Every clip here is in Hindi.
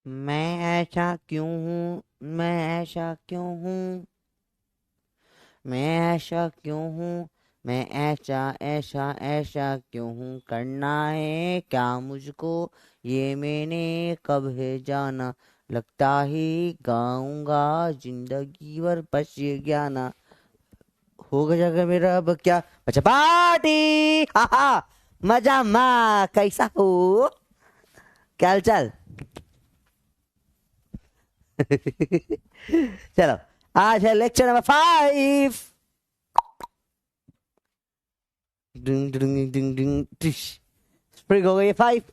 मैं ऐसा क्यों हूँ, मैं ऐसा क्यों हूँ, मैं ऐसा क्यों हूँ, मैं ऐसा ऐसा ऐसा क्यों हूँ, करना है क्या मुझको, ये मैंने कब है जाना, लगता ही गाऊंगा जिंदगी भर बस ये गाना, हो जाएगा मेरा अब क्या अच्छा पार्टी हा हा, मजा मा कैसा हो, क्या हाल चाल। चलो, आज है लेक्चर नंबर 5। डिंग डिंग डिंग डिंग टिश, स्प्रिंग हो गई है 5।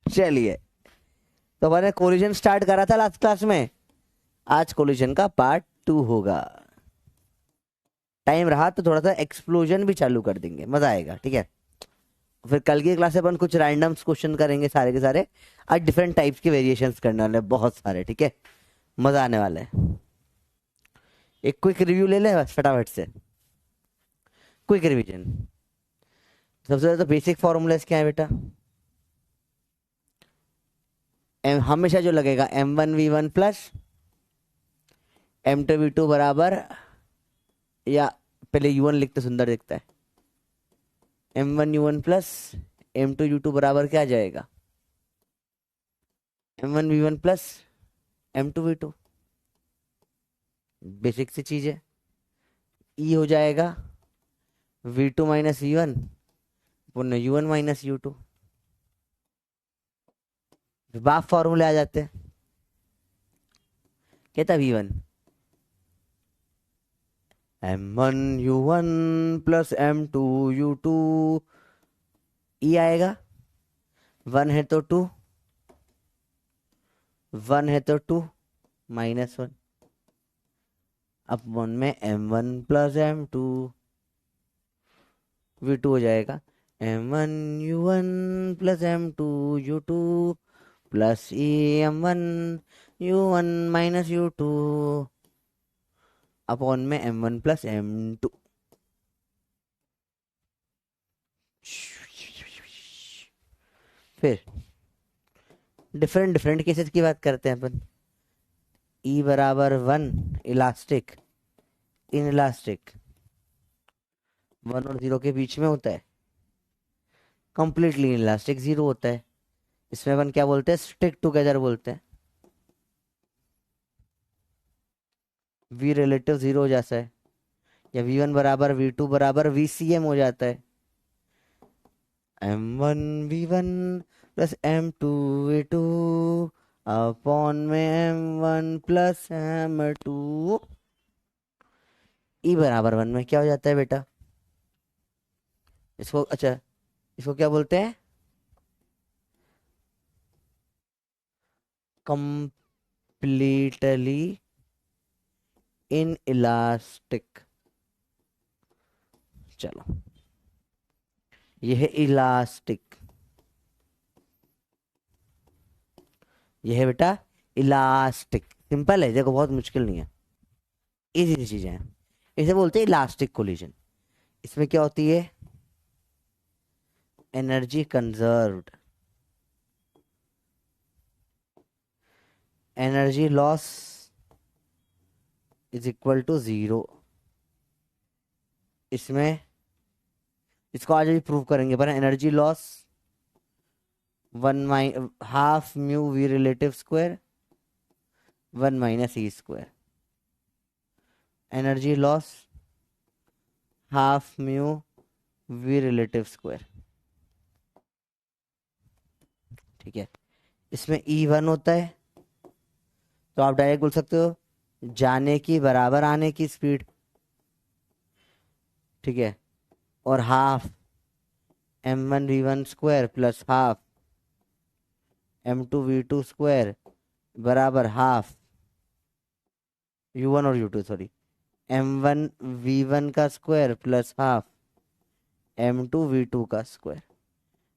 चलिए, तो मैंने कोलिजन स्टार्ट करा था लास्ट क्लास में, आज कोलिजन का पार्ट 2 होगा। टाइम रहा तो थोड़ा सा एक्सप्लोजन भी चालू कर देंगे, मजा आएगा, ठीक है। फिर कल की क्लास में अपन कुछ रैंडम क्वेश्चन करेंगे सारे के सारे। आज डिफरेंट टाइप्स के वेरिएशंस करने वाले हैं, बहुत सारे, ठीक है। मजा आने वाला है। एक क्विक रिव्यू ले ले बस फटाफट से। Quick revision. सबसे ज्यादा बेसिक फॉर्मूलाज क्या है बेटा। हमेशा जो लगेगा m1v1 प्लस m2v2 बराबर, या पहले u1 लिखते सुंदर दिखता है, m1u1 प्लस m2u2 बराबर क्या आ जाएगा, m1v1 प्लस m2v2। बेसिक सी चीज है। e हो जाएगा v2 माइनस u1 पुनः u1 माइनस u2। बाप फॉर्मूले आ जाते हैं। कहता v1 m1u1 plus m2u2, e आएगा, वन है तो टू, वन है तो टू माइनस वन, अब वन में m1 प्लस m2 v2 हो जाएगा m1u1 plus m2u2 plus e m1u1 minus u2 upon में m1 प्लस m2। फिर डिफरेंट डिफरेंट केसेस की बात करते हैं अपन। ई बराबर one, elastic, in elastic, one और जीरो के बीच में होता है। कंप्लीटली इलास्टिक जीरो होता है। इसमें अपन क्या बोलते हैं, स्टिक टुगेदर बोलते हैं। वी रिलेटिव जीरो हो जाता है, या वी1 बराबर वी2 बराबर वीसीएम हो जाता है। m1v1 प्लस m2v2 अपॉन में m1 प्लस m2। ई बराबर वन में क्या हो जाता है बेटा, इसको अच्छा, इसको क्या बोलते हैं, कंप्लीटली इन इलास्टिक। चलो, ये है इलास्टिक, ये है बेटा इलास्टिक। सिंपल है, देखो बहुत मुश्किल नहीं है, इजी सी चीजें हैं। इसे बोलते हैं इलास्टिक कोलिजन। इसमें क्या होती है, energy conserved, energy loss is equal to zero. इसमें इसको आज भी प्रूव करेंगे, पर energy loss one half mu V relative square, one minus E square. Energy loss half mu V relative square, ठीक है। इसमें ई वन होता है, तो आप डायरेक्ट बोल सकते हो जाने की बराबर आने की स्पीड, ठीक है। और half m1v1 square plus half m2v2 square बराबर हाफ u1 और u2 सॉरी, m1v1 का स्क्वायर प्लस हाफ m2v2 का स्क्वायर।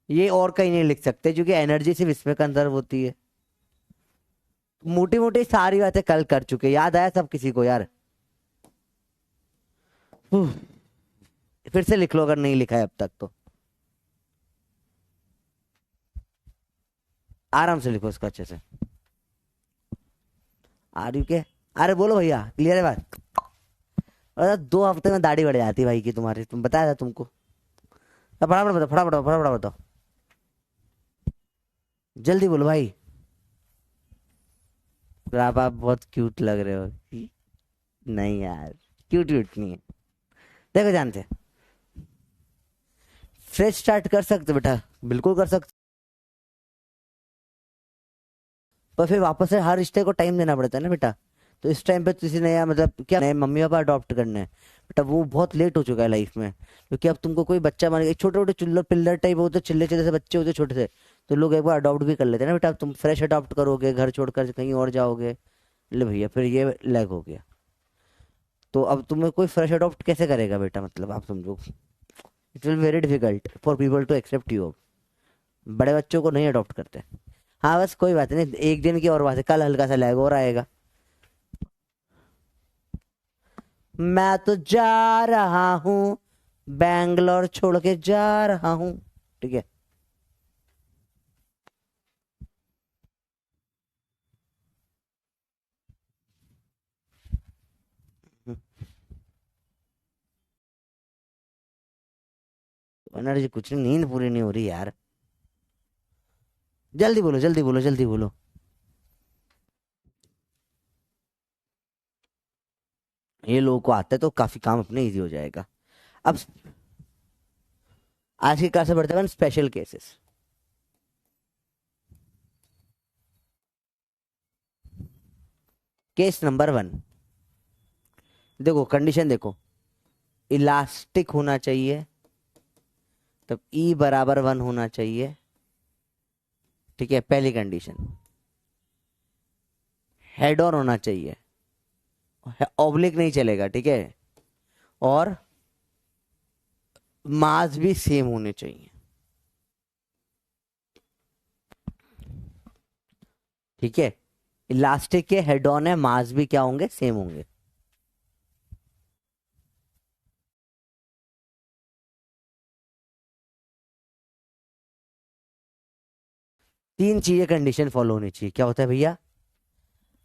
ये और कहीं नहीं लिख सकते क्योंकि एनर्जी सिर्फ इसमें कंजर्व होती है। मोटी मोटी सारी बातें कल कर चुके, याद आया सब किसी को यार। उफ, फिर से लिख लो अगर नहीं लिखा है अब तक तो। आराम से लिखो इसको अच्छे से। आर यू के, अरे बोलो भैया, क्लियर है बात? अरे 2 हफ्ते में दाढ़ी बढ़ जाती है भाई की तुम्हारी, तुम बताया था तुमको। अब फटाफट बताओ, फटाफट फटाफट बताओ, जल्दी बोलो भाई। आप बहुत क्यूट लग रहे हो। नहीं यार, क्यूट क्यूट नहीं है। देखो जानते, फ्रेश स्टार्ट कर सकते बेटा, बिल्कुल कर सकते, पर फिर वापस से हर रिश्ते को टाइम देना पड़ता है ना बेटा। तो इस टाइम पे किसी नया मतलब क्या नए मम्मी पापा अडॉप्ट करने हैं बेटा, वो बहुत लेट हो चुका है लाइफ में, क्योंकि अब तुमको कोई बच्चा मान के छोटे छोटे चिल्लर पिल्लर टाइप होते, चिल्ले चिल्ले से बच्चे होते छोटे से, तो लोग एक बार अडॉप्ट भी कर लेते हैं ना बेटा। अब तुम फ्रेश अडॉप्ट करोगे, घर छोड़कर कहीं और जाओगे, ले भैया फिर ये लैग हो गया। तो अब तुम्हें कोई फ्रेश अडॉप्ट कैसे करेगा बेटा, मतलब आप समझो, it will very difficult for people to accept you. बड़े बच्चों को नहीं अडॉप्ट करते। हाँ बस कोई बात नहीं, एक दिन की और बात है, कल हल्का सा लैग और आएगा। मैं तो जा रहा हूँ, बैंगलोर छोड़ के जा रहा हूँ, ठीक है। एनर्जी कुछ नहीं, नींद पूरी नहीं हो रही यार। जल्दी बोलो जल्दी बोलो जल्दी बोलो। ये लोगों को आता है तो काफी काम अपने इजी हो जाएगा। अब आज की क्लास में बढ़ते हैं स्पेशल केसेस। केस नंबर 1, देखो कंडीशन देखो, इलास्टिक होना चाहिए, तब ई बराबर 1 होना चाहिए, ठीक है पहली कंडीशन। हेड ऑन होना चाहिए, ऑब्लिक नहीं चलेगा, ठीक है। और मास भी सेम होने चाहिए, ठीक है। इलास्टिक के हेड ऑन है, मास भी क्या होंगे, सेम होंगे। तीन चीजें कंडीशन फॉलो होनी चाहिए, क्या होता है भैया?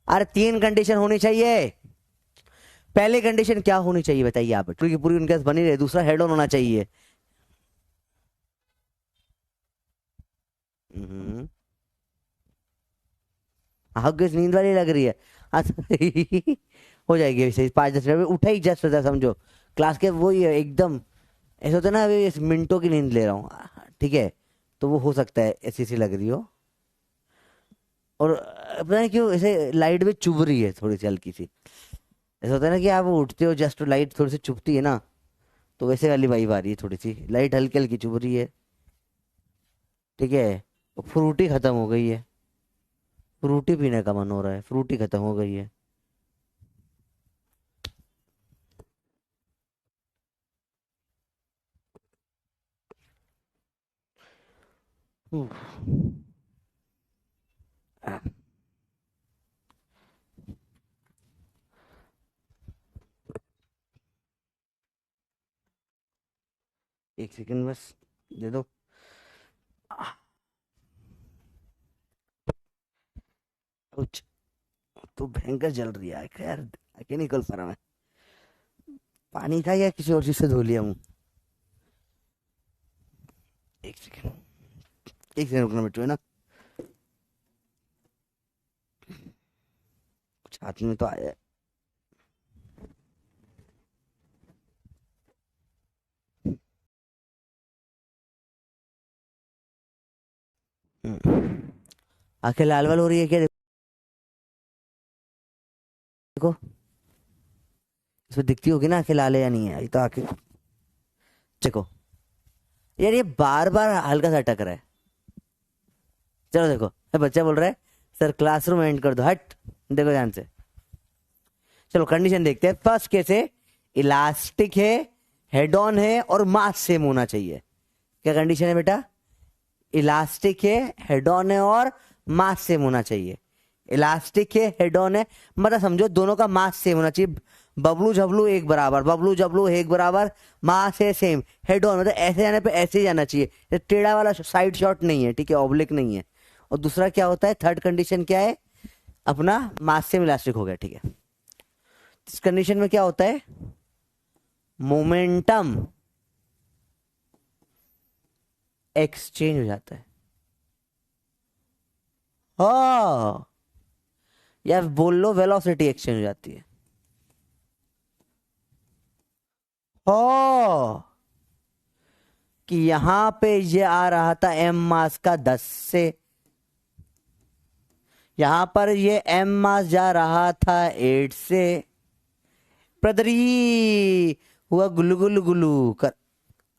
अरे 3 कंडीशन होनी चाहिए। पहली कंडीशन क्या होनी चाहिए बताइए आप, पूरी पूरी उनके पास बनी रहे। दूसरा हेड ऑन होना चाहिए। हम्म, हग नींद वाली लग रही है। अच्छा, हो जाएगी वैसे 5-10 मिनट में, उठा ही जस्ट होता है समझो। क्लास के वो ही है एकदम, ऐसा होता है ना, अभी इस मिनटों की नींद ले रहा हूँ, ठीक है। तो वो हो सकता है ऐसी सी लग रही हो। और पता नहीं क्यों ऐसे लाइट भी चुभ रही है थोड़ी सी हल्की सी। ऐसा होता है ना कि आप उठते हो जस्ट लाइट थोड़ी सी चुभती है ना, तो वैसे वाली वाइब आ रही है, थोड़ी सी लाइट हल्की हल्की चुभ रही है, ठीक है। फ्रूटी खत्म हो गई है, फ्रूटी पीने का मन हो रहा है, फ्रूटी खत्म हो गई है। उफ, आ, एक सेकंड बस दे दो। उच, तो भयंकर जल रही है खैर, आके निकल पा रहा मैं। पानी था या किसी और चीज से धो लिया हूँ? एक सेकंड, एक सेकंड रुकना बेटू, है ना, कुछ हाथ में तो आया है। आंखें लाल वाल हो रही है क्या? देखो इसमें दिखती होगी ना आंखें लाल है या नहीं है, ये तो आंखें, देखो यार ये बार बार हल्का सा अटक रहा है। चलो देखो, ये बच्चा बोल रहा है सर क्लासरूम एंड कर दो, हट। देखो ध्यान से, चलो कंडीशन देखते हैं। फर्स्ट केस है, इलास्टिक है, हेड ऑन है और मास सेम होना चाहिए। क्या कंडीशन है बेटा? इलास्टिक है, हेड ऑन है और मास सेम होना चाहिए। इलास्टिक है, हेड ऑन है, मतलब समझो दोनों का मास सेम होना चाहिए। बबलू झबलू एक बराबर, बबलू जबलू एक बराबर, मास है सेम, हेड ऑन मतलब ऐसे जाने पे ऐसे ही जाना चाहिए, टेढ़ा वाला साइड शॉट नहीं है, ठीक है, ऑब्लिक नहीं है। और दूसरा क्या होता है, थर्ड कंडीशन क्या है, अपना मास सेम इलास्टिक हो गया, ठीक है। इस कंडीशन में क्या होता है, मोमेंटम एक्सचेंज हो जाता है। हाँ, या बोल लो वेलोसिटी एक्सचेंज हो जाती है। हाँ, कि यहां पे ये आ रहा था एम मास का 10 से, यहां पर ये एम मास जा रहा था 8 से, प्रदरी हुआ गुल्लू गुल्लू गुल्लू कर।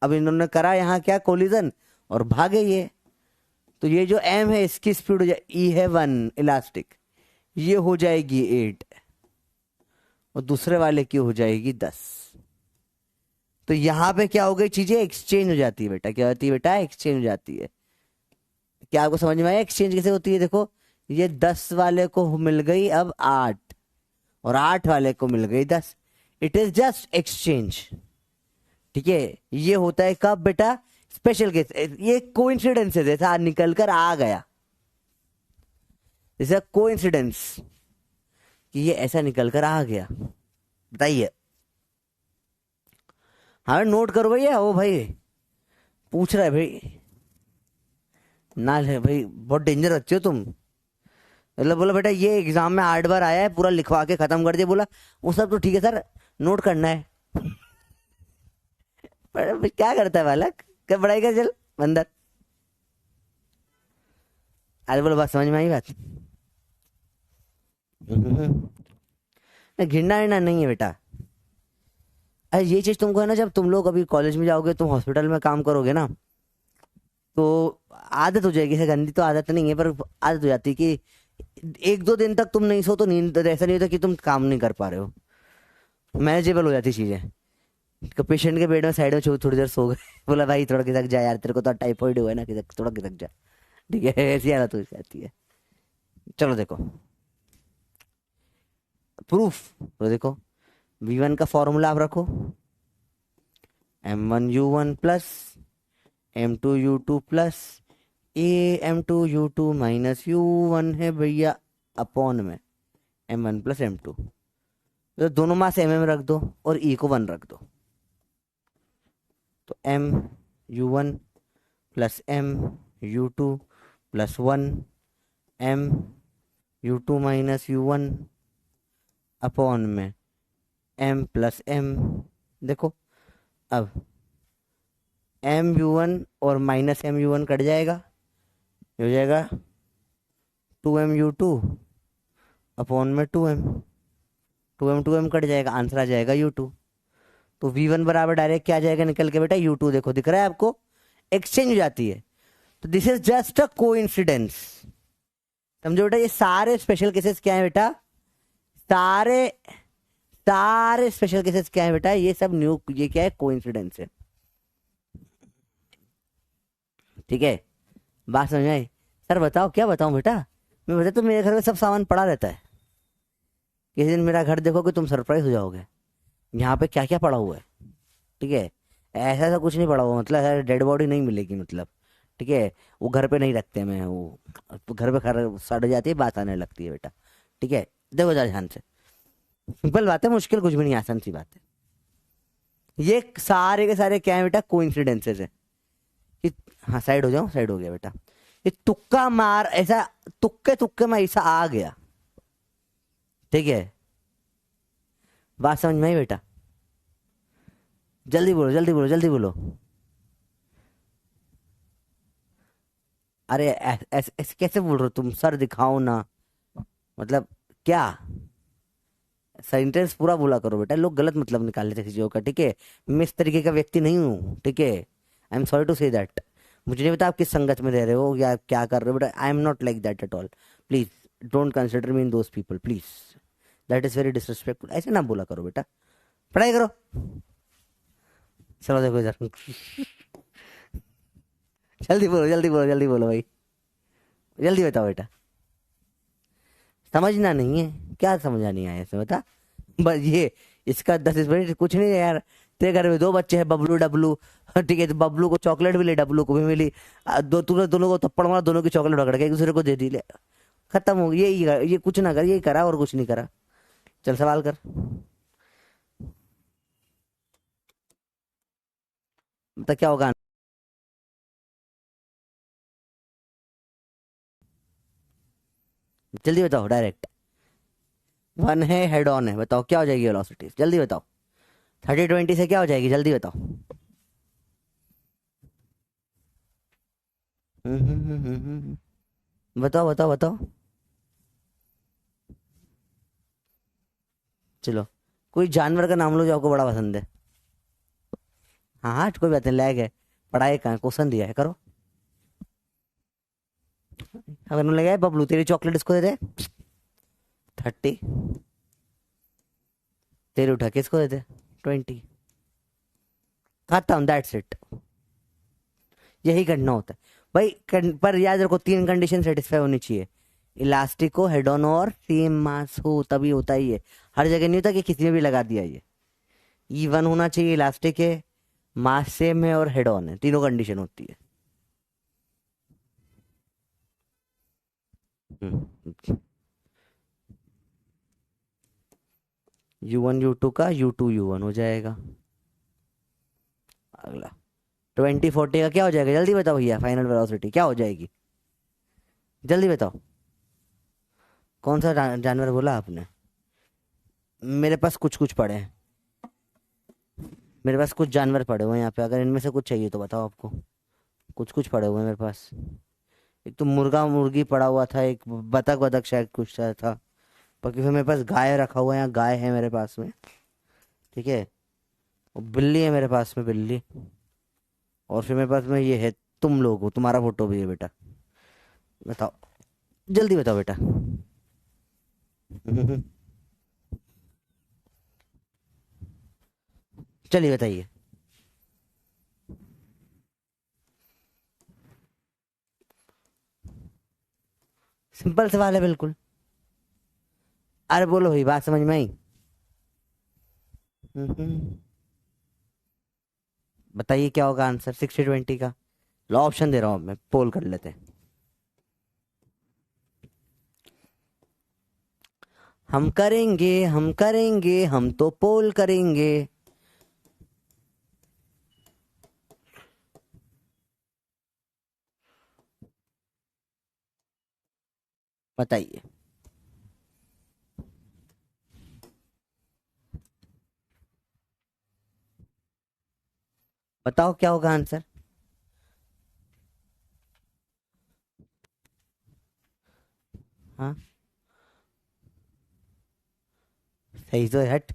अब इन्होंने करा यहाँ क्या, कोलिजन, और भागे ये। तो ये जो एम है इसकी स्पीड हो जाए, ई है 1 इलास्टिक, ये हो जाएगी 8 और दूसरे वाले की हो जाएगी 10। तो यहां पे क्या हो गई, चीजें एक्सचेंज हो जाती है बेटा। क्या होती है बेटा, एक्सचेंज हो जाती है। क्या आपको समझ में आया एक्सचेंज कैसे होती है? देखो, ये 10 वाले को मिल गई अब 8 और 8 वाले को मिल गई 10। इट इज जस्ट एक्सचेंज, ठीक है। ये होता है कब बेटा, स्पेशल केस। ये कोइंसिडेंस है, जैसा निकल कर आ गया, जैसा कोइंसिडेंस कि ये ऐसा निकल कर आ गया। बताइए, हाँ नोट करो भैया। ओ भाई पूछ रहा है भाई, ना है भाई, बहुत डेंजर बच्चे हो तुम। मतलब बोला बेटा ये एग्जाम में 8 बार आया है, पूरा लिखवा के खत्म कर दिया। बोला वो सब तो ठीक है सर, नोट करना है। पर क्या करता है बालक, क्या पढ़ाई कर चल अंदर। अरे बोलो, बात समझ में आई बात? घिरना विरना नहीं है बेटा। अरे ये चीज तुमको है ना, जब तुम लोग अभी कॉलेज में जाओगे, तुम हॉस्पिटल में काम करोगे ना, तो आदत हो जाएगी। ऐसे गंदी तो आदत नहीं है, पर आदत हो जाती है कि 1-2 दिन तक तुम नहीं सो तो नींद, ऐसा नहीं होता कि तुम काम नहीं कर पा रहे हो, मैनेजेबल हो जाती चीजें। पेशेंट के बेड में साइड में थोड़ी देर सो गए, बोला भाई थोड़ा खिसक जा यार, तेरे को तो टाइफाइड हुआ है ना, खिसक थोड़ा खिसक जा, ठीक है। ऐसी हालत हो जाती है। चलो देखो प्रूफ, तो देखो V1 का फॉर्मूला आप रखो, M1U1 plus M2U2 plus M2U2 minus U1 है भैया, अपॉन में M1 प्लस M2। तो दोनों मास MM रख दो और E को 1 रख दो। तो MU1 plus MU2 plus 1 MU2 minus U1 upon में M प्लस M। देखो अब MU1 और माइनस MU1 कट जाएगा, हो जाएगा 2MU2 अपॉन में 2M कट जाएगा, आंसर आ जाएगा U2। तो V1 बराबर डायरेक्ट क्या आ जाएगा निकल के बेटा, U2। देखो दिख रहा है आपको, एक्सचेंज हो जाती है। तो this is just a coincidence, समझो बेटा। ये सारे स्पेशल केसेस क्या है बेटा, सारे सारे स्पेशल केसेस क्या है बेटा, ये सब न्यू, ये क्या है, कोइंसिडेंस है, ठीक है। बात समझ आई? सर बताओ क्या बताऊं बेटा, मैं बता तो मेरे घर में सब सामान पड़ा रहता है। किसी दिन मेरा घर देखोगे तुम सरप्राइज हो जाओगे, यहाँ पे क्या क्या पड़ा हुआ है, ठीक है। ऐसा ऐसा कुछ नहीं पड़ा हुआ, मतलब डेड बॉडी नहीं मिलेगी, मतलब ठीक है। वो घर पे नहीं रखते, मैं वो तो घर पे सड़ जाती है, बात आने लगती है बेटा, ठीक है। देखो जरा ध्यान से, सिंपल बात है, मुश्किल कुछ भी नहीं, आसान सी बात है। ये सारे के सारे क्या है बेटा, कोइंसिडेंसेस है। कि हाँ साइड हो जाओ, साइड हो गया बेटा। ये तुक्का मार, ऐसा तुक्के तुक्के में ऐसा आ गया, ठीक है। बात समझ में आई बेटा? जल्दी बोलो जल्दी बोलो जल्दी बोलो। अरे ऐसे कैसे बोल रहे हो तुम, सर दिखाओ ना, मतलब क्या, सेंटेंस पूरा बोला करो बेटा, लोग गलत मतलब निकाल लेते हैं चीजों का, ठीक है। मैं इस तरीके का व्यक्ति नहीं हूँ, ठीक है। I am sorry to say that. मुझे नहीं पता आप किस संगत में रह रहे हो या क्या कर रहे हो, but I am not like that at all. Please don't consider me in those people please, that is very disrespectful. ऐसे ना बोला करो बेटा, पढ़ाई करो। चलो देखो इधर, जल्दी बोलो जल्दी बोलो जल्दी बोलो भाई, जल्दी बताओ बेटा। समझना नहीं है क्या, समझना नहीं आया इसमें बता, बस ये इसका 10 मिनट कुछ नहीं है यार। तेरे घर में 2 बच्चे हैं, बबलू डबलू। ठीक है, तो बबलू को चॉकलेट मिली, डबलू को भी मिली। तूने दोनों को थप्पड़ मारा, दोनों की चॉकलेट पकड़ के एक दूसरे को दे दी, ले खत्म हो गई। ये कुछ ना कर, यही करा और कुछ नहीं करा। चल सवाल कर। बता क्या होगा। जल्दी बताओ डायरेक्ट। 1 है, हेड ऑन है, बताओ क्या हो जाएगी वेलोसिटी, जल्दी बताओ। 30-20 से क्या हो जाएगी, जल्दी बताओ। बताओ बताओ बताओ। चलो, कोई जानवर का नाम लो जो आपको बड़ा पसंद है। हाँ हाँ, कोई बात नहीं, लैग है। पढ़ाई कहाँ, क्वेश्चन दिया है, करो। अगर नहीं लगा है, बबलू तेरी चॉकलेट इसको दे दे। 30। तेरी उठा के इसको दे दे। 20। खत्म, दैट्स इट। यही करना होता है भाई। पर याद रखो, 3 कंडीशन सेटिस्फाई होनी चाहिए। इलास्टिक हो, हेड ऑन और सेम मास हो, तभी होता ही है। हर जगह नहीं होता कि किसी ने भी लगा दिया ये। E1 होना चाहिए, इलास्टिक है, मास सेम है और हेड ऑन है, तीनों कंडीशन होती है। U1 U2 का U2 U1 हो जाएगा। अगला 20-40 का क्या हो जाएगा, जल्दी बताओ भैया। फाइनल वेलोसिटी क्या हो जाएगी, जल्दी बताओ। कौन सा जानवर बोला आपने। मेरे पास कुछ कुछ पड़े हैं। मेरे पास कुछ जानवर पड़े हुए हैं यहाँ पे, अगर इनमें से कुछ चाहिए तो बताओ आपको। कुछ कुछ पड़े हुए हैं मेरे पास। एक तो मुर्गा मुर्गी पड़ा हुआ था, एक बतख बतख शायद कुछ सा था। बाकी फिर मेरे पास गाय रखा हुआ है, यहाँ गाय है मेरे पास में। ठीक है। और बिल्ली है मेरे पास में, बिल्ली। और फिर मेरे पास में ये है, तुम लोग हो, तुम्हारा फोटो भी है बेटा। बताओ, जल्दी बताओ बेटा। चलिए बताइए। सिंपल सवाल है बिल्कुल। अरे बोलो भाई, बात समझ में आई। बताइए क्या होगा आंसर 60-20 का। लो ऑप्शन दे रहा हूँ, अब मैं पोल कर लेते हैं। हम करेंगे हम करेंगे, हम तो पोल करेंगे। बताइए। बताओ क्या होगा आंसर। हाँ, सही तो है, हट।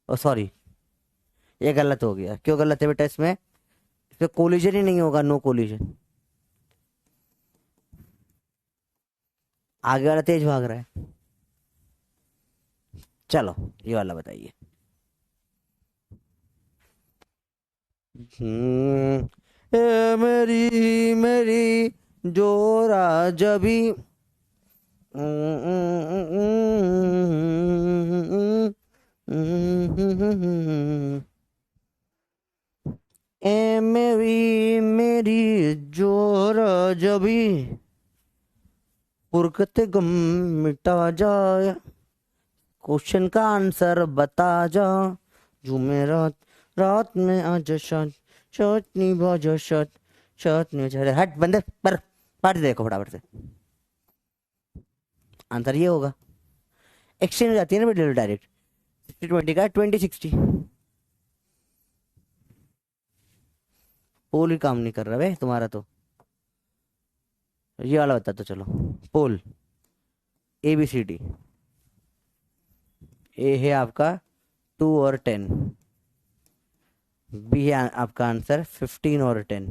ओ सॉरी, ये गलत हो गया। क्यों गलत है बेटा इसमें। इसमें कोलिजन ही नहीं होगा, नो कोलिजन। आगे वाला तेज भाग रहा है। चलो, ये वाला बताइए। ए मेरी मेरी जोरा जबी। ए मेरी मेरी जोरा जबी, पुरखत गम मिटा जाए। क्वेश्चन का आंसर बता जा। जुमेरात रात में आज शात, शतनी बाजा शत, शतनी चले हट बंदे पर। पढ़ देखो फटाफट से। आंसर ये होगा। एक्सचेंज हो जाती है ना बेटे डायरेक्ट। 60-20 का 20-60। पोल ही काम नहीं कर रहा भाई तुम्हारा तो। ये वाला बता तो चलो। पोल ABCD। ए है आपका 2 और 10। बी है आपका आंसर 15 और 10।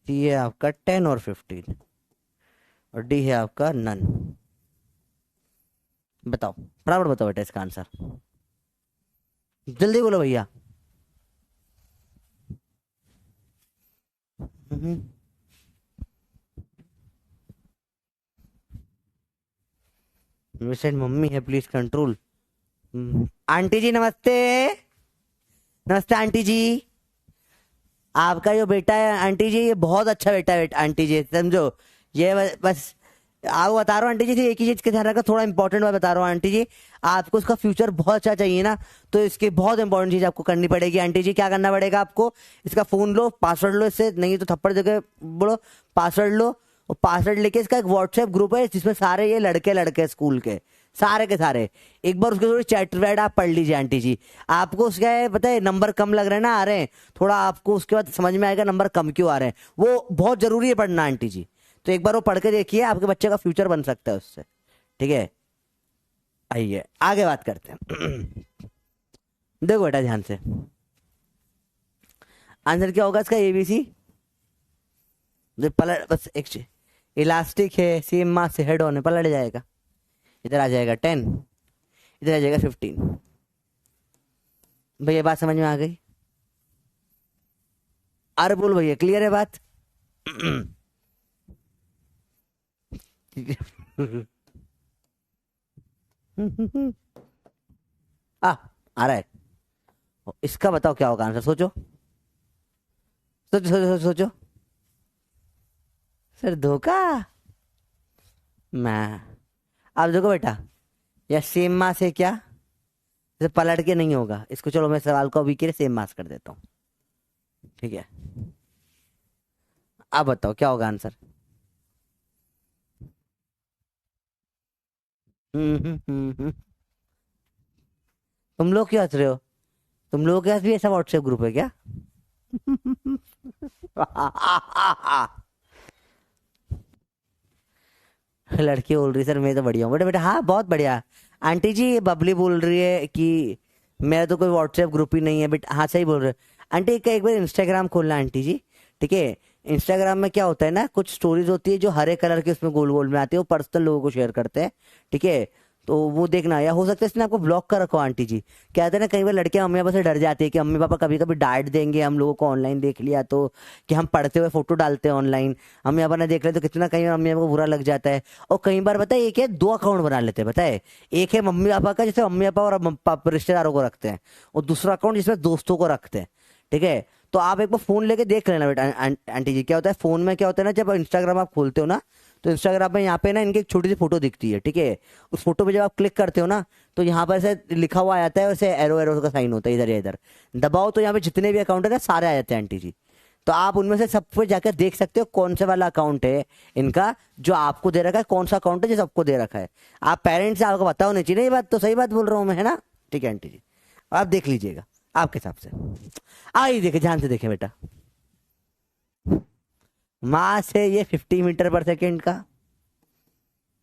सी है आपका 10 और 15। और डी है आपका नन। बताओ, फटाफट बताओ बेटा इसका आंसर, जल्दी बोलो भैया। मिसेंट मम्मी है, प्लीज कंट्रोल। आंटी जी नमस्ते। नमस्ते आंटी जी। आपका जो बेटा है आंटी जी, ये बहुत अच्छा बेटा है बेटा आंटी जी, समझो। ये बस आपको बता रहा हूँ आंटी जी, एक ही चीज के ध्यान रखा, थोड़ा इंपॉर्टेंट बात बता रहा हूँ आंटी जी। आपको उसका फ्यूचर बहुत अच्छा चाहिए ना, तो इसकी बहुत इंपॉर्टेंट चीज आपको करनी पड़ेगी आंटी जी। क्या करना पड़ेगा आपको? इसका फोन लो, पासवर्ड लो इससे, नहीं तो थप्पड़ देके बोलो पासवर्ड लो। और पासवर्ड लेके इसका एक व्हाट्सएप ग्रुप है जिसमें सारे ये लड़के लड़के स्कूल के सारे, एक बार उसके थोड़ी चैट वैट आप पढ़ लीजिए आंटी जी। आपको उसका पता है नंबर कम लग रहे हैं ना, आ रहे हैं थोड़ा, आपको उसके बाद समझ में आएगा नंबर कम क्यों आ रहे हैं। वो बहुत जरूरी है पढ़ना आंटी जी, तो एक बार वो पढ़ के देखिए, आपके बच्चे का फ्यूचर बन सकता है उससे। ठीक है, आइए आगे बात करते हैं। देखो बेटा ध्यान से, आंसर क्या होगा इसका? एबीसी। पलट बस एक इलास्टिक है, सेम मास से हेड ऑन है, पलट जाएगा, इधर आ जाएगा 10, इधर आ जाएगा 15। भैया बात समझ में आ गई? अरे बोल भैया, क्लियर है बात? आ रहा है। इसका बताओ क्या होगा आंसर, सोचो सोचो सोचो सोचो। सर धोखा। मैं अब देखो बेटा, या सेम मास है क्या? जैसे पलट के नहीं होगा इसको, चलो मैं सवाल को अभी के लिए सेम मास कर देता हूँ। ठीक है, अब बताओ क्या होगा आंसर? तुम लोग क्यों हंस रहे हो? तुम लोगों के पास भी ऐसा व्हाट्सएप ग्रुप है क्या? लड़की बोल रही सर मैं तो बढ़िया हूँ, बेटा बेटा हाँ बहुत बढ़िया। आंटी जी ये बबली बोल रही है कि मेरा तो कोई व्हाट्सएप ग्रुप ही नहीं है, बेटा हाँ सही बोल रहे हो आंटी। का एक बार इंस्टाग्राम खोलना आंटी जी, ठीक है? इंस्टाग्राम में क्या होता है ना, कुछ स्टोरीज होती है जो हरे कलर के उसमें गोल गोल में आती है, वो पर्सनल लोगों को शेयर करते हैं, ठीक है? तो वो देखना, या हो सकता है इसने आपको ब्लॉक कर रखो आंटी जी। कहते हैं ना कई बार लड़कियां मम्मी पापा से डर जाती है कि मम्मी पापा कभी कभी डांट देंगे हम लोगों को ऑनलाइन देख लिया तो, कि हम पढ़ते हुए फोटो डालते हैं ऑनलाइन, मम्मी पापा ने देख लिया तो कितना कई बार मम्मी पापा को बुरा लग जाता है। और कई बार पता है एक है दो अकाउंट बना लेते हैं, पता है? एक है मम्मी पापा का, जैसे मम्मी पापा और रिश्तेदारों को रखते हैं, और दूसरा अकाउंट जिसमें दोस्तों को रखते हैं, ठीक है? तो आप एक बार फोन लेके देख लेना बेटा आंटी जी। क्या होता है फोन में, क्या होता है ना, जब इंस्टाग्राम आप खोलते हो ना, तो इंस्टाग्राम में यहाँ पे ना इनकी एक छोटी सी फोटो दिखती है, ठीक है? उस फोटो पे जब आप क्लिक करते हो ना, तो यहाँ पर ऐसे लिखा हुआ आ जाता है, वैसे एरो एरो का साइन होता है इधर या इधर, दबाओ तो यहाँ पे जितने भी अकाउंट है ना सारे आ जाते हैं आंटी जी। तो आप उनमें से सब पे जाकर देख सकते हो कौन से वाला अकाउंट है इनका जो आपको दे रखा है, कौन सा अकाउंट है जो सबको दे रखा है। आप पेरेंट्स से आपको पता होना चाहिए, ये बात तो सही बात बोल रहा हूँ मैं, है ना? ठीक है आंटी जी, आप देख लीजिएगा आपके हिसाब से। आइए देखे, ध्यान से देखें बेटा, मास है ये 50 मीटर पर सेकेंड का,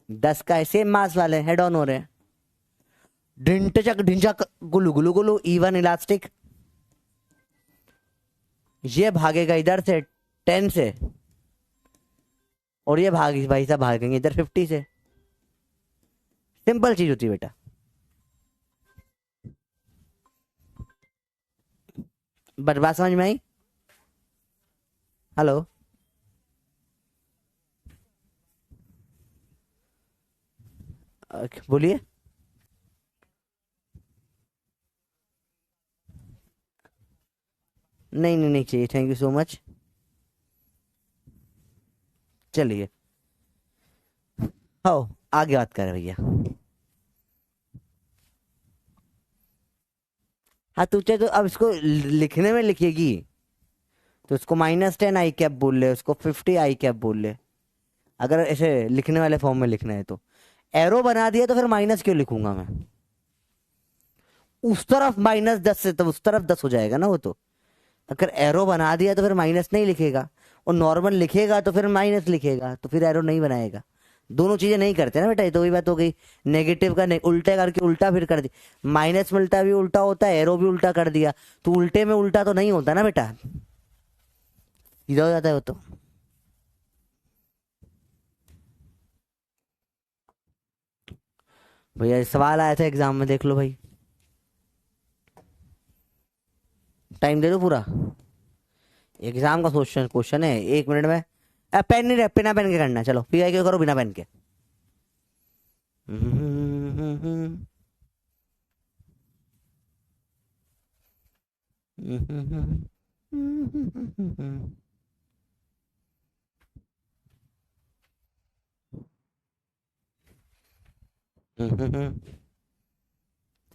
10 का है, सेम मास वाले हेड ऑन हो रहे हैं, ढिंचक ढिंचक गुलू गुलू गुलू, इवन इलास्टिक। ये भागेगा इधर से 10 से, और ये भाई साहब भागेंगे इधर 50 से। सिंपल चीज होती है बेटा। बट बात समझ में आई? हेलो? बोलिए। नहीं नहीं नहीं चाहिए, थैंक यू सो मच। चलिए, हो आगे बात कर भैया। हाँ तुझे तो अब इसको लिखने में लिखेगी, तो उसको -10 आई कैप बोल ले, उसको 50 आई कैप बोल ले, अगर ऐसे लिखने वाले फॉर्म में लिखना है तो। एरो बना दिया तो फिर माइनस क्यों लिखूंगा मैं? उस तरफ -10 से तो उस तरफ 10 हो जाएगा ना वो तो। अगर एरो बना दिया तो फिर माइनस नहीं लिखेगा, और नॉर्मल लिखेगा तो फिर माइनस लिखेगा, तो फिर एरो नहीं बनाएगा। दोनों चीजें नहीं करते ना बेटा, ये तो वही बात हो गई। नेगेटिव का उल्टे करके उल्टा फिर कर दी, माइनस में उल्टा भी उल्टा होता है, एरो भी उल्टा कर दिया, तो उल्टे में उल्टा तो नहीं होता ना बेटा, सीधा हो जाता है वो तो। भैया सवाल आया था एग्जाम में, देख लो भाई, टाइम दे दो पूरा। एग्जाम का क्वेश्चन क्वेश्चन है 1 मिनट में। पेन नहीं, बिना पेन के करना है, चलो पी क्यों करो बिना पेन के। तो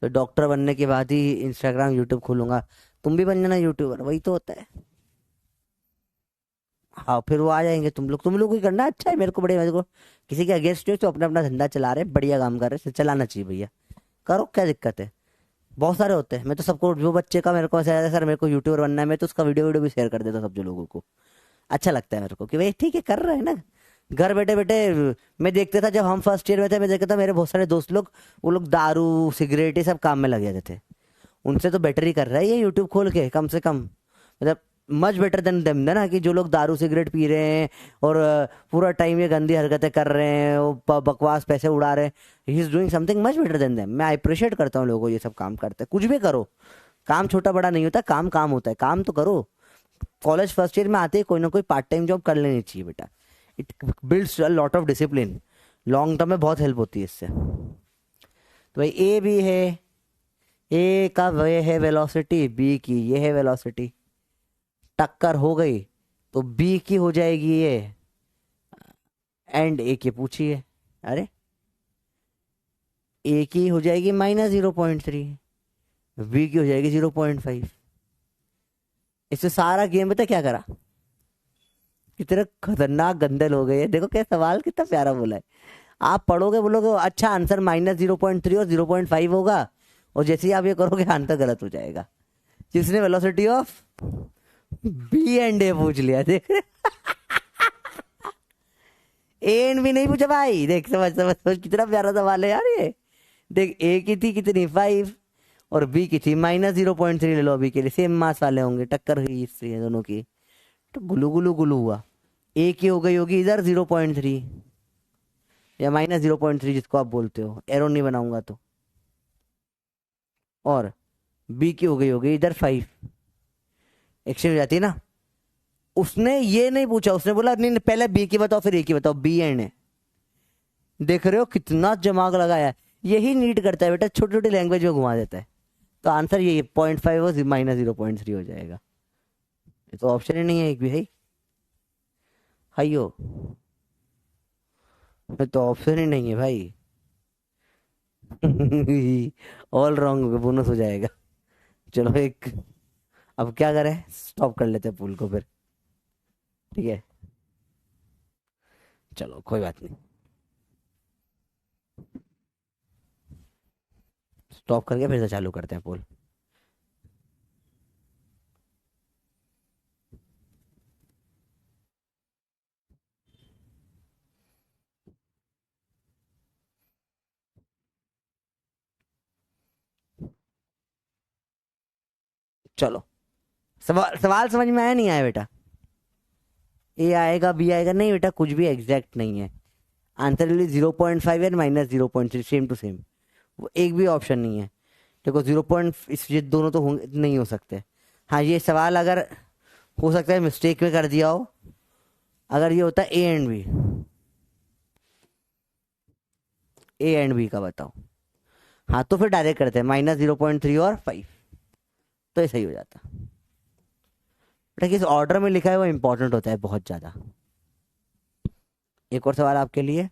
डॉक्टर बनने के बाद ही इंस्टाग्राम यूट्यूब खोलूंगा। तुम भी बन जाना यूट्यूबर, वही तो होता है। हाँ फिर वो आ जाएंगे, तुम लोग को ही करना। अच्छा है, मेरे को किसी के अगेंस्ट नहीं, तो अपना अपना धंधा चला रहे, बढ़िया काम कर रहे, तो चलाना चाहिए भैया। करो, क्या दिक्कत है। बहुत सारे होते हैं, मैं तो सबको, जो बच्चे का मेरे को ऐसा है सर मेरे को यूट्यूबर बनना है, मैं तो उसका वीडियो वीडियो भी शेयर कर देता हूँ सब जो लोगों को। अच्छा लगता है मेरे को कि भाई ठीक है, कर रहे हैं ना घर बैठे बैठे। मैं देखता था जब हम फर्स्ट ईयर में थे, मैं देखता था मेरे बहुत सारे दोस्त लोग, वो लोग दारू सिगरेट ये सब काम में लगे रहते थे। उनसे तो बेटर ही कर रहा है ये यूट्यूब खोल के, कम से कम मतलब मच बेटर देन देम ना, कि जो लोग दारू सिगरेट पी रहे हैं और पूरा टाइम ये गंदी हरकतें कर रहे हैं, वो बकवास पैसे उड़ा रहे हैं। He is doing something much better than them. मैं अप्रिशिएट करता हूँ लोगों को, ये सब काम करते हैं। कुछ भी करो, काम छोटा बड़ा नहीं होता, काम काम होता है, काम तो करो। कॉलेज फर्स्ट ईयर में आते ही कोई ना कोई पार्ट टाइम जॉब कर लेनी चाहिए बेटा। It builds a lot of discipline, long term में बहुत हेल्प होती है इससे। तो भाई ए भी है, ए का वे है वेलोसिटी, बी की ये है वेलोसिटी, टक्कर हो गई तो बी की हो जाएगी ये, एंड ए की पूछिए। अरे ए की हो जाएगी -0.3, बी की हो जाएगी 0.5। इससे सारा गेम पता क्या करा, कितने खतरनाक गंदे लोग हैं ये। देखो क्या सवाल कितना प्यारा बोला है। आप पढ़ोगे बोलोगे अच्छा आंसर -0.3 और 0.5 होगा, और जैसे ही आप ये करोगे आंसर गलत हो जाएगा। जिसने वेलोसिटी ऑफ बी एंड ए पूछ लिया, देख रहे। ए एंड बी नहीं पूछा भाई, देख समझ समझ समझ, कितना प्यारा सवाल है यार ये। देख ए की थी कितनी 5, और बी की थी -0.3, ले लो अभी के लिए, सेम मास वाले होंगे, टक्कर हुई इससे दोनों की, तो गुलू गुलू गुलू हुआ। ए की हो गई होगी इधर 0.3 या -0.3 जिसको आप बोलते हो, एरो नहीं बनाऊंगा तो, और बी की हो गई होगी इधर 5। एक्सचेंज हो जाती है ना। उसने ये नहीं पूछा, उसने बोला नहीं पहले बी की बताओ फिर ए की बताओ, बी एंड ए। देख रहे हो कितना दिमाग लगाया है। यही नीड करता है बेटा, छोटी छोटी लैंग्वेज में घुमा देता है। तो आंसर यही 0.5 और -0.3 हो जाएगा। ये तो ऑप्शन ही नहीं है एक भी है। हाइयो, ये तो ऑप्शन ही नहीं है भाई। ऑल रॉन्ग, बोनस हो जाएगा। चलो एक, अब क्या करें, स्टॉप कर लेते हैं पुल को फिर। ठीक है, चलो कोई बात नहीं, स्टॉप करके फिर से चालू करते हैं पुल। चलो, सवाल सवाल समझ में आया नहीं आया बेटा। ए आएगा बी आएगा, नहीं बेटा कुछ भी एग्जैक्ट नहीं है। Answer 0.5 and -0.3, same to same. वो एक भी ऑप्शन नहीं है। देखो 0. ये दोनों तो नहीं हो सकते। हाँ ये सवाल अगर हो सकता है मिस्टेक में कर दिया हो, अगर ये होता है A and B, A and B का बताओ, हाँ तो फिर डायरेक्ट करते हैं -0.3 और 5, तो ये सही हो जाता। बेटा किस ऑर्डर में लिखा है वो इंपॉर्टेंट होता है बहुत ज़्यादा। एक और सवाल आपके लिए।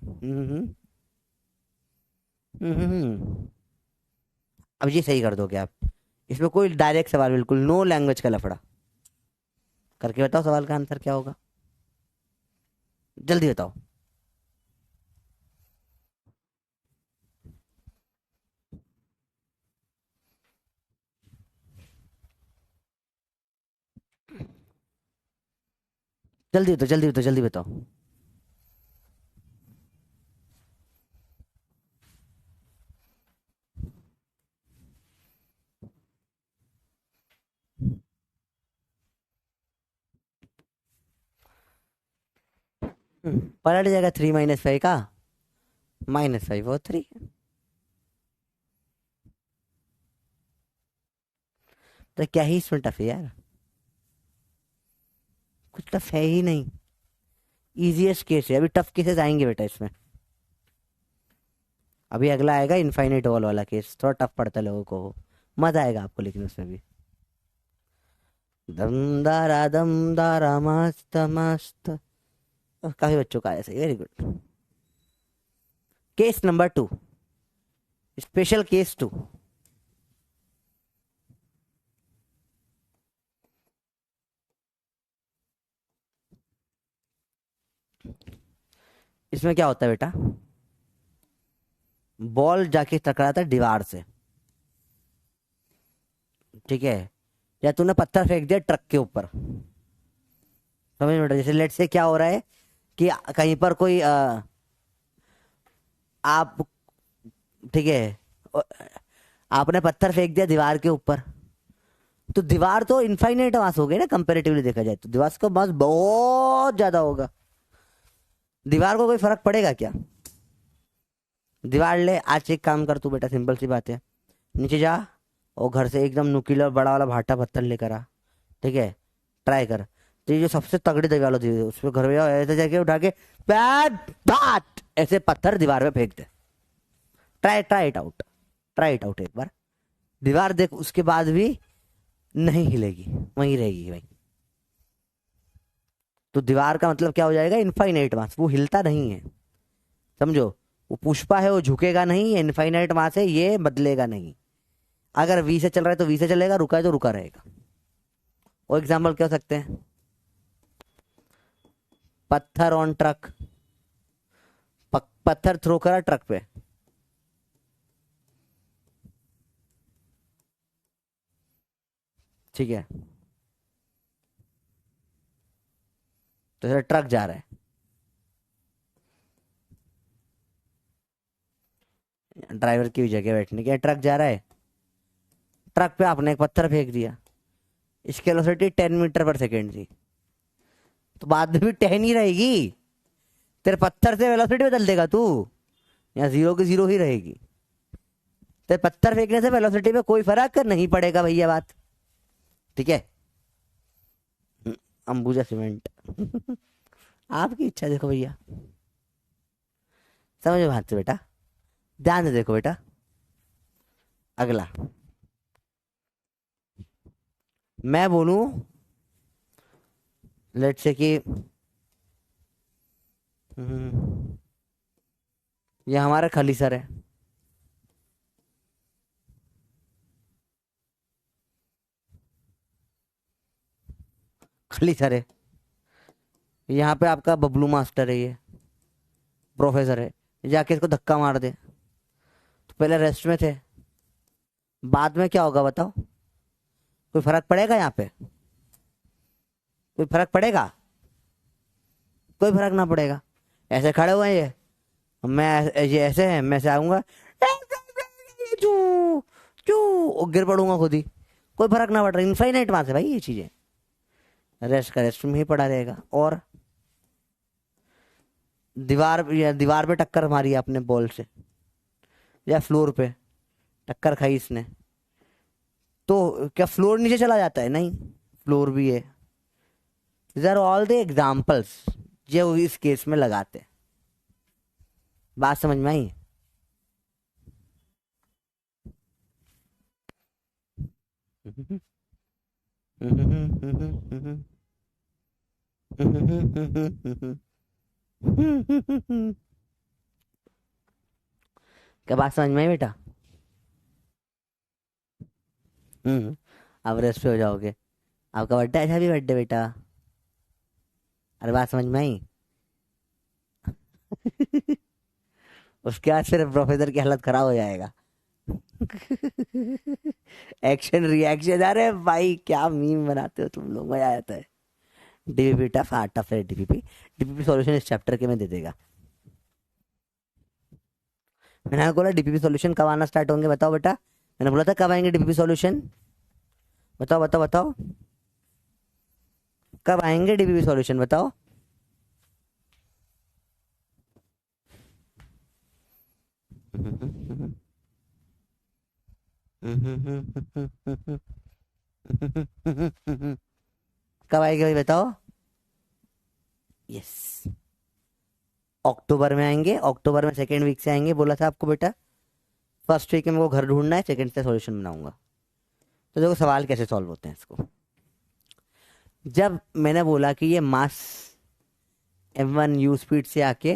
अब ये सही कर दोगे आप, इसमें कोई डायरेक्ट सवाल, बिल्कुल नो लैंग्वेज का लफड़ा। करके बताओ सवाल का आंसर क्या होगा, जल्दी बताओ। जल्दी बताओ जल्दी बताओ जल्दी बताओ। पलट जाएगा 3 - 5 का, -5 और 3। तो क्या ही इसमें टफ है यार, कुछ टफ है ही नहीं। इजीएस्ट केस है, अभी टफ केसेस आएंगे बेटा इसमें। अभी अगला आएगा इनफाइनाइट वॉल वाला केस, थोड़ा टफ पड़ता है लोगों को वो, मजा आएगा आपको लेकिन उसमें भी। दम दारा मस्त मस्त। काफी बच्चों का ऐसे, very good. Case number 2, special case 2। इसमें क्या होता है बेटा, बॉल जाके टकराता है दीवार से, ठीक है, या तूने पत्थर फेंक दिया ट्रक के ऊपर। समझ में बेटा, जैसे लेट से क्या हो रहा है कि कहीं पर कोई आप, ठीक है, अ, आपने पत्थर फेंक दिया दीवार के ऊपर, तो दीवार तो इनफाइनाइट मास हो गई ना, कंपेरेटिवली देखा जाए तो दीवार का मास बहुत ज्यादा होगा। दीवार को कोई फर्क पड़ेगा क्या? दीवार ले, आज एक काम कर तू बेटा, सिंपल सी बात है, नीचे जा और घर से एकदम नुकीला बड़ा वाला भाटा पत्थर लेकर आ, ठीक है, ट्राई कर। तो ये जो सबसे तगड़ी दीवार होती है उस पर घर में ऐसे जाके उठा के पैट बाट ऐसे पत्थर दीवार पे फेंक दे। Try try it out, try it out एक बार। दीवार देख, उसके बाद भी नहीं हिलेगी, वहीं रहेगी भाई। तो दीवार का मतलब क्या हो जाएगा, इनफाइनाइट मास, वो हिलता नहीं है, समझो। वो पुष्पा है, वो झुकेगा नहीं, इनफाइनाइट मास है, ये बदलेगा नहीं। अगर वी से चल रहा है तो वी से चलेगा, रुका है तो रुका रहेगा। और एग्जाम्पल क्या हो सकते हैं, पत्थर ऑन ट्रक, पत्थर थ्रो करा ट्रक पे, ठीक है, तो जरा ट्रक जा रहा है, ड्राइवर की भी जगह बैठने की, ट्रक जा रहा है, ट्रक पे आपने एक पत्थर फेंक दिया, इसकी वेलोसिटी 10 मीटर पर सेकेंड थी, तो बाद में भी 10 ही रहेगी। तेरे पत्थर से वेलोसिटी बदल देगा तू, या जीरो की जीरो ही रहेगी। तेरे पत्थर फेंकने से वेलोसिटी में कोई फर्क नहीं पड़ेगा भैया, बात ठीक है। अंबुजा सीमेंट आपकी इच्छा, देखो भैया, समझो बात से बेटा, ध्यान से देखो बेटा। अगला मैं बोलूं, लेट से कि हम्म, ये हमारा खली सर है, खली सर है, यहाँ पे आपका बबलू मास्टर है, ये प्रोफेसर है, जाके इसको धक्का मार दे, तो पहले रेस्ट में थे, बाद में क्या होगा बताओ? कोई फर्क पड़ेगा यहाँ पे? कोई फर्क पड़ेगा? कोई फर्क ना पड़ेगा। ऐसे खड़े हुए हैं ये, ये ऐसे है, मैं ऐसे आऊंगा चू चू और गिर पड़ूंगा खुद ही, कोई फर्क ना पड़ रहा, इनफाइनाइट मास है भाई ये चीजें। रेस्ट का रेस्ट में ही पड़ा रहेगा। और दीवार, या दीवार पे टक्कर मारी आपने बॉल से, या फ्लोर पे टक्कर खाई इसने, तो क्या फ्लोर नीचे चला जाता है? नहीं, फ्लोर भी है। These are all the examples जो इस केस में लगाते हैं। बात समझ में आई? क्या बात समझ में आई बेटा? हम्म। अब रेस्ट पे हो जाओगे। आपका बर्थडे, अच्छा भी बर्थडे बेटा। अरे बात समझ में आई? उसके बाद फिर प्रोफेसर की हालत खराब हो जाएगा। एक्शन रिएक्शन, अरे भाई क्या मीम बनाते हो तुम लोग, मजा आ जाता है। डीपीपी टफ, हाँ टफ है डीपीपी। डीपीपी सॉल्यूशन इस चैप्टर के में दे देगा। मैंने बोला डीपीपी सॉल्यूशन कब आना स्टार्ट होंगे बताओ बेटा? मैंने बोला था कब आएंगे डीपीपी सॉल्यूशन, बताओ बताओ बताओ, कब आएंगे डीपीपी सॉल्यूशन बताओ। कब आएंगे भाई बताओ? यस, अक्टूबर में आएंगे, अक्टूबर में सेकेंड वीक से आएंगे, बोला था आपको बेटा। फर्स्ट वीक में मेरे को घर ढूंढना है, सेकेंड से सॉल्यूशन बनाऊंगा। तो देखो सवाल कैसे सॉल्व होते हैं इसको। जब मैंने बोला कि ये मास m1 u स्पीड से आके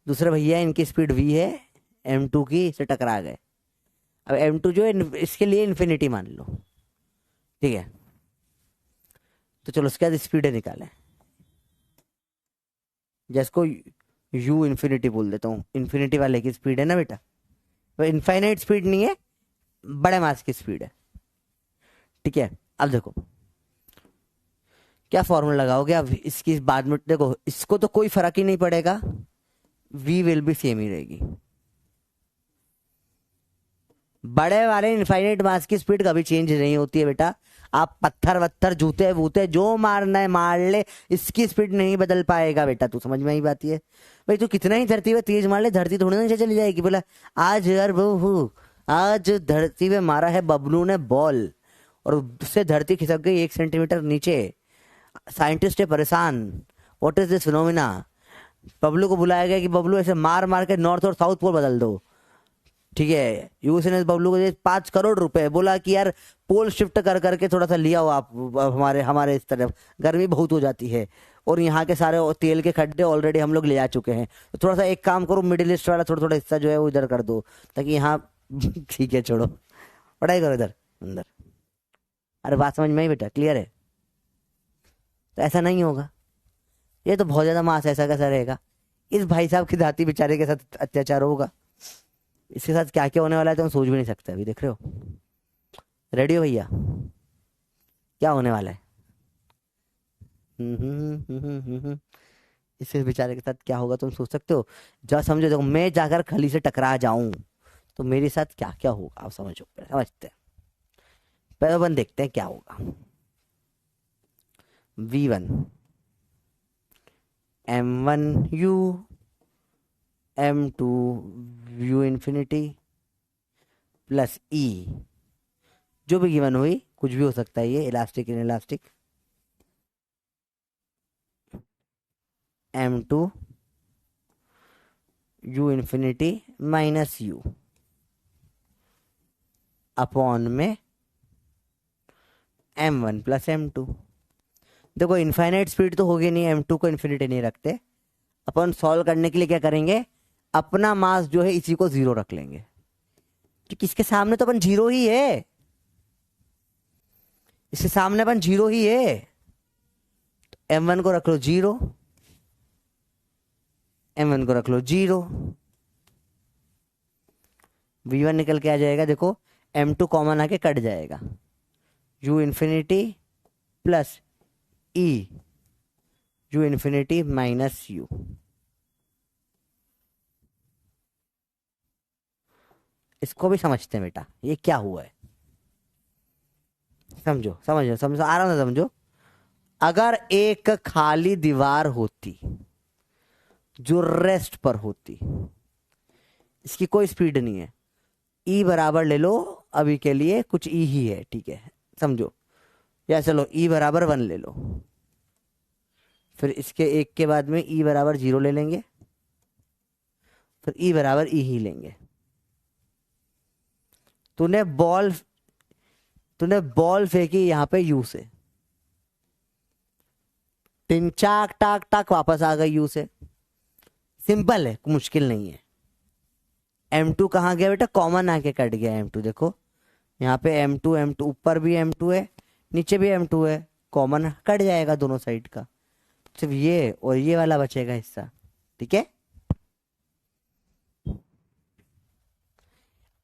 दूसरे भैया इनकी स्पीड v है m2 की, से टकरा गए। अब m2 जो है इसके लिए इन्फिनिटी मान लो, ठीक है। तो चलो उसके बाद स्पीड निकालें, जिसको u इन्फिनिटी बोल देता हूँ, इन्फिनिटी वाले की स्पीड है ना बेटा, वो इनफाइनाइट स्पीड नहीं है, बड़े मास की स्पीड है, ठीक है। अब देखो क्या फॉर्मूला लगाओगे अब इसकी बाद में, देखो इसको तो कोई फर्क ही नहीं पड़ेगा, v विल भी सेम ही रहेगी। बड़े वाले इनफाइनाइट मास की स्पीड कभी चेंज नहीं होती है बेटा। आप पत्थर वत्थर जूते वूते जो मारना है मार ले, इसकी स्पीड नहीं बदल पाएगा बेटा। तू समझ में आई बात है भाई? तू कितना ही धरती पे तेज मार ले, धरती थोड़ी ना चली जाएगी। बोला आज यार बहू, आज धरती पे मारा है बबलू ने बॉल और उससे धरती खिसक गई 1 सेंटीमीटर नीचे। साइंटिस्ट है परेशान, what is this phenomena. Bablu को बुलाया गया कि बबलू ऐसे मार मार के नॉर्थ और साउथ पोल बदल दो, ठीक है। यूएस ने बबलू को दिए 5 करोड़ रुपए, बोला कि यार पोल शिफ्ट कर करके थोड़ा सा लिया हो आप हमारे हमारे इस तरफ, गर्मी बहुत हो जाती है और यहाँ के सारे तेल के खड्डे ऑलरेडी हम लोग ले आ चुके हैं, तो थोड़ा सा एक काम करो, मिडिल ईस्ट वाला थोड़ा थोड़ा हिस्सा जो है वो इधर कर दो ताकि यहाँ ठीक है छोड़ो, पढ़ाई करो इधर अंदर। अरे बात समझ में आई बेटा? क्लियर है? तो ऐसा नहीं होगा, ये तो बहुत ज्यादा मास, ऐसा कैसा रहेगा? इस भाई साहब की जाति बेचारे के साथ अत्याचार होगा, इसके साथ क्या क्या होने वाला है तो हम सोच भी नहीं सकते। अभी देख रहे हो, रेडी हो भैया क्या होने वाला है? इससे बेचारे के साथ क्या होगा तुम सोच सकते हो? जब समझो, देखो मैं जाकर खली से टकरा जाऊं तो मेरे साथ क्या क्या होगा आप समझो, समझते हैं। पहले अपन देखते हैं क्या होगा। v1 m1 u m2 u infinity plus e, जो भी गिवन हुई, कुछ भी हो सकता है, ये elastic in elastic, m2 u infinity minus u upon में m1 प्लस m2। देखो इनफाइनाइट स्पीड तो होगी नहीं, m2 को इन्फिनिटी नहीं रखते अपन। सॉल्व करने के लिए क्या करेंगे, अपना मास जो है इसी को 0 रख लेंगे, क्योंकि इसके सामने तो अपन 0 ही है, इसके सामने अपन 0 ही है। m1 को रख लो 0, m1 को रख लो 0, v1 निकल के आ जाएगा। देखो m2 कॉमन आके कट जाएगा, u infinity plus e u infinity minus u। इसको भी समझते हैं बेटा, ये क्या हुआ है समझो, समझो समझो आराम से समझो। अगर एक खाली दीवार होती जो रेस्ट पर होती, इसकी कोई स्पीड नहीं है, ई बराबर ले लो अभी के लिए, कुछ ई ही है, ठीक है समझो, या चलो ई बराबर 1 ले लो, फिर इसके एक के बाद में ई बराबर 0 ले लेंगे, फिर ई बराबर ई ही लेंगे। तूने बॉल तूने बॉल फेंकी यहाँ पे यू से, टिन चाक टाक टाक वापस आ गई यू से, सिंपल है, मुश्किल नहीं है। m2 कहाँ गया बेटा? कॉमन आके कट गया m2। देखो यहाँ पे m2 ऊपर भी m2 है, नीचे भी m2 है, कॉमन कट जाएगा दोनों साइड का, सिर्फ ये और ये वाला बचेगा हिस्सा, ठीक है।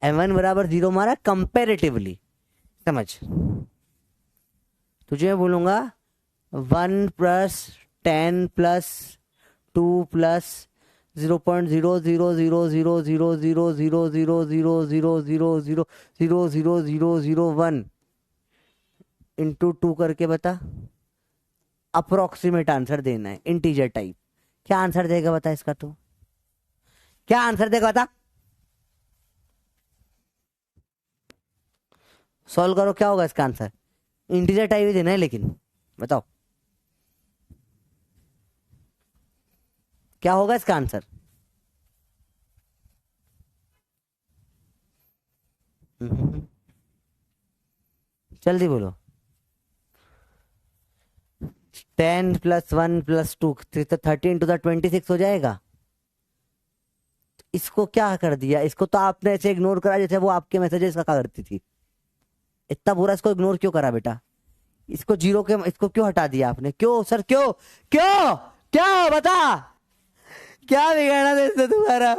m1 बराबर 0 मारा कंपेरेटिवली, समझ। तुझे मैं बोलूंगा 1 प्लस 10 प्लस 2 प्लस 0.00000000000000000001 इंटू 2 करके बता। अप्रोक्सीमेट आंसर देना है, इंटीजर टाइप। क्या आंसर देगा बता इसका? तू क्या आंसर देगा बता? सॉल्व करो, क्या होगा इसका आंसर? इंटीजर टाइप ही देना है, लेकिन बताओ क्या होगा इसका आंसर? जल्दी बोलो। 10 + 1 + 2 तो 13 to the 26 हो जाएगा। इसको क्या कर दिया, इसको तो आपने ऐसे इग्नोर करा जैसे वो आपके मैसेजेस का करती थी। इतना बुरा इसको इग्नोर क्यों करा बेटा? इसको जीरो के इसको क्यों हटा दिया आपने? क्यों सर, क्यों क्यों क्यों बता, क्या बिगाड़ा था इसने तुम्हारा?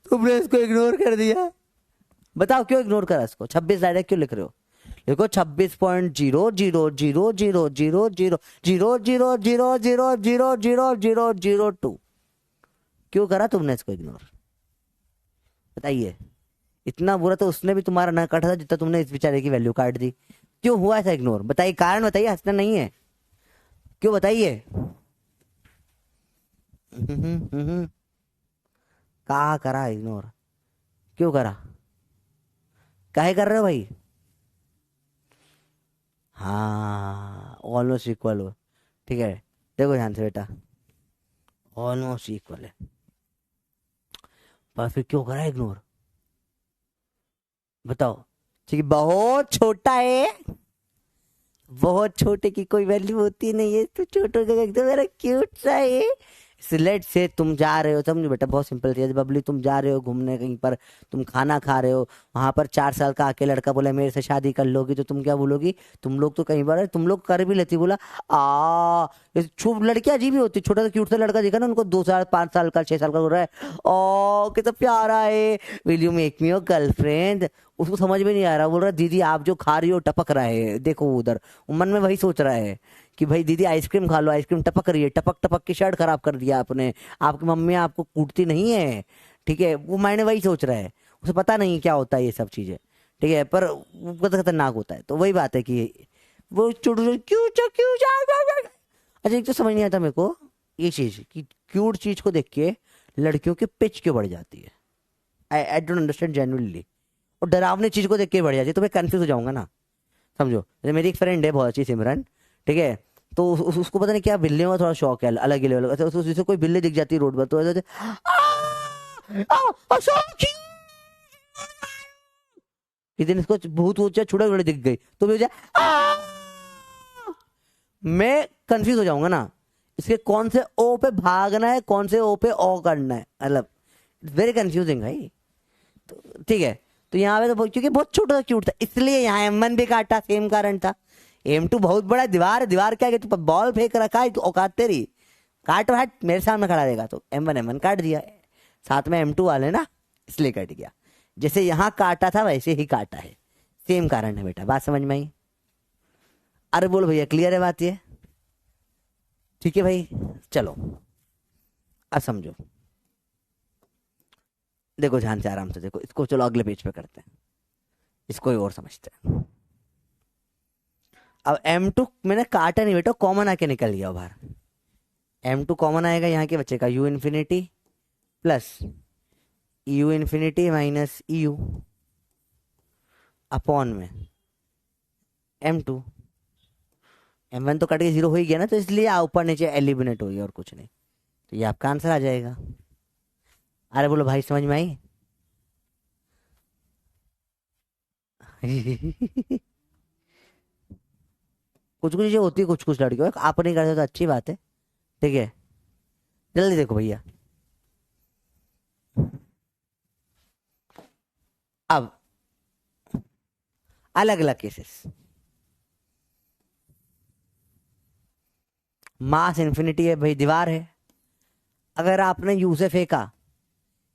तुमने इसको इग्नोर कर दिया, बताओ क्यों इग्नोर करा इसको? 26 डायरेक्ट क्यों लिख रहे हो? देखो 26.000000000000002 क्यों करा तुमने इसको इग्नोर? बताइए। इतना बुरा तो उसने भी तुम्हारा ना काटा था जितना तुमने इस बेचारे की वैल्यू काट दी। क्यों हुआ ऐसा इग्नोर? बताइए, कारण बताइए, हंसना नहीं है। क्यों बताइए। कहा करा इग्नोर? क्यों करा? काहे कर रहे हो भाई? हाँ ऑलमोस्ट इक्वल हो, ठीक है। देखो ध्यान से बेटा, ऑलमोस्ट इक्वल है, पर फिर क्यों करा इग्नोर? बताओ। ठीक है, बहुत छोटा है, बहुत छोटे की कोई वैल्यू होती नहीं है, तो छोटे का एकदम मेरा क्यूट सा है। लेट से तुम जा रहे हो, समझो बेटा, बहुत सिंपल चीज बबली, तुम जा रहे हो घूमने कहीं पर, तुम खाना खा रहे हो, वहां पर 4 साल का आके लड़का बोला मेरे से शादी कर लोगी, तो तुम क्या बोलोगी? तुम लोग तो कहीं बार तुम लोग कर भी लेती, बोला आ लड़कियां अजीब ही होती, छोटा सा क्यूट सा लड़का देखा ना उनको, 2 साल 5 साल का 6 साल का हो रहा है, ओ कितना प्यारा है, will you make me your girlfriend? उसको समझ में नहीं आ रहा, बोल रहा दीदी आप जो खा रही हो टपक रहा है, देखो उधर, मन में वही सोच रहा है कि भाई दीदी आइसक्रीम खा लो, आइसक्रीम टपक रही है, टपक टपक की शर्ट खराब कर दिया आपने, आपकी मम्मी आपको कूटती नहीं है, ठीक है, वो मैंने वही सोच रहा है, उसे पता नहीं क्या होता है ये सब चीजें, ठीक है, पर वो खतरनाक होता है। तो वही बात है कि वो क्यों क्यों अच्छा, एक तो समझ नहीं आता मेरे को ये चीज कि क्यूट चीज को देख के लड़कियों की पिच क्यों बढ़ जाती है। I don't understand genuinely. और डरावनी चीज को देख के बढ़ जाती है, तो मैं कंफ्यूज हो जाऊंगा ना। समझो, जैसे मेरी एक फ्रेंड है बहुत अच्छी, सिमरन, ठीक है, तो उसको पता नहीं क्या बिल्लियों का थोड़ा शौक है, अलग ही लेवल का। जैसे कोई बिल्ली दिख जाती है रोड पर तो ऐसे किसी दिन इसको भूत वूत छुड़े छुड़े दिख गई तो मुझे मैं कंफ्यूज हो जाऊंगा ना, इसके कौन से ओ पे भागना है, कौन से ओ पे ओ करना है, मतलब वेरी कंफ्यूजिंग भाई। तो ठीक है, तो यहाँ पे तो क्योंकि बहुत छोटा सा क्यूट था इसलिए यहाँ M1 भी काटा, सेम कारण था। M2 बहुत बड़ा दीवार है, दीवार क्या है, तू बॉल फेंक रखा है, तू औकात तेरी, काट हट मेरे सामने खड़ा रहेगा, तो M1 काट दिया, साथ में M2 वाले ना, इसलिए कट गया। जैसे यहाँ काटा था वैसे ही काटा है, सेम कारण है बेटा, बात समझ में आई? अरे बोलो भैया, क्लियर है बात ये? ठीक है भाई, चलो अब समझो, देखो ध्यान से आराम से देखो इसको, चलो अगले पेज पे करते हैं, इसको ही और समझते हैं। अब M2 मैंने काटा नहीं बेटा, कॉमन आके निकल गया बाहर। M2 कॉमन आएगा, यहाँ के बच्चे का U infinity plus U infinity minus EU upon में M2। M1 तो कट के 0 हो ही गया ना, तो इसलिए ऊपर नीचे एलिमिनेट हो गया और कुछ नहीं, तो ये आपका आंसर आ जाएगा। अरे बोलो भाई, समझ में आई? कुछ कुछ चीजें होती है, कुछ कुछ लड़कियों, आप नहीं करते तो अच्छी बात है, ठीक है। जल्दी देखो भैया, अब अलग अलग केसेस, मास इन्फिनिटी है भाई, दीवार है, अगर आपने यू से फेंका,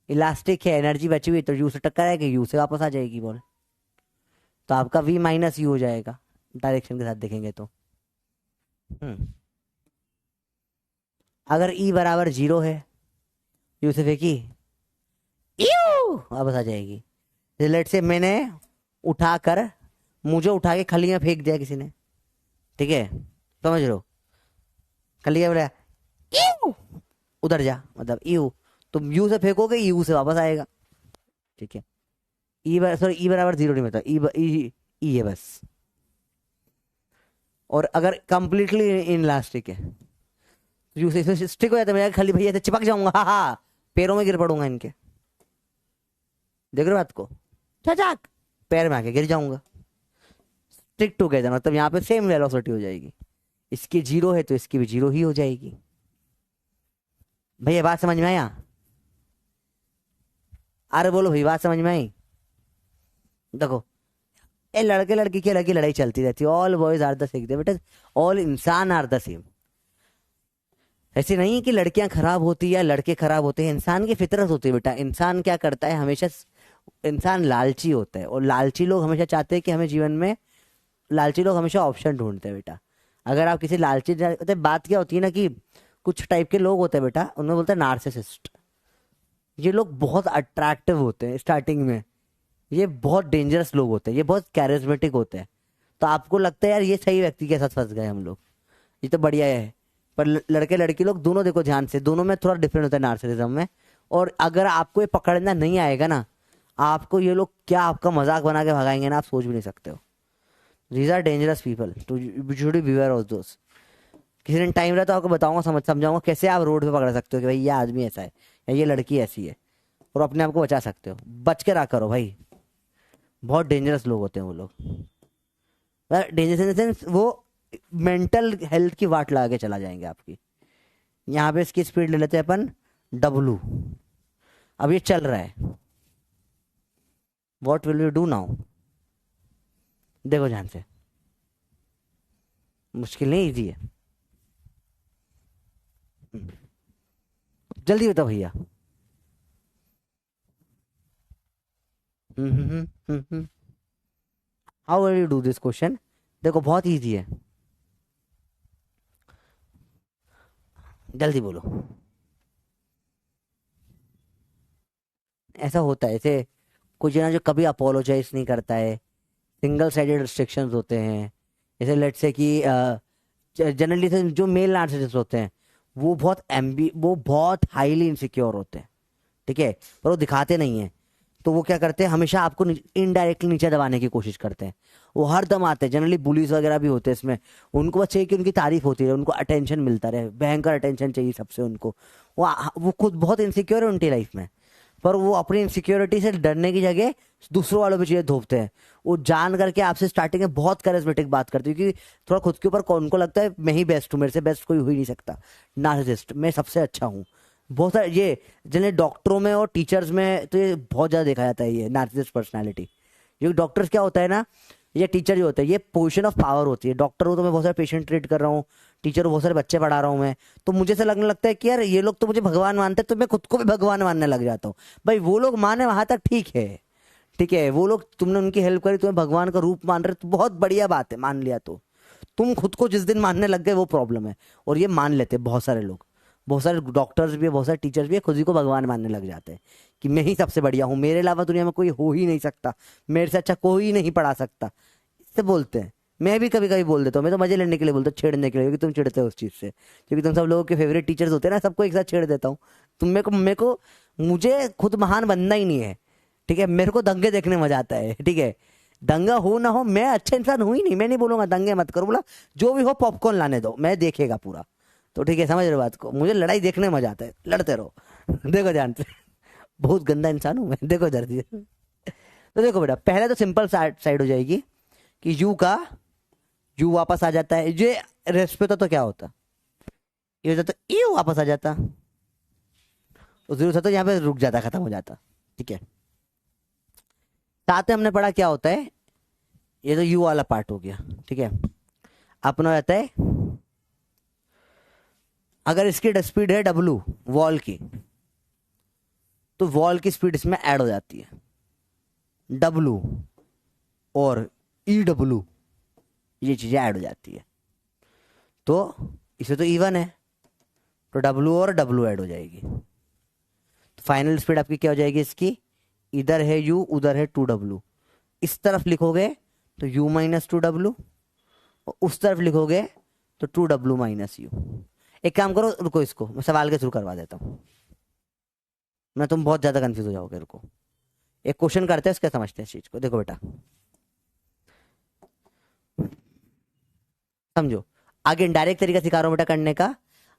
इलास्टिक है, एनर्जी बची हुई, तो यू से टक्कर आएगी, यू से वापस आ जाएगी बॉल, तो आपका V माइनस यू हो जाएगा, डायरेक्शन के साथ देखेंगे तो। हम्म अगर E बराबर 0 है, यू से फेंकी, यू वापस आ जाएगी। लेट से मैंने उठाकर, मुझे उठा के खली में फेंक दिया किसी ने, ठीक है, समझ लो, खली में बोला यू उधर जा, मतलब यू, तुम यू से फेंकोगे यू से वापस आएगा, ठीक है। सॉरी ई बराबर 0 नहीं, मतलब ई है बस। और अगर कंप्लीटली इनलास्टिक है, यू से इसमें स्टिक हो जाता है, मैं खाली भैया से चिपक जाऊंगा, हा हा, पैरों में गिर पड़ूंगा इनके, देख रहे हो बात को, चचाक पैर में आके गिर जाऊंगा। स्टिक टुगेदर मतलब यहाँ पे सेम वेलोसिटी हो जाएगी, इसकी 0 है तो इसकी भी 0 ही हो जाएगी। भैया बात समझ में आया? अरे बोलो भाई, बात समझ में आई? देखो, ये लड़के लड़की की अलग ही लड़ाई चलती रहती है। All boys are the same बेटा, ऑल इंसान आर द सेम। ऐसे नहीं है कि लड़कियां खराब होती है या लड़के खराब होते हैं, इंसान की फितरत होती है बेटा। इंसान क्या करता है हमेशा, इंसान लालची होता है, और लालची लोग हमेशा चाहते हैं कि हमें जीवन में, लालची लोग हमेशा ऑप्शन ढूंढते हैं बेटा। अगर आप किसी लालची, बात क्या होती है ना कि कुछ टाइप के लोग होते हैं बेटा, उन्हें बोलते हैं नार्सिसिस्ट। ये लोग बहुत अट्रैक्टिव होते हैं स्टार्टिंग में, ये बहुत डेंजरस लोग होते हैं, ये बहुत कैरिज्मेटिक होते हैं। तो आपको लगता है यार ये सही व्यक्ति के साथ फंस गए हम लोग, ये तो बढ़िया है। पर लड़के लड़की लोग दोनों देखो ध्यान से, दोनों में थोड़ा डिफरेंट होता है नार्सिसिज्म में। और अगर आपको ये पकड़ना नहीं आएगा ना, आपको ये लोग क्या आपका मजाक बना के भगाएंगे ना, आप सोच भी नहीं सकते हो। These are dangerous people, to should be beware of those. किसी दिन टाइम रहा तो आपको बताऊंगा, समझाऊंगा कैसे आप रोड पे पकड़ सकते हो कि भाई ये आदमी ऐसा है या ये लड़की ऐसी है, और अपने आप को बचा सकते हो। बच के रहा करो भाई, बहुत डेंजरस लोग होते हैं वो लोग। डेंजरस इन द सेंस वो मेंटल हेल्थ की वाट लगा के चला जाएंगे आपकी। यहाँ पे इसकी स्पीड ले लेते हैं अपन W। अब ये चल रहा है, what will you do now? देखो ध्यान से, मुश्किल नहीं, इजी है। जल्दी बताओ भैया। How will you do this question? देखो बहुत इजी है, जल्दी बोलो। ऐसा होता है, ऐसे कुछ ना जो कभी अपोलोजाइज नहीं करता है, सिंगल साइडेड रिस्ट्रिक्शंस होते हैं। जैसे लेट्स से कि जनरली जो मेल नार्सिसिस्ट होते हैं वो बहुत हाईली इनसिक्योर होते हैं, ठीक है, पर वो दिखाते नहीं है। तो वो क्या करते हैं, हमेशा आपको इनडायरेक्टली नीचे दबाने की कोशिश करते हैं। वो हर दम आते हैं, जनरली बुलीज वगैरह भी होते हैं इसमें। उनको बस चाहिए कि उनकी तारीफ होती रहे, उनको अटेंशन मिलता रहे, भयंकर अटेंशन चाहिए सबसे उनको। वो खुद बहुत इनसिक्योर है उनकी लाइफ में, पर वो अपनी इनसिक्योरिटी से डरने की जगह दूसरों वालों पे चीजें थोपते हैं। वो जान करके आपसे स्टार्टिंग में बहुत करिश्मेटिक बात करते हैं, क्योंकि थोड़ा खुद के ऊपर उनको लगता है मैं ही बेस्ट हूँ, मेरे से बेस्ट कोई हो ही नहीं सकता, नार्सिसिस्ट मैं सबसे अच्छा हूँ। बहुत सारे ये जिन्हें डॉक्टरों में और टीचर्स में तो ये बहुत ज्यादा देखा जाता है, ये नार्सिसिस्ट पर्सनैलिटी। ये डॉक्टर्स क्या होता है ना, ये टीचर जो होता है, ये पोजीशन ऑफ पावर होती है। डॉक्टर हो तो मैं बहुत सारे पेशेंट ट्रीट कर रहा हूँ, टीचर बहुत सारे बच्चे पढ़ा रहा हूँ मैं, तो मुझे से लगने लगता है कि यार ये लोग तो मुझे भगवान मानते हैं, तो मैं खुद को भी भगवान मानने लग जाता हूँ। भाई वो लोग माने वहां तक ठीक है, ठीक है, वो लोग तुमने उनकी हेल्प करी, तुम्हें भगवान का रूप मान रहे तो बहुत बढ़िया बात है, मान लिया। तो तुम खुद को जिस दिन मानने लग गए वो प्रॉब्लम है। और ये मान लेते हैं बहुत सारे लोग, बहुत सारे डॉक्टर्स भी है, बहुत सारे टीचर्स भी है, खुद ही को भगवान मानने लग जाते हैं कि मैं ही सबसे बढ़िया हूँ, मेरे अलावा दुनिया में कोई हो ही नहीं सकता, मेरे से अच्छा कोई नहीं पढ़ा सकता, इससे बोलते हैं। मैं भी कभी कभी बोल देता हूँ, मैं तो मजे लेने के लिए बोलता हूँ, छेड़ने के लिए, क्योंकि तुम चिढ़ते हो उस चीज से, क्योंकि तुम सब लोगों के फेवरेट टीचर्स होते हैं ना, सबको एक साथ छेड़ देता हूँ। तुम मेरे को मुझे खुद महान बनना ही नहीं है, ठीक है, मेरे को दंगे देखने मजा आता है, ठीक है, दंगा हो ना हो मैं अच्छा इंसान हूं ही नहीं। मैं नहीं बोलूंगा दंगे मत करो, बोला जो भी हो पॉपकॉर्न लाने दो, मैं देखेगा पूरा। तो ठीक है, समझ रहे हो बात को, मुझे लड़ाई देखने में मजा आता है, लड़ते रहो। देखो ध्यान से, बहुत गंदा इंसान हूं मैं, देखो इधर से। तो देखो बेटा, पहले तो सिंपल साइड हो जाएगी कि यू वापस आ जाता है। ये रेस्ट पे तो क्या होता, ये होता तो यू वापस आ जाता, और जीरो था तो यहाँ पे रुक जाता, खत्म हो जाता, ठीक है। साथ में हमने पढ़ा क्या होता है, ये तो यू वाला पार्ट हो गया, ठीक है। अपना रहता है, अगर इसकी स्पीड है W वॉल की, तो वॉल की स्पीड इसमें ऐड हो जाती है, W और EW ये चीजें ऐड हो जाती है। तो इसे तो इवन है, तो W और W ऐड हो जाएगी, तो फाइनल स्पीड आपकी क्या हो जाएगी इसकी, इधर है U उधर है 2W। इस तरफ लिखोगे तो U माइनस 2W, और उस तरफ लिखोगे तो 2W माइनस U। एक काम करो, रुको, इसको मैं सवाल के थ्रू करवा देता हूँ, मैं तुम बहुत ज्यादा कंफ्यूज हो जाओगे। रुको, एक क्वेश्चन करते हैं, इसका समझते हैं इस चीज को। देखो बेटा, समझो, आगे इनडायरेक्ट तरीका सिखा रहा हूं बेटा करने का।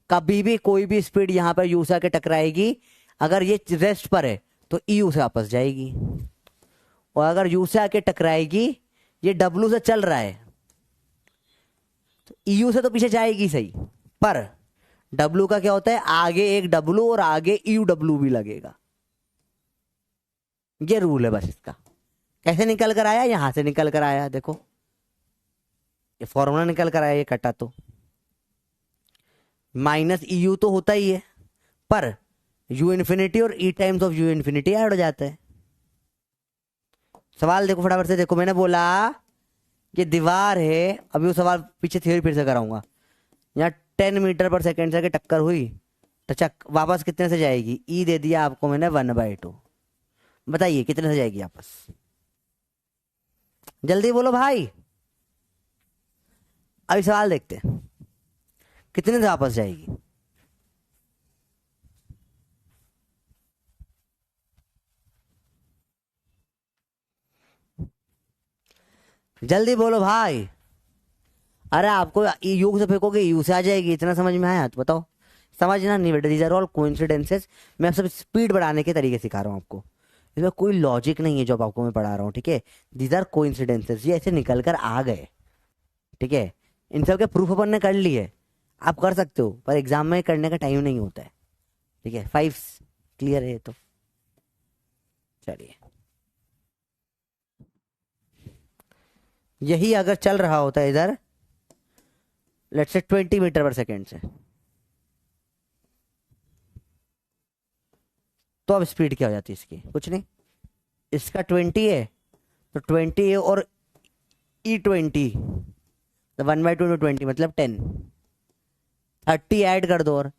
कभी भी कोई भी स्पीड यहां पर यू से आके टकराएगी, अगर ये रेस्ट पर है तो यू से वापस जाएगी, और अगर यू से आके टकराएगी, ये W से चल रहा है, तो EU से तो पीछे जाएगी सही, पर W का क्या होता है, आगे एक W और आगे EW भी लगेगा। ये रूल है बस इसका। कैसे निकल कर आया, यहां से निकल कर आया, देखो ये फॉर्मूला निकल कर आया, ये कटा तो माइनस EU तो होता ही है, पर U इन्फिनिटी और E times of U infinity add हो जाता है। सवाल देखो फटाफट से, देखो मैंने बोला ये दीवार है, अभी वो सवाल पीछे थ्योरी फिर से कराऊंगा। यहाँ 10 मीटर पर सेकेंड से टक्कर हुई तो चक वापस कितने से जाएगी, ई दे दिया आपको मैंने 1/2। बताइए कितने से जाएगी वापस, जल्दी बोलो भाई। अभी सवाल देखते हैं कितने से वापस जाएगी। जल्दी बोलो भाई। अरे आपको यू से फेंकोगे यू से आ जाएगी, इतना समझ में आया तो बताओ। समझना नहीं बेटा, दीज आर ऑल कोइंसिडेंसेस। मैं सब स्पीड बढ़ाने के तरीके सिखा रहा हूँ आपको, इसमें कोई लॉजिक नहीं है जो आपको मैं पढ़ा रहा हूँ, ठीक है। दीज आर कोइंसिडेंसेस, ये ऐसे निकल कर आ गए, ठीक है। इन सब के प्रूफ अपन ने कर लिए, आप कर सकते हो, पर एग्जाम में करने का टाइम नहीं होता है, ठीक है। 5 क्लियर है तो चलिए। यही अगर चल रहा होता है इधर लेट्स से 20 मीटर पर सेकेंड से, तो अब स्पीड क्या हो जाती है इसकी, कुछ नहीं। इसका 20 है तो 20 है और E20 तो 1/2 × 20 मतलब 10। 30 ऐड कर दो और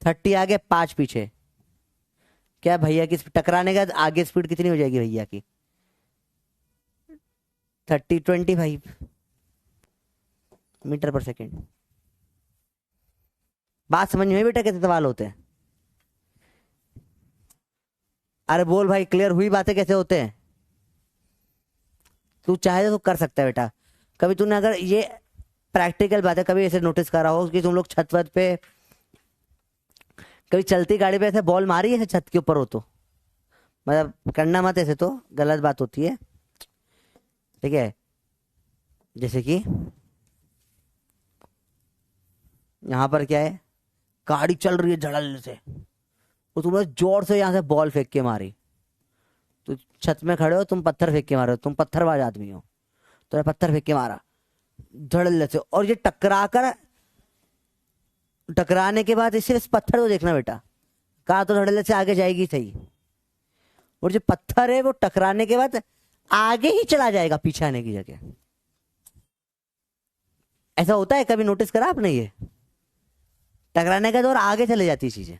30 आगे 5 पीछे, क्या भैया की टकराने का आगे स्पीड कितनी हो जाएगी भैया की, 25 मीटर पर सेकेंड। बात समझ में बेटा कैसे सवाल होते हैं। अरे बोल भाई, क्लियर हुई बातें कैसे होते हैं। तू चाहे तो कर सकता है बेटा। कभी तूने अगर ये प्रैक्टिकल बात है, कभी ऐसे नोटिस करा हो कि तुम लोग छत वत पे कभी चलती गाड़ी पे ऐसे बॉल मारी ऐसे छत के ऊपर हो तो, मतलब करना मत ऐसे, तो गलत बात होती है, ठीक है। जैसे कि यहां पर क्या है, गाड़ी चल रही है धड़ल्ले से, तो तुमने जोर से यहां से बॉल फेंक के मारी, तो छत में खड़े हो तुम, पत्थर फेंक के मारे हो, तुम पत्थरबाज आदमी हो, तो पत्थर फेंक के मारा धड़ल्ले से, और ये टकराने के बाद सिर्फ पत्थर को देखना बेटा, कार तो धड़ल्ले से आगे जाएगी सही, और जो पत्थर है वो टकराने के बाद आगे ही चला जाएगा पीछे आने की जगह। ऐसा होता है, कभी नोटिस करा आपने ये, टकराने के बाद और आगे चले जाती है चीजें,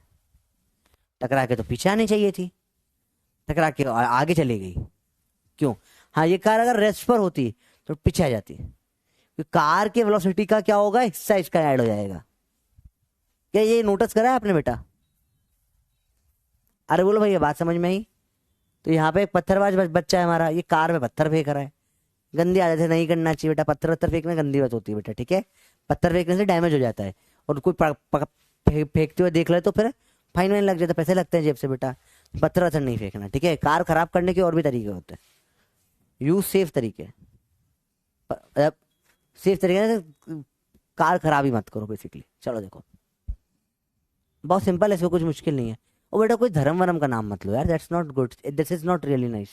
टकरा के तो पीछे आनी चाहिए थी, टकरा के आगे चली गई, क्यों। हाँ, ये कार अगर रेस्ट पर होती तो पीछे आ जाती, तो कार के वेलोसिटी का क्या होगा, हिस्सा इसका ऐड हो जाएगा। क्या ये नोटिस करा है आपने बेटा। अरे बोलो भैया, बात समझ में आई। तो यहाँ पे एक पत्थरबाज बच्चा है हमारा, ये कार में पत्थर फेंक रहा है। गंदी आदत है, नहीं करना चाहिए बेटा, पत्थर वत्थर फेंकना गंदी बात होती है बेटा, ठीक है। पत्थर फेंकने से डैमेज हो जाता है, और कोई फेंकते हुए देख ले तो फिर फाइन वाइन लग जाता है, पैसे लगते हैं जेब से बेटा। पत्थर वत्थर नहीं फेंकना, ठीक है। कार खराब करने के और भी तरीके होते हैं, यूज सेफ तरीके, सेफ तरीके से कार खराब ही मत करो बेसिकली। चलो देखो, बहुत सिंपल है, इसमें कुछ मुश्किल नहीं है। और बेटा कोई धर्म वरम का नाम मत लो यार, that's not good, this is not really nice.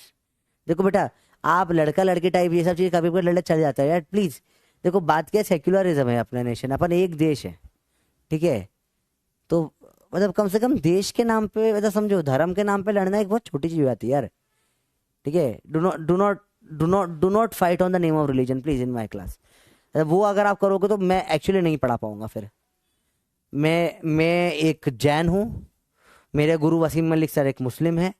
देखो बेटा, आप लड़का लड़की टाइप ये सब चीज कभी कभी लड़के चल जाता है यार, प्लीज। देखो बात क्या है, सेक्युलरिज्म है अपना नेशन, अपन एक देश है, ठीक है। तो मतलब कम से कम देश के नाम पे, मतलब समझो धर्म के नाम पे लड़ना एक बहुत छोटी चीज बात है यार, ठीक है। Do not fight on the name of religion please in my class. वो अगर आप करोगे तो मैं एक्चुअली नहीं पढ़ा पाऊंगा फिर। मैं एक जैन हूँ, मेरे गुरु वसीम मलिक सर एक मुस्लिम है,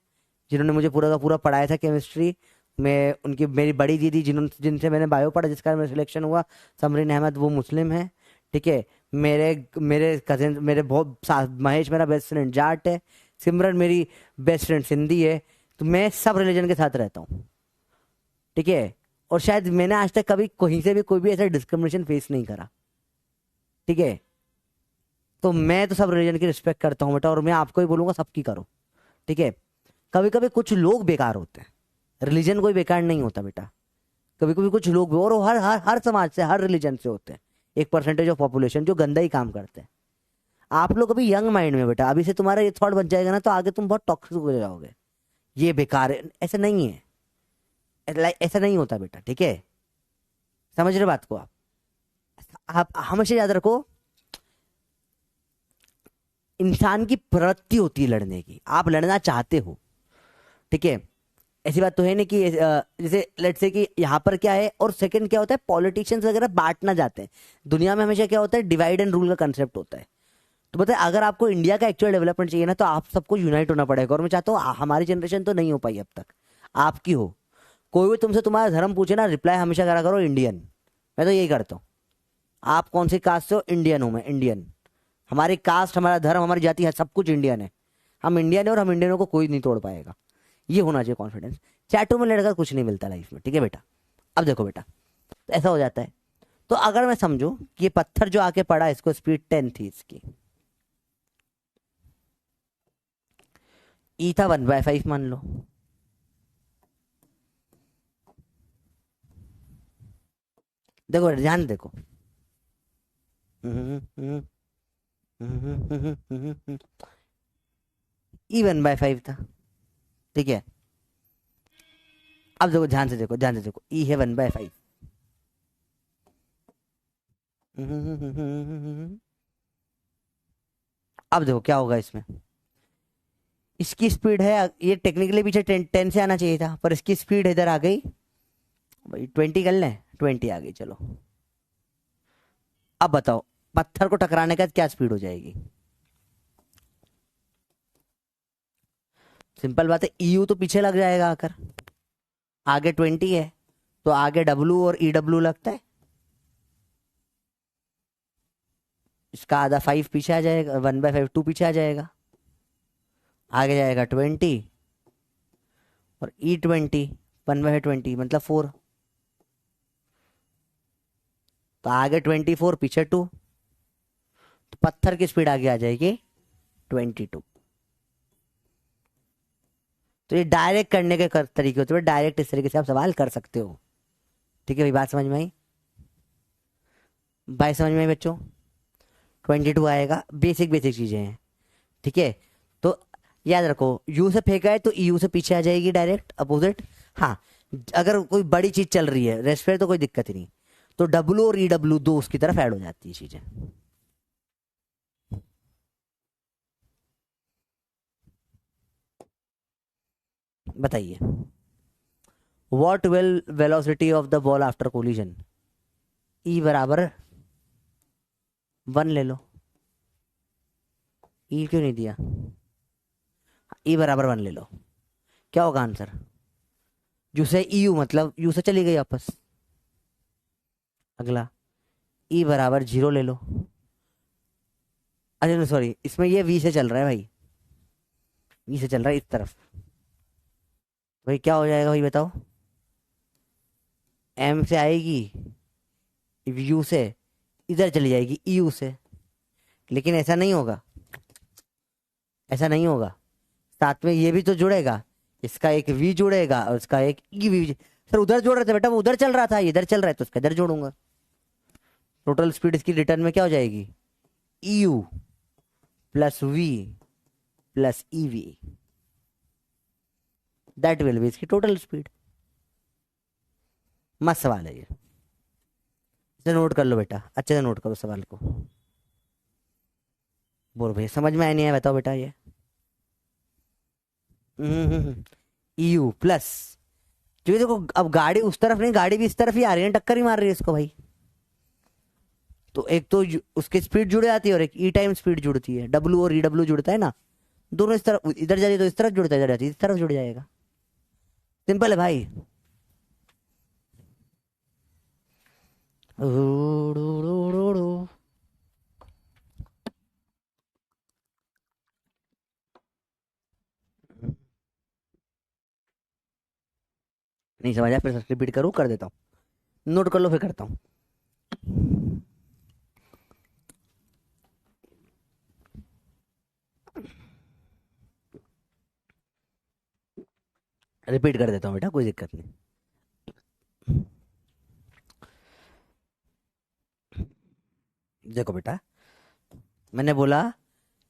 जिन्होंने मुझे पूरा का पूरा पढ़ाया था केमिस्ट्री। मैं उनकी मेरी बड़ी दीदी जिनसे मैंने बायो पढ़ा, जिसका मेरा सिलेक्शन हुआ, समरीन अहमद, वो मुस्लिम है, ठीक है। मेरे मेरे कजिन, मेरे बहुत महेश मेरा बेस्ट फ्रेंड जाट है, सिमरन मेरी बेस्ट फ्रेंड सिंधी है। तो मैं सब रिलीजन के साथ रहता हूँ, ठीक है। और शायद मैंने आज तक कभी कहीं से भी कोई भी ऐसा डिस्क्रिमिनेशन फेस नहीं करा, ठीक है। तो मैं तो सब रिलीजन की रिस्पेक्ट करता हूँ बेटा, और मैं आपको ही बोलूंगा सबकी करो, ठीक है। कभी कभी कुछ लोग बेकार होते हैं, रिलीजन कोई बेकार नहीं होता बेटा। कभी कभी कुछ लोग और हर हर हर समाज से, हर रिलीजन से होते हैं, एक परसेंटेज ऑफ पॉपुलेशन जो गंदा ही काम करते हैं। आप लोग अभी यंग माइंड में बेटा, अभी से तुम्हारा ये थॉट बच जाएगा ना तो आगे तुम बहुत टॉक्सिक हो जाओगे, ये बेकार है, ऐसा नहीं है, ऐसा नहीं होता बेटा, ठीक है? समझ रहे बात को आप हमेशा याद रखो, इंसान की प्रवृत्ति होती है लड़ने की, आप लड़ना चाहते हो, ठीक है? ऐसी बात तो है नहीं कि जैसे लेट्स से कि यहाँ पर क्या है, और सेकंड क्या होता है, पॉलिटिशियंस वगैरह बांटना चाहते हैं। दुनिया में हमेशा क्या होता है, डिवाइड एंड रूल का कंसेप्ट होता है। तो बताए अगर आपको इंडिया का एक्चुअल डेवलपमेंट चाहिए ना तो आप सबको यूनाइट होना पड़ेगा, और मैं चाहता हूँ हमारी जनरेशन तो नहीं हो पाई अब तक, आपकी हो। कोई भी तुमसे तुम्हारा धर्म पूछे ना, रिप्लाई हमेशा करा करो इंडियन। मैं तो यही करता हूँ। आप कौन सी कास्ट से हो? इंडियन हूँ मैं, इंडियन। हमारी कास्ट, हमारा धर्म, हमारी जाति है, सब कुछ इंडियन है। हम इंडियन है और हम इंडियनों को कोई नहीं तोड़ पाएगा। ये होना चाहिए कॉन्फिडेंस। चैटों में लड़कर कुछ नहीं मिलता लाइफ में, ठीक है बेटा? अब देखो बेटा, तो ऐसा हो जाता है। तो अगर मैं समझू कि ये पत्थर जो आके पड़ा, इसको स्पीड 10 थी इसकी, ई था 1/5 मान लो। देखो ध्यान देखो, ई 1/5 था, ठीक है? अब देखो ध्यान से देखो, ध्यान से देखो, ई है 1/5। अब देखो क्या होगा इसमें, इसकी स्पीड है, ये टेक्निकली पीछे 10 से आना चाहिए था, पर इसकी स्पीड इधर आ गई भाई, 20 कर लें, 20 आ गई, चलो। अब बताओ पत्थर को टकराने का क्या स्पीड हो जाएगी? सिंपल बात है, ईयू तो पीछे लग जाएगा आकर, आगे 20 है तो आगे डब्लू और ई डब्ल्यू लगता है, इसका आधा 5 पीछे आ जाएगा, 1/5 2 पीछे आ जाएगा, आगे जाएगा 20 और ई 20, 1/20 मतलब 4, तो आगे 24 पीछे 2, तो पत्थर की स्पीड आगे आ जाएगी 22। तो ये डायरेक्ट करने के तरीके होते हैं, डायरेक्ट इस तरीके से आप सवाल कर सकते हो, ठीक है भाई? बात समझ में आई? भाई समझ में आई बच्चों? 22 आएगा, बेसिक बेसिक चीजें हैं, ठीक है? तो याद रखो, यू से फेंका है तो यू से पीछे आ जाएगी डायरेक्ट अपोजिट। हाँ, अगर कोई बड़ी चीज चल रही है रेस्ट पे तो कोई दिक्कत ही नहीं, तो डब्लू और ई डब्ल्यू दो उसकी तरफ ऐड हो जाती है चीजें। बताइए, what will velocity of the ball after collision? E बराबर 1 ले लो। ई क्यों नहीं दिया? ई बराबर 1 ले लो, क्या होगा आंसर? यू से यू मतलब यू से चली गई वापस। अगला, ई बराबर 0 ले लो। अच्छा सॉरी, इसमें ये वी से चल रहा है भाई, वी से चल रहा है इस तरफ, भाई क्या हो जाएगा भाई बताओ? एम से आएगी, यू से इधर चली जाएगी यू से, लेकिन ऐसा नहीं होगा, ऐसा नहीं होगा। साथ में ये भी तो जुड़ेगा, इसका एक वी जुड़ेगा और इसका एक ई वी। सर उधर जोड़ रहे थे बेटा, वो उधर चल रहा था, इधर चल रहा है तो उसका इधर जोड़ूंगा। टोटल स्पीड इसकी रिटर्न में क्या हो जाएगी? U plus V plus E V, that will be इसकी टोटल स्पीड। मस्त सवाल है ये, इसे नोट कर लो बेटा, अच्छे से नोट करो सवाल को। बोलो भैया समझ में आया नहीं है, बताओ बेटा ये। यू प्लस, क्योंकि देखो अब गाड़ी उस तरफ नहीं, गाड़ी भी इस तरफ ही आ रही है, टक्कर ही मार रही है इसको भाई। तो एक तो उसकी स्पीड जुड़ जाती है और एक ई टाइम स्पीड जुड़ती है, डब्ल्यू और ई डब्ल्यू जुड़ता है ना, दोनों इस तरफ, इधर जाती है तो इस तरफ जुड़ता है, इधर जाती है इस तरफ जुड़ जाएगा। सिंपल है भाई। नहीं समझा? फिर रिपीट करूँ? कर देता हूँ, नोट कर लो फिर करता हूँ। रिपीट कर देता हूँ बेटा, कोई दिक्कत नहीं। देखो बेटा, मैंने बोला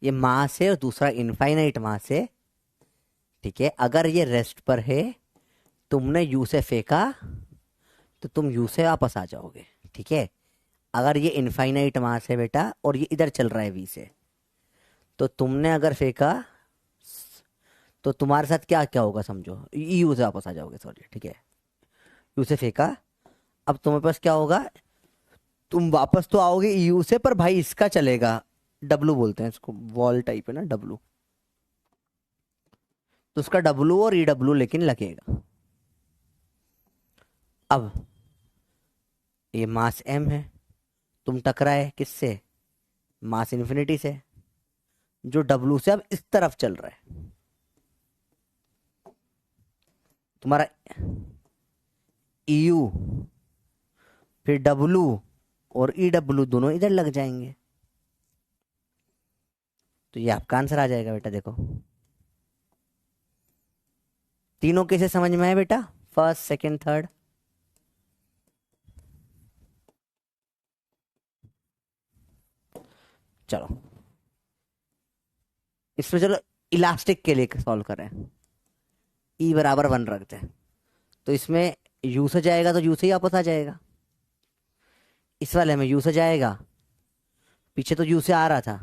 ये मास है और दूसरा इनफाइनाइट मास है, ठीक है। अगर ये रेस्ट पर है, तुमने यू से फेंका तो तुम यू से वापस आ जाओगे, ठीक है। अगर ये इनफाइनाइट मास है बेटा और ये इधर चल रहा है वी से, तो तुमने अगर फेंका तो तुम्हारे साथ क्या क्या होगा समझो, यू से वापस आ जाओगे, सॉरी, ठीक है। यू से फेंका, अब तुम्हारे पास क्या होगा, तुम वापस तो आओगे यू से, पर भाई इसका चलेगा, डब्लू बोलते हैं इसको, वॉल टाइप है ना डब्लू, तो उसका डब्लू और ई डब्लू लेकिन लगेगा। अब ये मास एम है, तुम टकराए किससे, मास इन्फिनिटी से, जो डब्लू से अब इस तरफ चल रहा है। तुम्हारा यू फिर डब्लू और ई डब्लू दोनों इधर लग जाएंगे, तो ये आपका आंसर आ जाएगा बेटा। देखो तीनों कैसे समझ में आए बेटा, फर्स्ट सेकंड थर्ड। चलो इसमें चलो इलास्टिक के लिए सॉल्व करें। ई बराबर 1 रखते हैं, तो इसमें यू से जाएगा तो यू से ही वापस आ जाएगा, इस वाले में यू से जाएगा, पीछे तो यू से आ रहा था,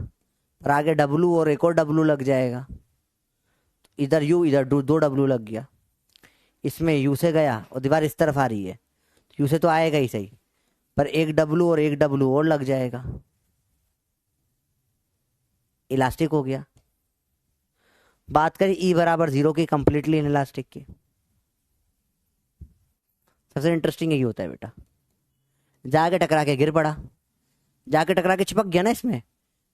पर आगे डब्लू और एक और डब्लू लग जाएगा, इधर यू इधर दो डब्लू लग गया। इसमें यू से गया और दीवार इस तरफ आ रही है, यू से तो आएगा ही सही, पर एक डब्लू और एक डब्लू और लग जाएगा, इलास्टिक हो गया। बात करें ई बराबर 0 की, कंप्लीटली इन इलास्टिक की। सबसे इंटरेस्टिंग यही होता है बेटा, जाके टकरा के गिर पड़ा, जाके टकरा के चिपक गया ना इसमें,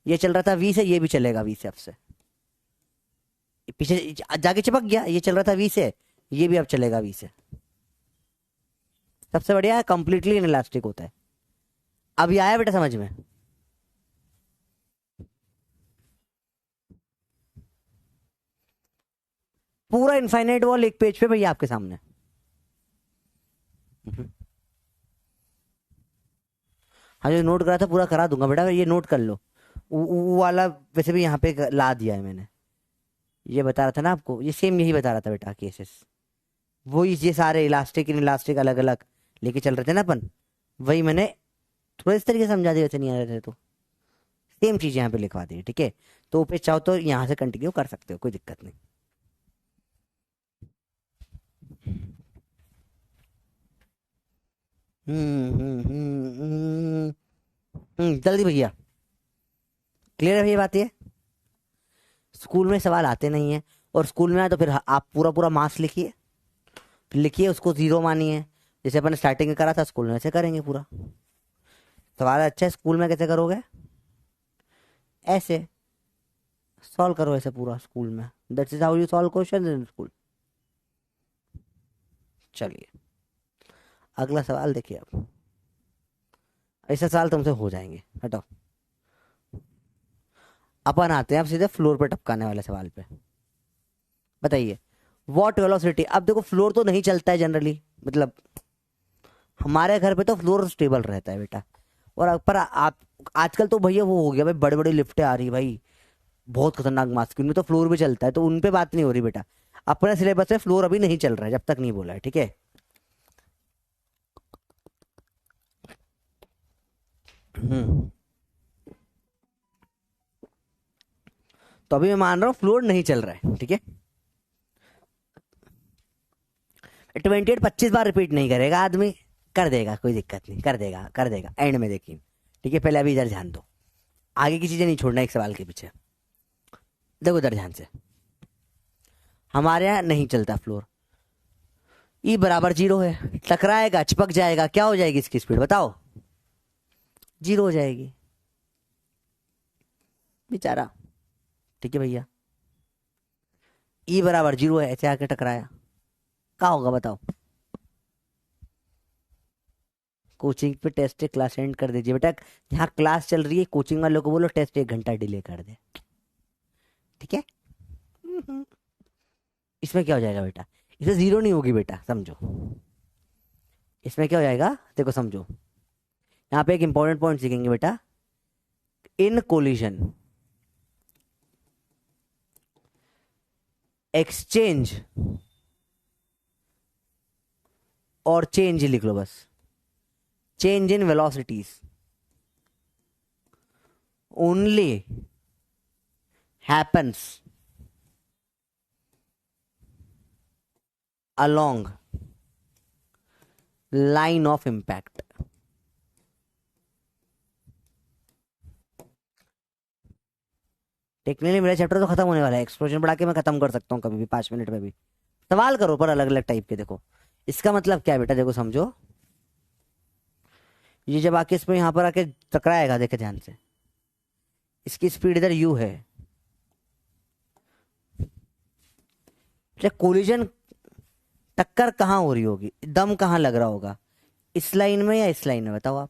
ये चल रहा था वी से, ये भी चलेगा वी से, अब से पीछे जाके चिपक गया, ये चल रहा था वी से, ये भी अब चलेगा वी से। सबसे बढ़िया है कंप्लीटली इन इलास्टिक होता है। अब ये आया बेटा समझ में, पूरा इनफाइनाइट वॉल एक पेज पे भैया आपके सामने। हाँ जो नोट करा था पूरा करा दूंगा बेटा, ये नोट कर लो। वो वाला वैसे भी यहाँ पे ला दिया है मैंने, ये बता रहा था ना आपको, ये सेम यही बता रहा था बेटा केसेस, वो ये सारे इलास्टिक इन इलास्टिक अलग अलग लेके चल रहे थे ना अपन, वही मैंने थोड़ा इस तरीके से समझा दिया, वैसे नहीं आ रहे थे तो सेम चीज यहाँ पे लिखवा दी, ठीक है। तो पे चाहो तो यहाँ से कंटिन्यू कर सकते हो, कोई दिक्कत नहीं। जल्दी भैया, क्लियर है भैया बात ये। स्कूल में सवाल आते नहीं है, और स्कूल में आए तो फिर आप पूरा पूरा मास लिखिए, फिर लिखिए उसको जीरो मानिए, जैसे अपन स्टार्टिंग में करा था स्कूल में ऐसे करेंगे पूरा। सवाल अच्छा है, स्कूल में कैसे करोगे, ऐसे सॉल्व करो, ऐसे पूरा स्कूल में, that is how you solve question in school. चलिए अगला सवाल देखिए, अब ऐसे सवाल तुमसे हो जाएंगे, हटो। अपन आते हैं अब सीधे फ्लोर पे टपकाने वाले सवाल पे। बताइए वॉट वेलोसिटी, अब देखो फ्लोर तो नहीं चलता है जनरली, मतलब हमारे घर पे तो फ्लोर स्टेबल रहता है बेटा, और पर आप आजकल तो भैया वो हो गया भाई, बड़े बड़े लिफ्टें आ रही भाई, बहुत खतरनाक मास्क, उनमें तो फ्लोर भी चलता है, तो उन पे बात नहीं हो रही बेटा। अपने सिलेबस में फ्लोर अभी नहीं चल रहा है, जब तक नहीं बोला है, ठीक है। हम्म, तो अभी मैं मान रहा हूँ फ्लोर नहीं चल रहा है, ठीक है। 28 25 बार रिपीट नहीं करेगा आदमी, कर देगा, कोई दिक्कत नहीं, कर देगा कर देगा एंड में देखिए, ठीक है। पहले अभी इधर ध्यान दो, आगे की चीजें नहीं छोड़ना एक सवाल के पीछे। देखो इधर ध्यान से, हमारे यहाँ नहीं चलता फ्लोर, ई बराबर 0 है, टकराएगा चिपक जाएगा, क्या हो जाएगी इसकी स्पीड बताओ, 0 हो जाएगी बेचारा, ठीक है भैया। ई बराबर 0 है, ऐसे आके टकराया, क्या होगा बताओ। कोचिंग पे टेस्ट क्लास एंड कर दीजिए बेटा, यहाँ क्लास चल रही है, कोचिंग वालों को बोलो टेस्ट 1 घंटा डिले कर दे, ठीक है। इसमें क्या हो जाएगा बेटा, इसमें 0 नहीं होगी बेटा, समझो। इसमें क्या हो जाएगा देखो समझो, यहाँ पे एक इंपॉर्टेंट पॉइंट सीखेंगे बेटा, इन कोलिजन, एक्सचेंज और चेंज लिख लो बस, change in velocities only happens along line of impact. Technically मेरा चैप्टर तो खत्म होने वाला है, एक्सप्लोजन बढ़ा के मैं खत्म कर सकता हूँ कभी भी 5 मिनट में भी। सवाल करो पर अलग अलग टाइप के। देखो इसका मतलब क्या है बेटा, देखो समझो, ये जब आके इसमें यहां पर आके टकराएगा, देखे ध्यान से, इसकी स्पीड इधर u है, कोलिजन टक्कर कहां हो रही होगी, दम कहां लग रहा होगा, इस लाइन में या इस लाइन में, बताओ आप।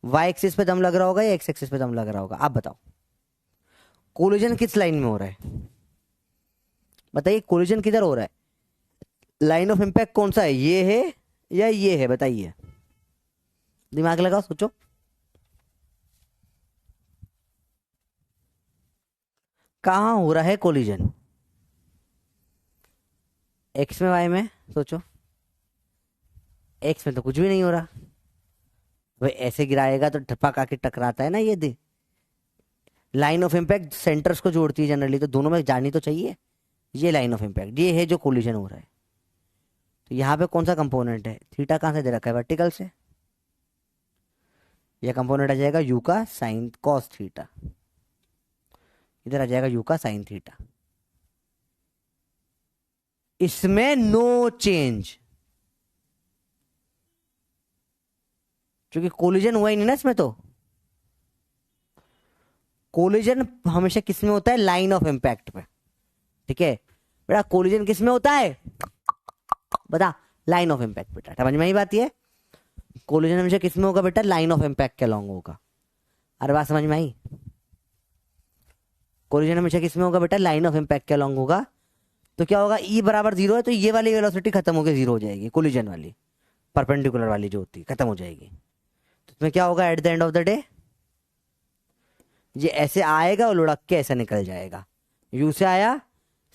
वाई एक्सिस पे दम लग रहा होगा या एक्स एक्सिस पे दम लग रहा होगा, आप बताओ। कोलिजन किस लाइन में हो रहा है, बताइए, कोलिजन किधर हो रहा है, लाइन ऑफ इंपैक्ट कौन सा है, ये है या ये है, बताइए, दिमाग लगाओ, सोचो। कहां हो रहा है कोलिजन, एक्स में वाई में, सोचो। एक्स में तो कुछ भी नहीं हो रहा भाई, ऐसे गिराएगा तो टपक आके टकराता है ना, ये दे लाइन ऑफ इंपैक्ट सेंटर्स को जोड़ती है जनरली, तो दोनों में जानी तो चाहिए। ये लाइन ऑफ इंपैक्ट, ये है जो कोलिजन हो रहा है। तो यहाँ पे कौन सा कंपोनेंट है, थीटा कहाँ से दे रखा है, वर्टिकल से। यह कंपोनेंट आ जाएगा यू का साइन कॉस थीटा, इधर आ जाएगा यू का साइन थीटा। इसमें नो चेंज, क्योंकि कोलिजन हुआ ही नहीं ना इसमें। तो कोलिजन हमेशा किस में होता है, लाइन ऑफ इंपैक्ट पे, ठीक है बेटा। कोलिजन किस में होता है, बता, लाइन ऑफ इंपैक्ट बेटा, समझ में ही बात है। कोलिजन हमेशा किस में होगा बेटा, लाइन ऑफ इंपैक्ट के अलॉन्ग होगा। अरे बात समझ में आई, कोलिजन हमेशा किस में होगा बेटा, लाइन ऑफ इंपैक्ट के अलॉन्ग होगा। तो क्या होगा, ई बराबर 0 है तो ये वाली वेलोसिटी खत्म होकर 0 हो जाएगी, कोलिजन वाली परपेंडिकुलर वाली जो होती है खत्म हो जाएगी। तो इसमें क्या होगा, at the end of the day ये ऐसे आएगा और लुढ़क के ऐसे निकल जाएगा। यू से आया,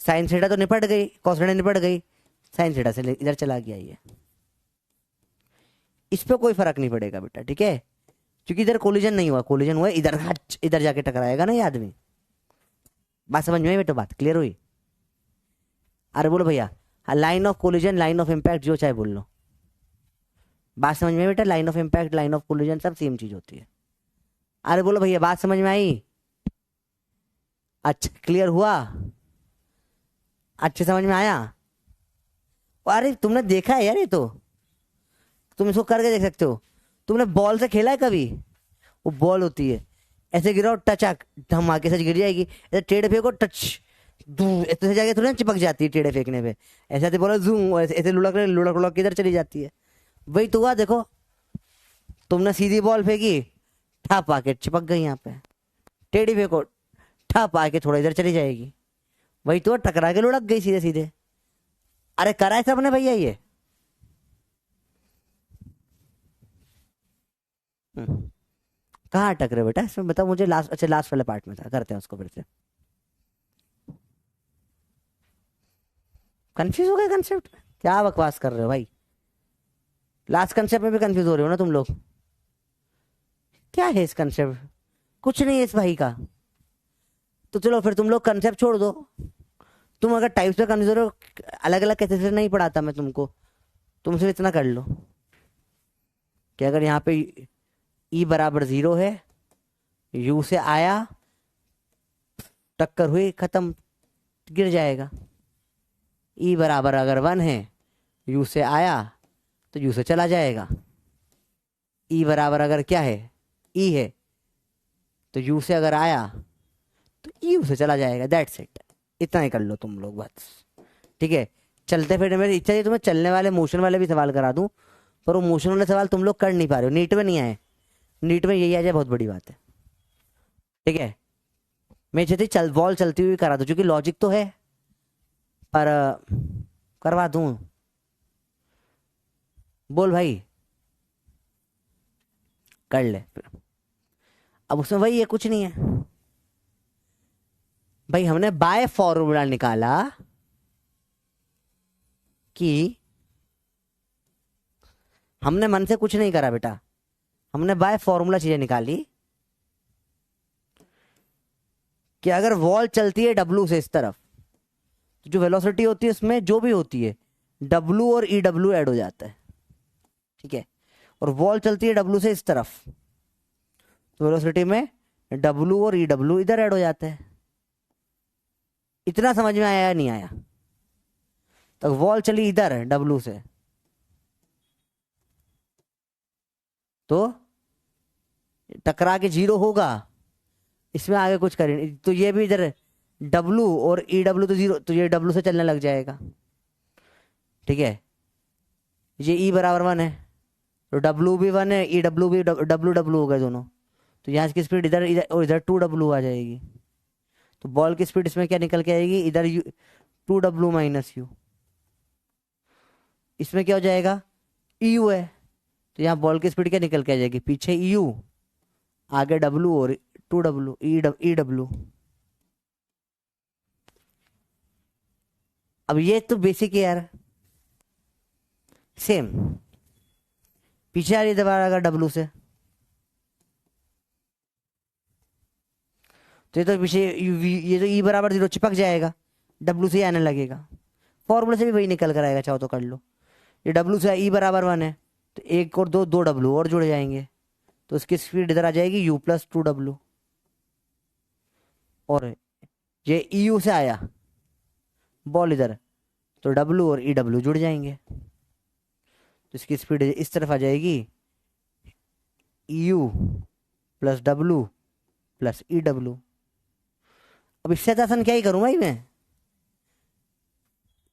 साइन थीटा तो निपट गई, कॉस थीटा निपट गई, साइन थीटा से इधर चला गया ये, इस पे कोई फर्क नहीं पड़ेगा बेटा, ठीक है, क्योंकि इधर कोलिजन नहीं हुआ, कोलिजन हुआ इधर, इधर जाके टकराएगा ना ये आदमी। बात समझ में आई बेटा, बात क्लियर हुई। अरे बोलो भैया, line of collision, line of impact जो चाहे बोल लो, बात समझ में आई बेटा। Line of impact, line of collision सब सेम चीज होती है। अरे बोलो भैया, बात समझ में आई, अच्छा क्लियर हुआ, अच्छे समझ में आया। अरे तुमने देखा है यार, ये तो तुम इसको करके देख सकते हो। तुमने बॉल से खेला है कभी, वो बॉल होती है, ऐसे गिराओ टच धमाके से गिर जाएगी, ऐसे टेढ़े फेंको टच ऐसे जाके थोड़ी ना चिपक जाती है टेढ़े फेंकने पे, ऐसे बोला जूम, ऐसे लुढ़क लुढ़क लुढ़क किधर चली जाती है। वही तो हुआ, देखो तुमने सीधी बॉल फेंकी, ठप आके चिपक गई यहाँ पे, टेढ़ी फेंको ठप आके थोड़ा इधर चली जाएगी, वही तो टकरा के लुढ़क गई सीधे सीधे। अरे करा है सबने भैया ये। कहाँ अटक रहे बेटा इसमें, बताओ मुझे। लास्ट, अच्छा लास्ट वाले पार्ट में था, करते हैं उसको फिर से। कंफ्यूज हो गए कंसेप्ट, क्या बकवास कर रहे हो भाई, लास्ट कंसेप्ट में भी कंफ्यूज हो रहे हो ना तुम लोग। क्या है इस कंसेप्ट, कुछ नहीं है इस भाई का। तो चलो फिर तुम लोग कंसेप्ट छोड़ दो, तुम अगर टाइप्स में कंफ्यूज हो रहे हो, अलग अलग कैसे से नहीं पढ़ाता मैं तुमको, तुम सिर्फ इतना कर लो कि अगर यहाँ पे ई बराबर 0 है, यू से आया, टक्कर हुई, खत्म, गिर जाएगा। ई बराबर अगर 1 है, यू से आया तो यू से चला जाएगा। ई बराबर अगर क्या है, ई है, तो यू से अगर आया तो यू से चला जाएगा, दैट्स इट। इतना ही कर लो तुम लोग बस, ठीक है। चलते फिर मेरी इच्छा है तुम्हें चलने वाले मोशन वाले भी सवाल करा दूं, पर वो मोशन वाले सवाल तुम लोग कर नहीं पा रहे हो, नीट में नहीं आए। नीट में यही आ जाए बहुत बड़ी बात है, ठीक है। मैं चाहती चल बॉल चलती हुई करा दूं, क्योंकि लॉजिक तो है, पर करवा दूं। बोल भाई, कर ले फिर। अब उसमें वही है, कुछ नहीं है भाई। हमने बाय फॉर्मूला निकाला कि हमने मन से कुछ नहीं करा बेटा, हमने बाय फॉर्मूला चीजें निकाली कि अगर वॉल चलती है डब्लू से इस तरफ, तो जो वेलोसिटी होती है उसमें जो भी होती है डब्लू और ई डब्लू ऐड हो जाता है, ठीक है। और वॉल चलती है डब्लू से इस तरफ, तो वेलोसिटी में डब्लू और ई डब्लू इधर ऐड हो जाते हैं। इतना समझ में आया या नहीं आया? तो वॉल चली इधर डब्लू से, तो टकरा के जीरो होगा, इसमें आगे कुछ करें तो ये भी इधर डब्लू और ई डब्लू तो जीरो, तो ये डब्लू से चलने लग जाएगा, ठीक है। ये ई बराबर 1 है, तो डब्लू भी 1 है, ई डब्लू भी डब्लू डब्लू हो गए दोनों, तो यहाँ की स्पीड इधर इधर और इधर 2W आ जाएगी। तो बॉल की स्पीड इसमें क्या निकल के आएगी, इधर 2W माइनस यू, इसमें क्या हो जाएगा, EU है, तो यहाँ बॉल की स्पीड क्या निकल के आ जाएगी, पीछे EU, आगे W और 2W ई डब्ल्यू। अब ये तो बेसिक है यार, सेम पीछे आ रही दबा अगर डब्लू से, तो ये तो पीछे ये तो ई बराबर 0 चिपक जाएगा, डब्लू से ही आने लगेगा। फॉर्मूले से भी वही निकल कर आएगा, चाहो तो कर लो। ये डब्लू से ई बराबर 1 है, तो एक और दो डब्लू और जुड़ जाएंगे, तो उसकी स्पीड इधर आ जाएगी यू प्लस 2W। और ये EU से आया बॉल इधर, तो डब्लू और ई डब्लू जुड़ जाएंगे, तो इसकी स्पीड इस तरफ आ जाएगी EU प्लस डब्लू प्लस ई डब्लू। अब इससे ज्यादा आसान क्या ही करूं भाई मैं,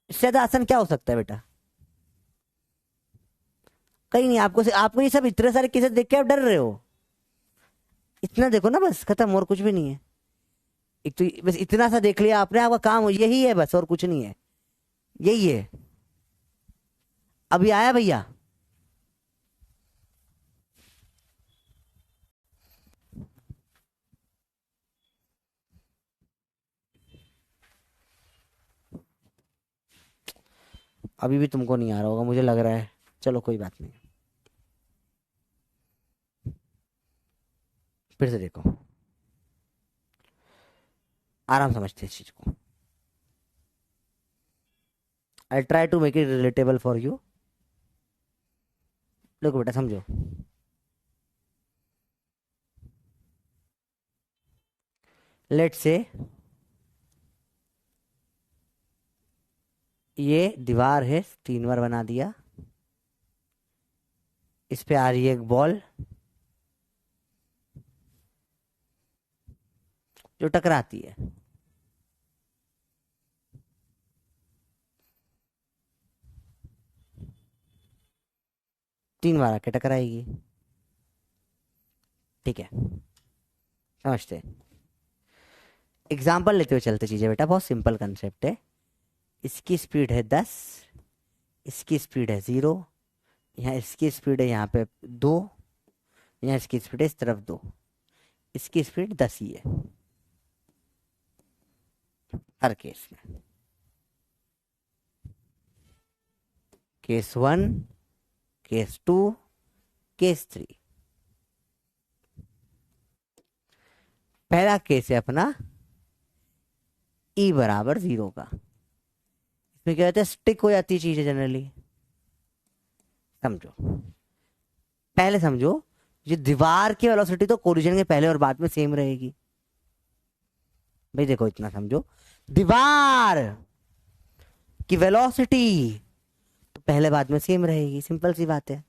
इससे ज्यादा आसान क्या हो सकता है बेटा? कहीं नहीं। आपको ये सब इतने सारे केसेस देख के आप डर रहे हो, इतना देखो ना बस, खत्म, और कुछ भी नहीं है। एक तो बस इतना सा देख लिया आपने, आपका काम यही है बस, और कुछ नहीं है, यही है। अभी आया भैया? अभी भी तुमको नहीं आ रहा होगा मुझे लग रहा है, चलो कोई बात नहीं, फिर से देखो, आराम समझते इस चीज को। I try to make it relatable for you. देखो बेटा समझो, लेट से ये दीवार है, 3 बार बना दिया, इस पे आ रही है एक बॉल जो टकराती है, तीन बार आके टकराएगी, ठीक है। समझते हैं, एग्जाम्पल लेते हुए चलते चीजें बेटा, बहुत सिंपल कंसेप्ट है। इसकी स्पीड है 10, इसकी स्पीड है 0, यहाँ इसकी स्पीड है यहाँ पे 2, यहाँ इसकी स्पीड है इस तरफ 2, इसकी स्पीड 10 ही है हर केस में। Case 1, case 2, case 3। पहला केस है अपना E बराबर 0 का, इसमें क्या होता है, स्टिक हो जाती है चीजें जनरली। समझो, पहले समझो, ये दीवार की वेलोसिटी तो कोलिजन के पहले और बाद में सेम रहेगी भाई। देखो इतना समझो, दीवार की वेलोसिटी तो पहले बाद में सेम रहेगी, सिंपल सी बात है।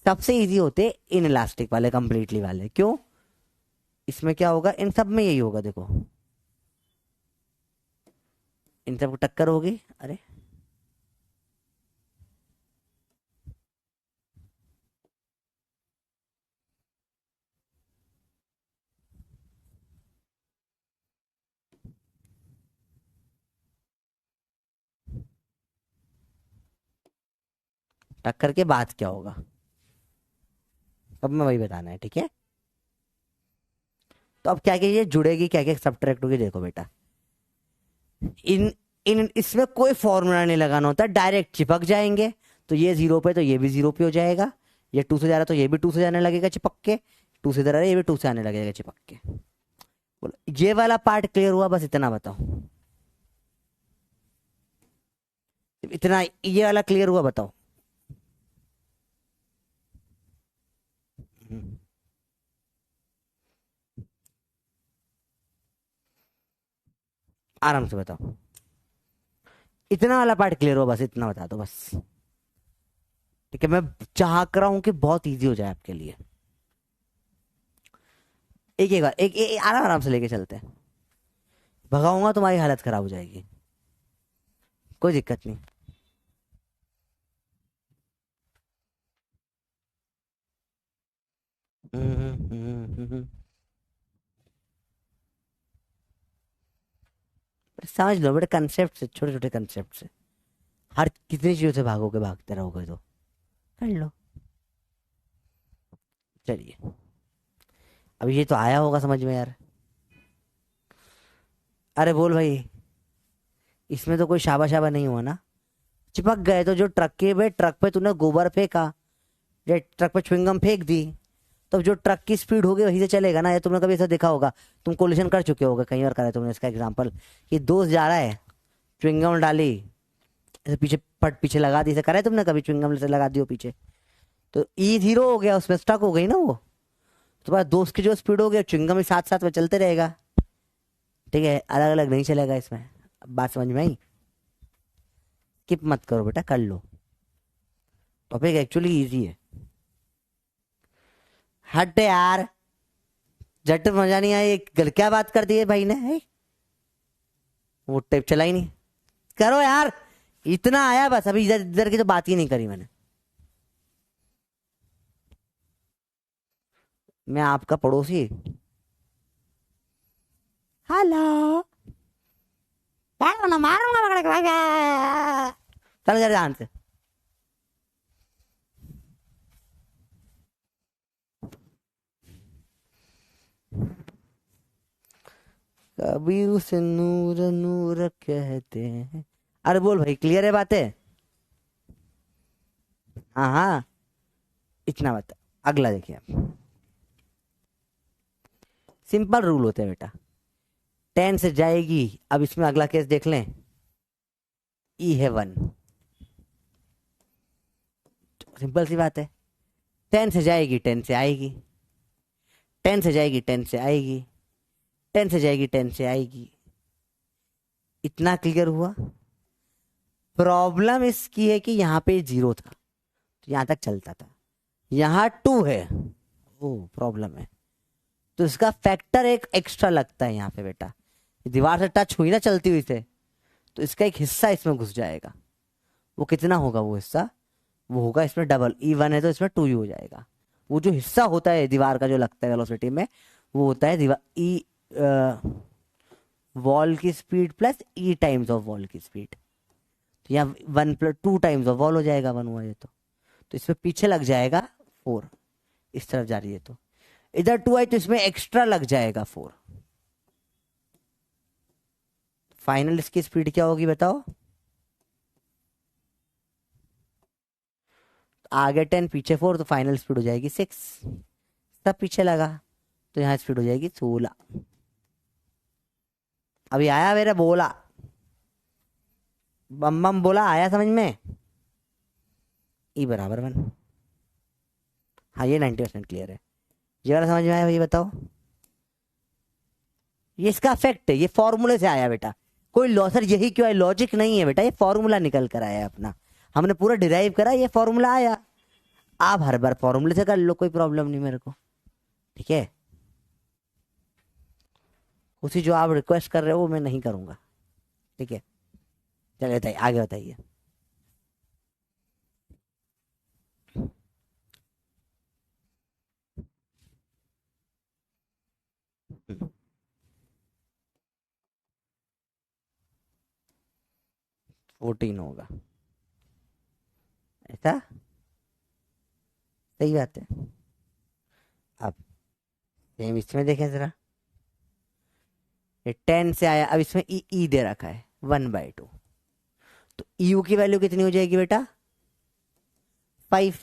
सबसे इजी होते इन इलास्टिक वाले, कंप्लीटली वाले, क्यों? इसमें क्या होगा, इन सब में यही होगा, देखो इन सब टक्कर होगी, अरे टक्कर के बाद क्या होगा अब मैं वही बताना है, ठीक है। तो अब क्या क्या ये जुड़ेगी, क्या क्या सब्ट्रैक्ट होगी, देखो बेटा। इन इन इसमें कोई फॉर्मूला नहीं लगाना होता, डायरेक्ट चिपक जाएंगे। तो ये जीरो पे तो ये भी जीरो पे हो जाएगा, ये टू से जा रहा तो ये भी टू से जाने लगेगा चिपक के, टू से इधर आ रहा है ये भी टू से आने लगेगा चिपक के। बोलो ये वाला पार्ट क्लियर हुआ, बस इतना बताओ, इतना ये वाला क्लियर हुआ बताओ। हम्म, आराम से बताओ, इतना वाला पार्ट क्लियर हुआ, बस इतना बता दो बस। ठीक है, मैं चाह कर रहा हूं कि बहुत इजी हो जाए आपके लिए। एक एक बार आराम आराम से लेके चलते हैं, भगाऊंगा तुम्हारी हालत खराब हो जाएगी, कोई दिक्कत नहीं। समझ लो बेटा, कंसेप्ट से, छोटे छोटे कंसेप्ट से हर कितनी चीजों से भागोगे, भागते रहोगे तो कर लो। चलिए, अब ये तो आया होगा समझ में यार। अरे बोल भाई, इसमें तो कोई शाबा शाबा नहीं हुआ ना। चिपक गए तो जो ट्रक के पे, ट्रक पे तूने गोबर फेंका, ये ट्रक पे च्युइंगम फेंक दी, तो जो ट्रक की स्पीड होगी वहीं से चलेगा ना। ये तुमने कभी ऐसा देखा होगा, तुम कोलिशन कर चुके होगे कई बार, करा है तुमने इसका एग्जाम्पल, कि दोस्त जा रहा है, च्युइंगम डाली, ऐसे पीछे पट पीछे लगा दी, ऐसे करा है तुमने कभी, च्युइंगम से लगा दियो पीछे, तो ई जीरो हो गया, उसमें स्टक हो गई ना वो। तुम्हारे दोस्त की जो स्पीड हो गई, च्युइंगम भी साथ साथ में चलते रहेगा। ठीक है, अलग अलग नहीं चलेगा इसमें। अब बात समझ में आई? स्किप मत करो बेटा, कर लो, टॉपिक एक्चुअली इजी है। हट यार, झट मजा नहीं आया, क्या बात कर दी है भाई ने, है? वो टेप चला ही नहीं, करो यार, इतना आया बस, अभी इधर इधर की तो बात ही नहीं करी मैंने। मैं आपका पड़ोसी? हेलो, मारूंगा मारूंगा पकड़ के, भाई चल जरा जान से। कबीर उसे नूर नूर कहते हैं। अरे बोल भाई, क्लियर है बातें? हाँ हाँ, इतना बता। अगला देखिए आप, सिंपल रूल होते हैं बेटा, 10 से जाएगी। अब इसमें अगला केस देख लें, ई है 1, सिंपल सी बात है। 10 से जाएगी 10 से आएगी, 10 से जाएगी 10 से आएगी, 10 से जाएगी 10 से आएगी। इतना क्लियर हुआ। प्रॉब्लम इसकी है कि यहाँ पे जीरो था, तो यहाँ तक चलता था, यहाँ 2 है, वो प्रॉब्लम है। तो इसका फैक्टर एक एक्स्ट्रा लगता है यहाँ पे बेटा, दीवार से टच हुई ना चलती हुई से, तो इसका एक हिस्सा इसमें घुस जाएगा। वो कितना होगा वो हिस्सा? वो होगा इसमें डबल, E1 है तो इसमें 2U हो जाएगा। वो जो हिस्सा होता है दीवार का जो लगता है वेलोसिटी में, वो होता है दीवार ई, वॉल की speed plus E times of wall की स्पीड। तो यहाँ 1 + 2 टाइम्स ऑफ वॉल हो जाएगा, 1 हुआ ये तो इसमें पीछे लग जाएगा 4, इस तरफ जा रही है तो इधर 2 आई तो इसमें एक्स्ट्रा लग जाएगा 4। फाइनल इसकी स्पीड क्या होगी बताओ? आगे 10 पीछे 4, तो फाइनल स्पीड हो जाएगी 6। सब पीछे लगा तो यहाँ स्पीड हो जाएगी 16। अभी आया मेरा बोला, बम बम बोला, आया समझ में? E = 1। हाँ ये 90% क्लियर है। ये वाला समझ में आया भाई बताओ? ये इसका इफेक्ट है, ये फॉर्मूले से आया बेटा, कोई लॉसर यही क्यों है, लॉजिक नहीं है बेटा, ये फॉर्मूला निकल कर आया है अपना, हमने पूरा डिराइव करा, ये फॉर्मूला आया। आप हर बार फॉर्मूले से कर लो, कोई प्रॉब्लम नहीं मेरे को। ठीक है, उसी जो आप रिक्वेस्ट कर रहे हो वो मैं नहीं करूंगा। ठीक है, चलिए बताइए, आगे बताइए। 14 होगा, ऐसा? सही बात है। अब सेम इसमें देखें जरा, ये 10 से आया, अब इसमें ई दे रखा है 1/2, तो यू की वैल्यू कितनी हो जाएगी बेटा 5।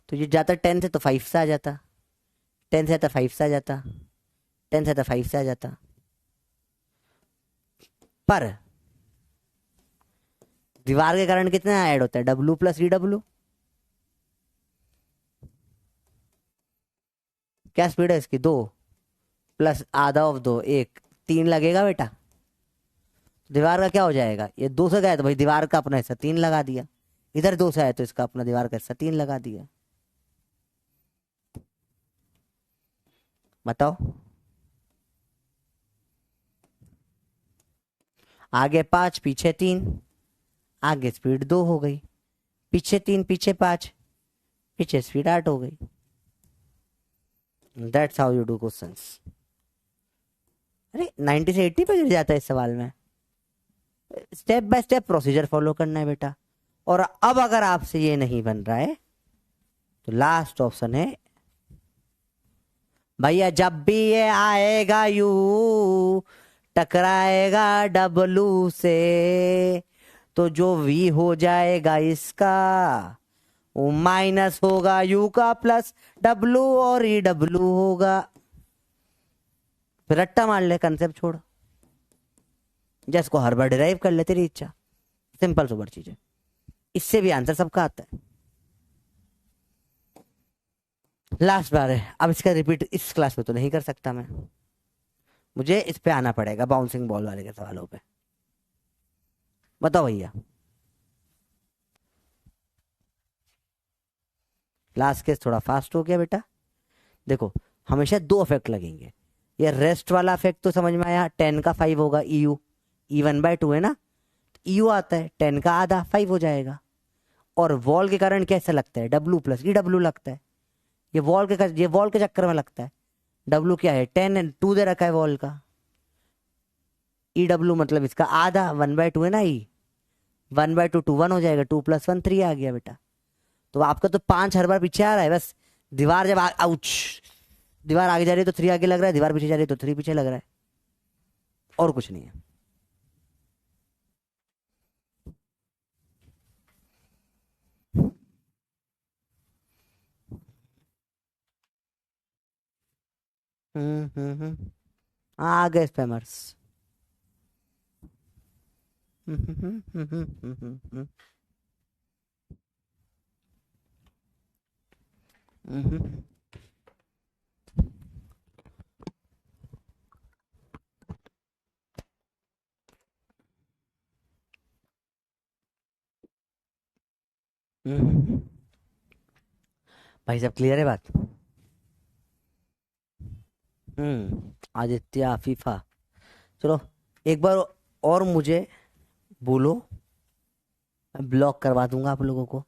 तो ये जाता 10 से तो 5 से आ जाता, 10 से आता 5 से आ जाता, 10 से आता 5 से आ जाता। पर दीवार के कारण कितना ऐड होता है W प्लस EW। क्या स्पीड है इसकी 2 प्लस आधा ऑफ 2 1 3 लगेगा बेटा। दीवार का क्या हो जाएगा, ये 2 से गया तो भाई दीवार का अपना हिस्सा 3 लगा दिया, इधर 2 से आया तो इसका अपना दीवार का हिस्सा 3 लगा दिया। बताओ आगे 5 पीछे 3, आगे स्पीड 2 हो गई, पीछे 3 पीछे 5, पीछे स्पीड 8 हो गई। That's how you do questions. अरे 90 से 80 पे गिर जाता है इस सवाल में। Step by step procedure follow करना है बेटा। और अब अगर आपसे ये नहीं बन रहा है तो लास्ट ऑप्शन है भैया, जब भी ये आएगा यू टकराएगा W से, तो जो V हो जाएगा इसका वो माइनस होगा U का प्लस W और EW होगा। फिर रट्टा मार ले, कंसेप्ट छोड़, जिसको हर बार डिराइव कर ले, तेरी इच्छा। सिंपल सुपर चीज है, इससे भी आंसर सबका आता है। लास्ट बार है, अब इसका रिपीट इस क्लास में तो नहीं कर सकता मैं, मुझे इस पे आना पड़ेगा बाउंसिंग बॉल वाले के सवालों पे। बताओ भैया, लास्ट केस थोड़ा फास्ट हो गया बेटा। देखो हमेशा 2 इफेक्ट लगेंगे, ये रेस्ट वाला इफेक्ट तो समझ में आया, 10 का 5 होगा EU, E 1/2 है ना, EU आता है 10 का आधा 5 हो जाएगा। और वॉल के कारण कैसा लगता है W प्लस EW लगता है, ये वॉल के चक्कर में लगता है। W क्या है 10 एंड 2 दे रखा है वॉल का, EW मतलब इसका आधा 1/2 है ना, E 1/2 2 1 हो जाएगा, 2 + 1 3 आ गया बेटा। तो आपका तो 5 हर बार पीछे आ रहा है, बस दीवार जब आउच, दीवार आगे जा रही है तो 3 आगे लग रहा है, दीवार पीछे जा रही है तो 3 पीछे लग रहा है, और कुछ नहीं है। आ गए स्पैमर्स। भाई सब क्लियर है बात। आदित्य आफीफा, चलो एक बार और मुझे बोलो, मैं ब्लॉक करवा दूंगा आप लोगों को,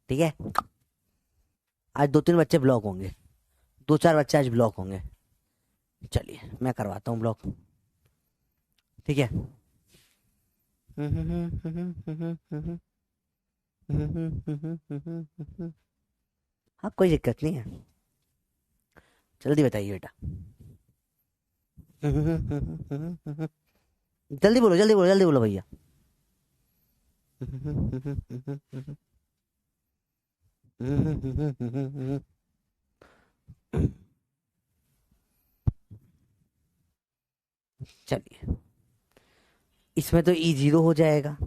ठीक है। आज 2-3 बच्चे ब्लॉक होंगे, 2-4 बच्चे आज ब्लॉक होंगे। चलिए मैं करवाता हूँ ब्लॉक, ठीक है। हाँ कोई दिक्कत नहीं है, जल्दी बताइए बेटा। जल्दी बोलो जल्दी बोलो जल्दी बोलो भैया। चलिए इसमें तो E 0 हो जाएगा,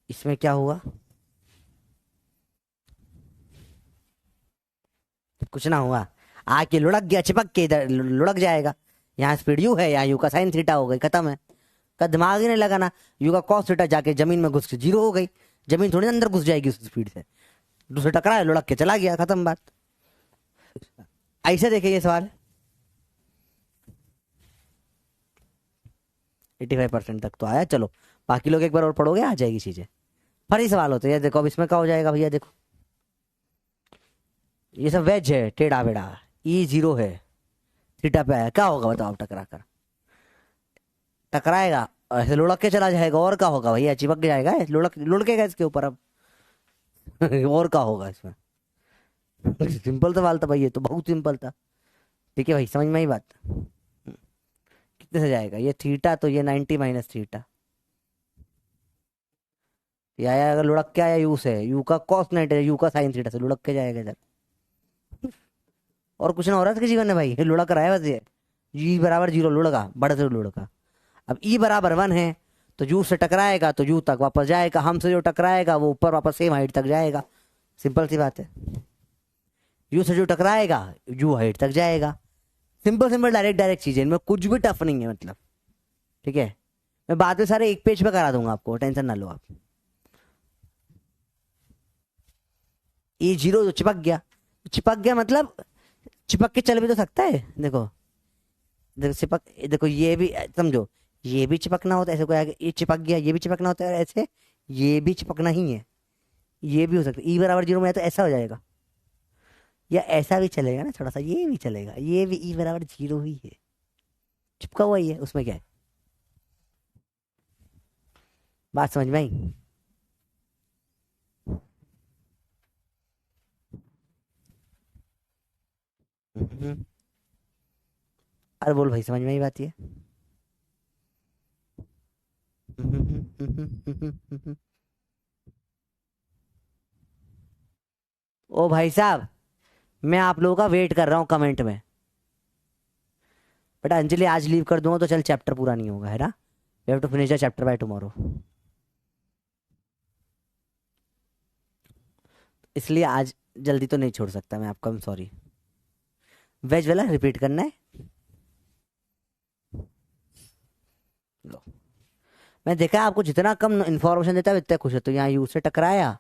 इसमें क्या हुआ, कुछ ना हुआ, आके लुढ़क गया, चिपक के इधर लुढ़क जाएगा। यहाँ स्पीड U है, यहाँ U का साइन थीटा हो गई, खत्म है। का दिमाग ही नहीं लगाना, U का कॉस थीटा जाके जमीन में घुस के 0 हो गई, जमीन थोड़ी अंदर घुस जाएगी उस स्पीड से, दूसरे टकरा है लुढ़क के चला गया, खत्म बात। ऐसे देखे ये सवाल 85% तक तो आया। चलो बाकी लोग एक बार और पढ़ोगे, आ जाएगी चीजें। फनी सवाल होते हैं, देखो अब इसमें क्या हो जाएगा भैया, देखो ये सब वेज है, टेढ़ा बेड़ा, E 0 है, थीटा पे आया, क्या होगा बताओ, टकरा कर टकराएगा, ऐसे लुढ़क के चला जाएगा, और क्या होगा भैया, चिपक जाएगा, लुढ़केगा इसके ऊपर अब। और क्या होगा इसमें। सिंपल सवाल था भाई, ये तो बहुत सिंपल था। ठीक है भाई, समझ में आई बात? कितने से जाएगा ये थीटा, तो ये 90 माइनस थीटा, या अगर लुढ़क के आया यू से, यू का कॉस 90 यू का साइन थीटा से लुढ़क के जाएगा इधर। और कुछ ना हो रहा था कि जीवन में भाई, ये लुढ़क रहा है बस ये। ई बराबर 0 लुढ़का, बड़े से लुढ़का। अब ई बराबर 1 है तो यू से टकराएगा तो यू तक वापस जाएगा, हमसे जो टकराएगा वो ऊपर वापस सेम हाइट तक जाएगा। सिंपल सी बात है। यू से जो टकराएगा यू हाइट तक जाएगा। सिंपल सिंपल डायरेक्ट डायरेक्ट चीजें, इनमें कुछ भी टफ नहीं है मतलब। ठीक है, मैं बाद में सारे एक पेज पे करा दूंगा आपको, टेंशन ना लो आप। ये 0 तो चिपक गया, चिपक गया मतलब चिपक के चल भी तो सकता है। देखो देखो चिपक, देखो ये भी समझो, ये भी चिपकना होता है ऐसे, कोई आगे ये चिपक गया, ये भी चिपकना होता है ऐसे, ये भी चिपकना ही है, ये भी हो सकता है। ई बराबर 0 में है तो ऐसा हो जाएगा, या ऐसा भी चलेगा ना, थोड़ा सा ये भी चलेगा, ये भी ई बराबर 0 ही है, चिपका हुआ ही है, उसमें क्या है। बात समझ में आई? अरे बोल भाई, समझ में आई बात ये? ओ भाई साहब, मैं आप लोगों का वेट कर रहा हूँ कमेंट में। बट अंजलि आज लीव कर दूंगा तो चल चैप्टर पूरा नहीं होगा, है ना? We have to finish the chapter by tomorrow, इसलिए आज जल्दी तो नहीं छोड़ सकता मैं आपको, आई एम सॉरी। वेज वाला रिपीट करना है। लो, मैं देखा आपको जितना कम इन्फॉर्मेशन देता है इतना खुश होता हूँ। यहाँ यू से टकराया,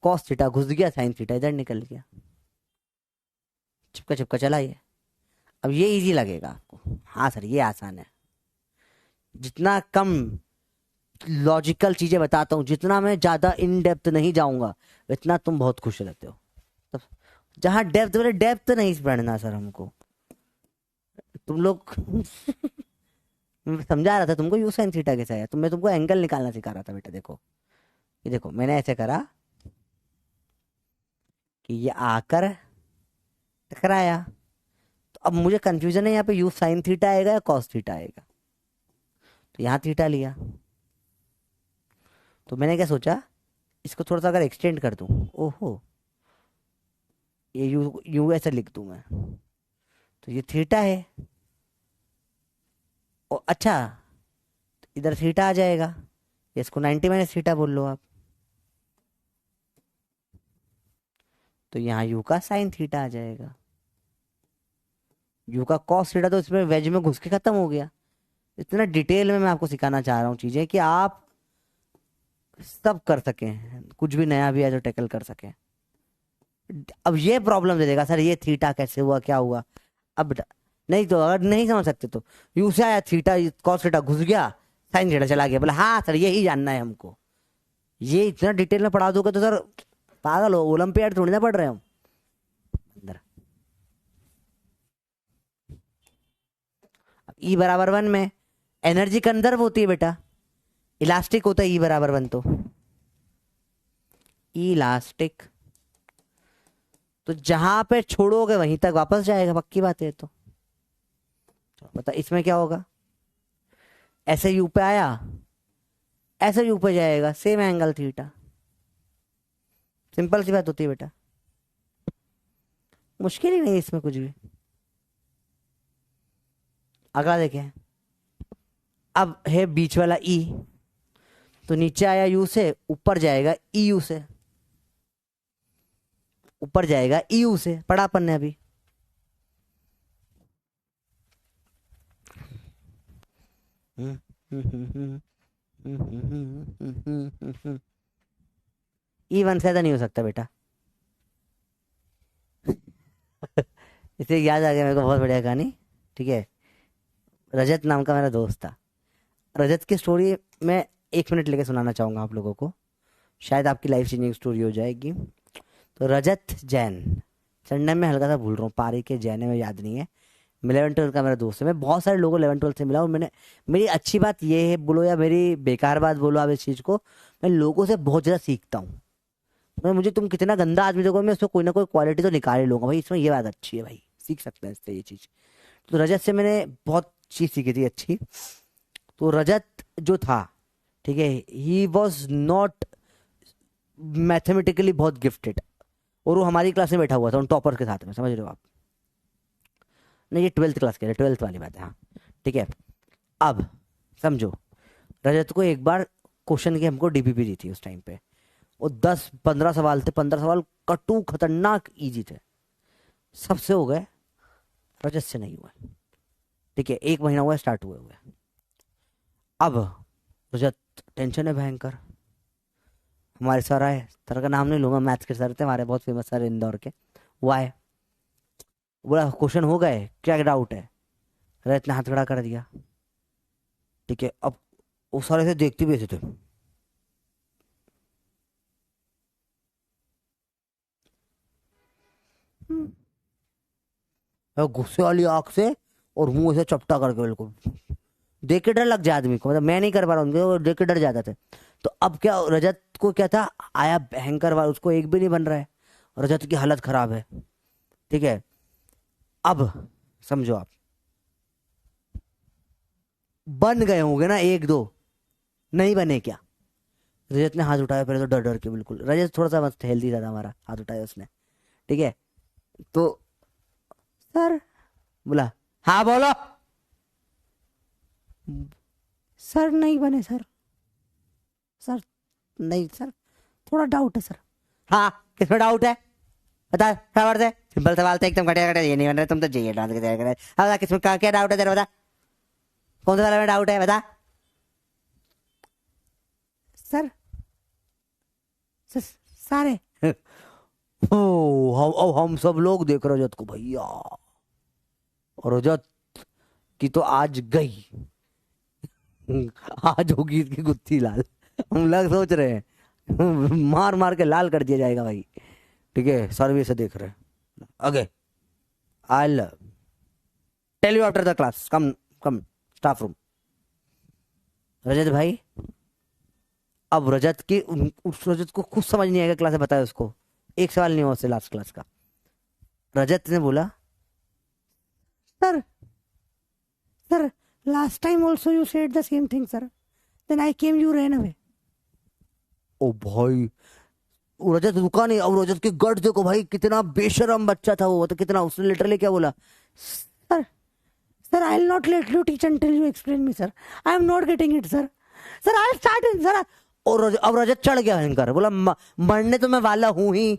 कॉस थीटा घुस गया, साइन थीटा इधर निकल गया, चिपका चिपका चला ये। अब ये इजी लगेगा आपको, हाँ सर ये आसान है। जितना कम लॉजिकल चीजें बताता हूँ, जितना मैं ज्यादा इन डेप्थ नहीं जाऊंगा, इतना तुम बहुत खुश रहते हो। तब जहाँ डेप्थ बोले, डेप्थ नहीं पढ़ना सर हमको, तुम लोग मैं समझा रहा था तुमको यू साइन थीटा कैसा है, मैं तुमको एंगल निकालना सिखा रहा था बेटा। देखो ये देखो, मैंने ऐसे करा कि ये आकर टकराया, तो अब मुझे कंफ्यूजन है यहाँ पे यू साइन थीटा आएगा या कॉस थीटा आएगा। तो यहाँ थीटा लिया, तो मैंने क्या सोचा, इसको थोड़ा सा अगर एक्सटेंड कर दूं, ओहो ये यू यू ऐसे लिख दूं मैं, तो ये थीटा है। ओ अच्छा, इधर थीटा आ जाएगा, इसको 90 माइनस थीटा बोल लो आप, तो यहाँ यू का साइन थीटा आ जाएगा। यू का कॉस थीटा तो इसमें वेज में घुस के खत्म हो गया। इतना डिटेल में मैं आपको सिखाना चाह रहा हूँ चीजें कि आप सब कर सकें, कुछ भी नया भी है जो टैकल कर सकें। अब ये प्रॉब्लम दे देगा सर ये थीटा कैसे हुआ, क्या हुआ। अब नहीं तो अगर नहीं समझ सकते तो यू से आया थीटा, कॉस थीटा घुस गया, साइन थीटा चला गया, बोला हाँ सर यही जानना है हमको। ये इतना डिटेल में पढ़ा दोगे तो सर पागल हो, ओलंपियाड थोड़ी ना पढ़ रहे हो अंदर। ई बराबर 1 में एनर्जी कंजर्व होती है बेटा, इलास्टिक होता है ई बराबर 1 तो इलास्टिक, तो जहां पे छोड़ोगे वहीं तक वापस जाएगा, पक्की बात है। तो बता इसमें क्या होगा, ऐसे यू पे आया, ऐसे यू पे जाएगा, सेम एंगल थीटा। सिंपल सी बात होती है बेटा, मुश्किल ही नहीं इसमें कुछ भी। अगला देखें, अब है बीच वाला ई, तो नीचे आया यू से, ऊपर जाएगा ई यू से, ऊपर जाएगा ई यू से, पढ़ा अपन ने अभी। ई 1 से ज्यादा नहीं हो सकता बेटा। इसे याद आ गया मेरे को, बहुत बढ़िया कहानी। ठीक है, रजत नाम का मेरा दोस्त था। रजत की स्टोरी मैं 1 मिनट लेके सुनाना चाहूंगा आप लोगों को, शायद आपकी लाइफ चेंजिंग स्टोरी हो जाएगी। तो रजत जैन, सरनेम में हल्का सा भूल रहा हूँ, पारी के जैन है, मैं याद नहीं है। 11-12 का मेरा दोस्त है। मैं बहुत सारे लोगों 11-12 से मिला हूँ। मैंने, मेरी अच्छी बात ये है बोलो या मेरी बेकार बात बोलो आप इस चीज़ को, मैं लोगों से बहुत ज़्यादा सीखता हूँ। मैं, मुझे तुम कितना गंदा आदमी देखो, मैं उसमें कोई ना कोई क्वालिटी तो निकाल ही लूंगा भाई, इसमें ये बात अच्छी है भाई, सीख सकते हैं इससे ये चीज। तो रजत से मैंने बहुत चीज सीखी थी अच्छी। तो रजत जो था, ठीक है, ही वॉज नॉट मैथमेटिकली बहुत गिफ्टेड, और वो हमारी क्लास में बैठा हुआ था उन टॉपर के साथ में, समझ रहे हो आप। नहीं, ये 12th क्लास के, 12th वाली बात है, हाँ ठीक है। अब समझो, रजत को एक बार क्वेश्चन की हमको डीपीपी दी थी उस टाइम पे, और 10-15 सवाल थे, 15 सवाल कटु खतरनाक इजी थे, सबसे हो गए, रजत से नहीं हुआ। ठीक है, 1 महीना हुआ स्टार्ट हुए हुए। अब रजत टेंशन है भयंकर। हमारे सर आए, सर का नाम नहीं लूंगा, मैथ्स के सर थे हमारे, बहुत फेमस सर इंदौर के। वो आए, बोला क्वेश्चन हो गए, क्या डाउट है। रजत ने हाथ खड़ा कर दिया। ठीक है, अब वो सारे से देखते भी ऐसे थे। गुस्से वाली आंख से और मुंह ऐसे चपटा करके, बिल्कुल देख के डर लग जाए आदमी को, मतलब मैं नहीं कर पा रहा हूँ, उनके देख के डर जाते थे। तो अब क्या, रजत को क्या था, आया भयंकर वाला, उसको एक भी नहीं बन रहा है, रजत की हालत खराब है। ठीक है, अब समझो आप, बन गए होंगे ना 1-2, नहीं बने क्या। रजत ने हाथ उठाया पहले तो डर डर के, बिल्कुल रजत थोड़ा सा मस्त हेल्दी था हमारा, हाथ उठाया उसने। ठीक है, तो सर बोला, हाँ बोलो। सर नहीं बने सर, सर नहीं सर, थोड़ा डाउट है सर। हाँ, किसमें डाउट है बता, क्या बात है, सिंपल सवाल था एकदम, घटिया घटिया, ये नहीं बन रहा, तुम तो जेई एडवांस के तैयारी कर रहे हो। हाँ बता, किसमें क्या डाउट है तेरा, बता कौन से वाले में डाउट है, बता। सर सारे ओ हम सब लोग देख रजत को भैया, और रजत की तो आज गई, आज होगी इसकी गुत्थी लाल। हम लोग सोच रहे हैं मार मार के लाल कर दिया जाएगा भाई। ठीक है, सर्वे से देख रहे हैं आगे। I tell you after the class, come come staff room. Rajat भाई, अब रजत की उस रजत को खुद समझ नहीं आएगा, क्लास में बताया उसको, एक सवाल नहीं हुआ उससे लास्ट क्लास का। रजत ने बोला, sir sir last time also you said the same thing sir, then I came, you ran away. ओ भाई, रजत रुका नहीं। अब रजत के गट देखो भाई, कितना बेशरम बच्चा था वो, तो कितना, उसने लिटरली क्या बोला, sir sir I will not let you teach until you explain me sir, I am not getting it sir, sir I start sir. और अब रजत चढ़ गया भयंकर, बोला मरने तो मैं वाला हूं ही,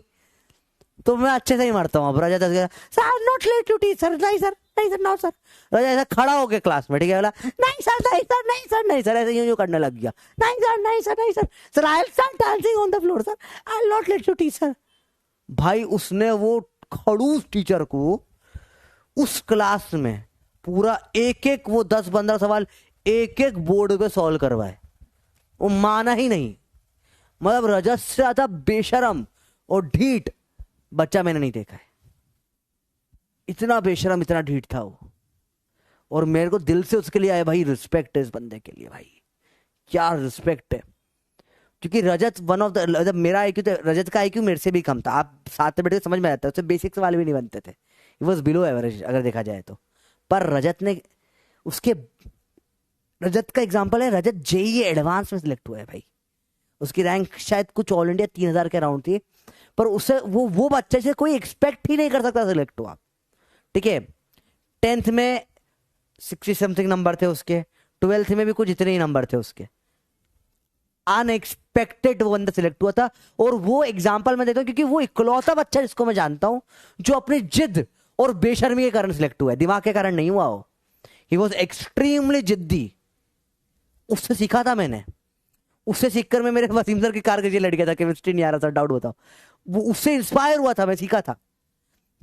तो मैं अच्छे से ही मरता हूँ। अब Rajat sir I not let you teach sir, नहीं सर नहीं सर, नो सर। रजत ऐसा खड़ा हो गया क्लास में, ठीक है, बोला नहीं सर नहीं सर नहीं सर नहीं सर, ऐसे यूं यूं करने लग गया, नहीं सर नहीं सर नहीं sir, sir I will start dancing on the floor sir, I will not let you teach sir. भाई उसने वो खड़ूस टीचर को उस क्लास में पूरा एक एक वो 10-15 सवाल एक एक बोर्ड पे सॉल्व करवाए, वो माना ही नहीं। मतलब रजत से ज्यादा बेशरम और ढीठ बच्चा मैंने नहीं देखा है, इतना बेशरम इतना ढीठ था वो। और मेरे को दिल से उसके लिए आया भाई, रिस्पेक्ट है इस बंदे के लिए भाई, क्या रिस्पेक्ट है। क्योंकि रजत वन ऑफ द, मेरा आईक्यू तो, रजत का आईक्यू मेरे से भी कम था, आप साथ में बैठे समझ में आता है, उससे बेसिक सवाल भी नहीं बनते थे, ही वॉज बिलो एवरेज अगर देखा जाए तो। पर रजत ने उसके, रजत का एग्जाम्पल है, रजत जेईई एडवांस में सिलेक्ट हुआ है भाई, उसकी रैंक शायद कुछ ऑल इंडिया 3000 के अराउंड थी, पर उससे वो बच्चे से कोई एक्सपेक्ट ही नहीं कर सकता सिलेक्ट हुआ। ठीक है, 10th में 60 समथिंग नंबर थे उसके, 12th में भी कुछ इतने ही नंबर थे उसके, अनएक्सपेक्टेड वो बंदा सिलेक्ट हुआ था। और वो एग्जाम्पल मैं देता हूं क्योंकि वो इकलौता बच्चा जिसको मैं जानता हूं जो अपनी जिद और बेशर्मी के कारण सिलेक्ट हुआ है, दिमाग के कारण नहीं हुआ हो। ही वॉज एक्सट्रीमली जिद्दी, उससे सीखा था मैंने, उससे सीखकर मैं मेरे वसीम सर की कारगिरी लड़ गया था, केमिस्ट्री नहीं आ रहा था, डाउट बताओ, वो उससे इंस्पायर हुआ था, मैं सीखा था।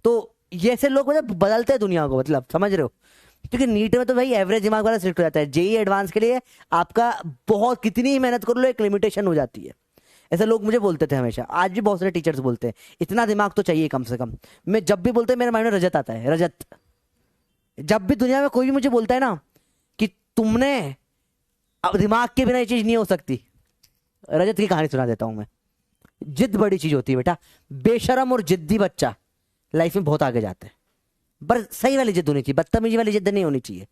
तो ये ऐसे लोग मतलब बदलते हैं दुनिया को, मतलब समझ रहे हो। क्योंकि नीट में तो भाई एवरेज दिमाग वाला सिलेक्ट हो जाता है, जेईई एडवांस के लिए आपका बहुत कितनी ही मेहनत कर लो एक लिमिटेशन हो जाती है। ऐसे लोग मुझे बोलते थे हमेशा, आज भी बहुत सारे टीचर्स बोलते हैं इतना दिमाग तो चाहिए कम से कम। मैं जब भी बोलते हैं मेरे माइंड में रजत आता है, रजत। जब भी दुनिया में कोई भी मुझे बोलता है ना कि तुमने, अब दिमाग के बिना ये चीज नहीं हो सकती, रजत की कहानी सुना देता हूं मैं। जिद बड़ी चीज होती है बेटा, बेशरम और जिद्दी बच्चा लाइफ में बहुत आगे जाता है, पर सही वाली जिद होनी चाहिए, बदतमीजी वाली जिद नहीं होनी चाहिए।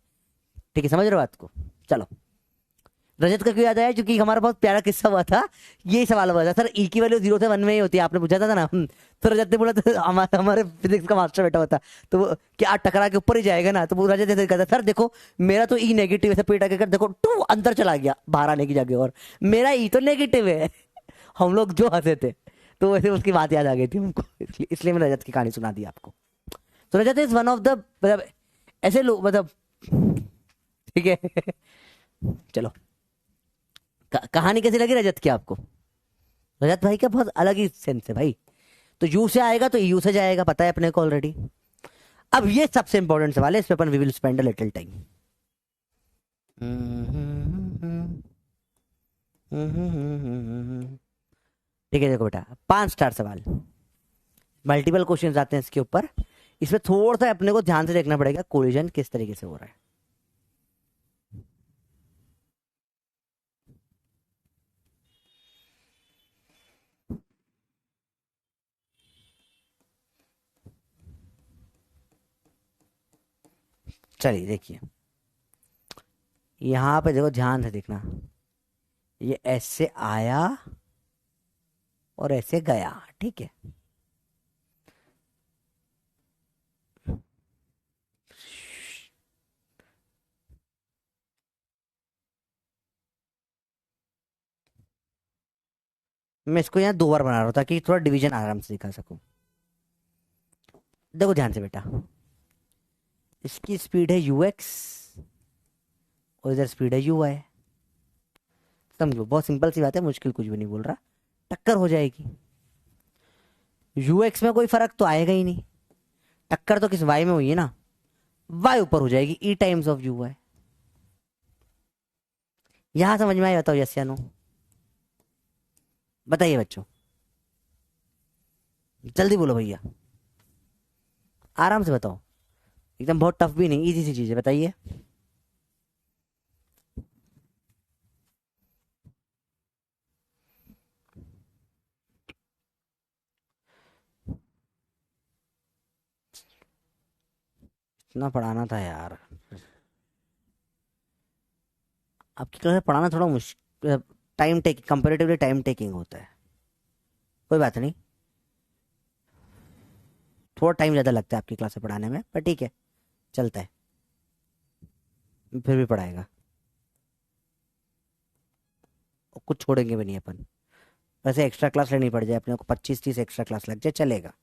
ठीक है, समझ रहे हो बात को? चलो, रजत का क्यों याद आया? क्योंकि हमारा बहुत प्यारा किस्सा हुआ था, यही सवाल हुआ था, सर ई की वैल्यू 0 से 1 में ही होती है, आपने पूछा था ना। तो रजत ने बोला था, हमारे फिजिक्स का मास्टर बैठा हुआ था, तो वो क्या टकरा के ऊपर ही जाएगा ना, तो वो रजत ऐसे कहता, सर देखो मेरा तो ई नेगेटिव है, पेट आके कर देखो टू अंदर चला गया बाहर आने की जगह, और मेरा ई तो नेगेटिव है। हम लोग जो हंसे थे, तो वैसे उसकी बात याद आ गई थी हमको, इसलिए मैंने रजत की कहानी सुना दी आपको। तो रजत इज वन ऑफ द, मतलब ऐसे लोग, मतलब ठीक है। चलो, कहानी कैसी लगी रजत की आपको? रजत भाई का बहुत अलग ही सेंस है भाई। तो यू से आएगा तो यू से जाएगा, पता है अपने को ऑलरेडी। अब ये सबसे इंपॉर्टेंट सवाल है, इस पे अपन we will spend a little time. ठीक है, देखो बेटा, 5 स्टार सवाल, मल्टीपल क्वेश्चंस आते हैं इसके ऊपर। इसमें थोड़ा सा अपने को ध्यान से देखना पड़ेगा कोलिजन किस तरीके से हो रहा है। चलिए देखिए, यहां पे देखो, ध्यान से देखना, ये ऐसे आया और ऐसे गया, ठीक है। मैं इसको यहाँ 2 बार बना रहा हूँ ताकि थोड़ा डिवीजन आराम से दिखा सकूं। देखो ध्यान से बेटा, इसकी स्पीड है यूएक्स और इधर स्पीड है यूआई। समझो, बहुत सिंपल सी बात है, मुश्किल कुछ भी नहीं बोल रहा। टक्कर हो जाएगी, यूएक्स में कोई फर्क तो आएगा ही नहीं, टक्कर तो किस वाई में हुई है ना, वाई ऊपर हो जाएगी, ई टाइम्स ऑफ यूआई। यहां समझ में आया? बताओ यस या नो, बताइए बच्चों, जल्दी बोलो भैया, आराम से बताओ, एकदम बहुत टफ भी नहीं, इजी सी चीज है, बताइए। इतना पढ़ाना था यार, आपकी क्लास में पढ़ाना थोड़ा मुश्किल, time taking, comparatively time taking होता है। कोई बात नहीं, थोड़ा टाइम ज़्यादा लगता है आपकी क्लास में पढ़ाने में, पर ठीक है, चलता है, फिर भी पढ़ाएगा, और कुछ छोड़ेंगे भी नहीं अपन। वैसे एक्स्ट्रा क्लास लेनी पड़ जाए अपने को, 25-30 एक्स्ट्रा क्लास लग जाए चलेगा,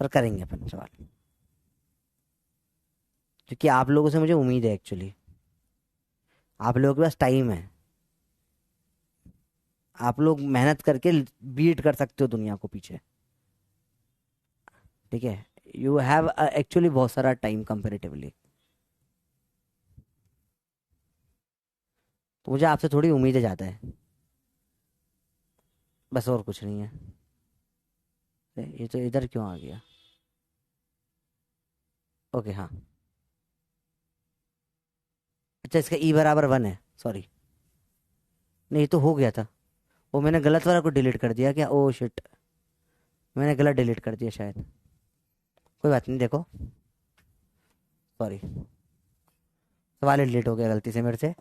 पर करेंगे अपन सवाल, क्योंकि आप लोगों से मुझे उम्मीद है एक्चुअली, आप लोगों के पास टाइम है, आप लोग मेहनत करके बीट कर सकते हो दुनिया को पीछे, ठीक है। यू हैव एक्चुअली बहुत सारा टाइम कंपेरेटिवली, तो मुझे आपसे थोड़ी उम्मीदें ज़्यादा है, बस, और कुछ नहीं है। ये तो इधर क्यों आ गया? ओके हाँ, अच्छा इसका ई बराबर 1 है, सॉरी, नहीं ये तो हो गया था, वो मैंने गलत वाला को डिलीट कर दिया क्या? ओ शिट, मैंने गलत डिलीट कर दिया शायद, कोई बात नहीं, देखो सॉरी, सवाल डिलीट हो गया गलती से मेरे से।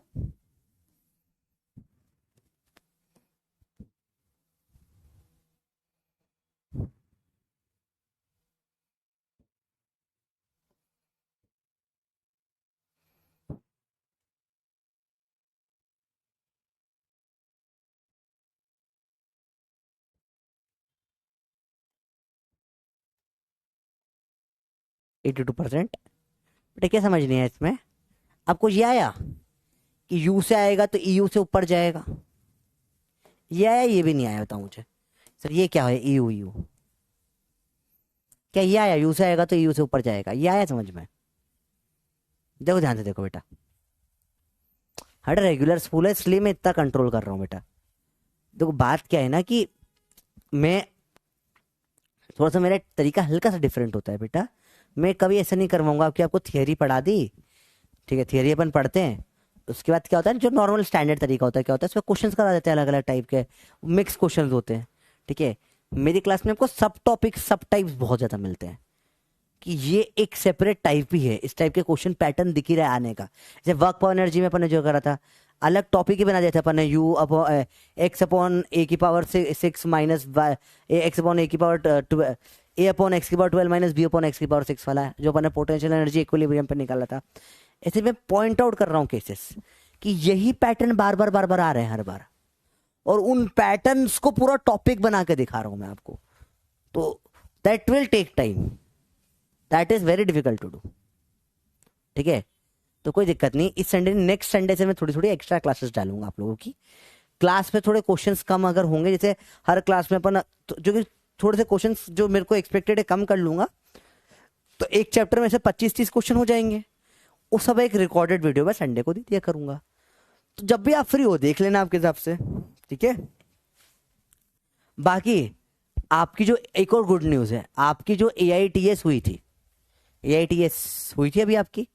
82%। बेटा क्या समझ नहीं है इसमें? आपको ये आया कि यू से आएगा तो ईयू से ऊपर जाएगा, ये आया? ये भी नहीं आया, बताओ मुझे सर, ये क्या है? ईयू यू, क्या ये आया? यू से आएगा तो ईयू से ऊपर जाएगा, ये आया समझ में? देखो ध्यान से देखो बेटा, हर रेगुलर स्कूल है इसलिए मैं इतना कंट्रोल कर रहा हूँ बेटा। देखो बात क्या है ना कि मैं थोड़ा सा, मेरा तरीका हल्का सा डिफरेंट होता है बेटा, मैं कभी ऐसा नहीं करवाऊंगा कि आपको थियरी पढ़ा दी, ठीक है, थियरी अपन पढ़ते हैं, उसके बाद क्या होता है, जो नॉर्मल स्टैंडर्ड तरीका होता है, क्या होता है, उसमें क्वेश्चंस करा देते हैं अलग अलग टाइप के, मिक्स क्वेश्चंस होते हैं, ठीक है। मेरी क्लास में आपको सब टॉपिक सब टाइप्स बहुत ज़्यादा मिलते हैं, कि ये एक सेपरेट टाइप ही है, इस टाइप के क्वेश्चन पैटर्न दिख ही रहा है आने का। जैसे वर्क पावर एनर्जी में अपन ने जो करा था, अलग टॉपिक ही बना दिया था अपन ने, U upon X upon A की power 6 minus X upon A की पावर ए अपॉन एक्स की power 12 minus B upon X की पावर 6 वाला है, जो अपन ने पोटेंशियल एनर्जी इक्विलिब्रियम पे निकाला था। ऐसे मैं पॉइंट आउट कर रहा हूँ केसेस कि यही पैटर्न बार बार आ रहे हैं हर बार, और उन पैटर्न्स को पूरा टॉपिक बना के दिखा रहा हूं मैं आपको। तो that will take time, that is very difficult to do. ठीक है, तो कोई दिक्कत नहीं, इस संडे नेक्स्ट संडे से मैं थोड़ी थोड़ी एक्स्ट्रा क्लासेस डालूंगा आप लोगों की। क्लास में थोड़े क्वेश्चंस कम अगर होंगे, जैसे हर क्लास में अपन जो कि थोड़े से क्वेश्चंस जो मेरे को एक्सपेक्टेड है कम कर लूंगा, तो एक चैप्टर में से 25-30 क्वेश्चन हो जाएंगे। वो सब एक रिकॉर्डेड वीडियो में संडे को दे दिया करूंगा, तो जब भी आप फ्री हो देख लेना आपके हिसाब से। ठीक है, बाकी आपकी जो एक और गुड न्यूज है, आपकी जो AITS हुई थी, AITS हुई थी अभी आपकी,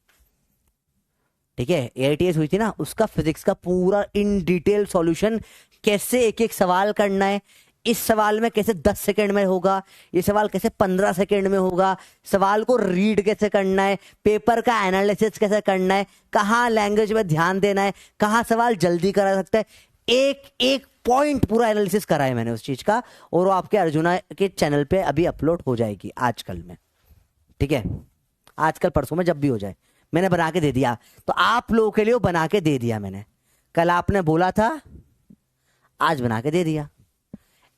ठीक है, AITS हुई थी ना, उसका फिजिक्स का पूरा इन डिटेल सॉल्यूशन, कैसे एक एक सवाल करना है, इस सवाल में कैसे 10 सेकंड में होगा, ये सवाल कैसे 15 सेकंड में होगा, सवाल को रीड कैसे करना है, पेपर का एनालिसिस कैसे करना है, कहाँ लैंग्वेज में ध्यान देना है, कहाँ सवाल जल्दी करा सकता है, एक एक पॉइंट पूरा एनालिसिस करा है मैंने उस चीज का, और वो आपके अर्जुना के चैनल पे अभी अपलोड हो जाएगी आजकल में। ठीक है, आजकल परसों में जब भी हो जाए, मैंने बना के दे दिया, तो आप लोगों के लिए वो बना के दे दिया मैंने। कल आपने बोला था, आज बना के दे दिया।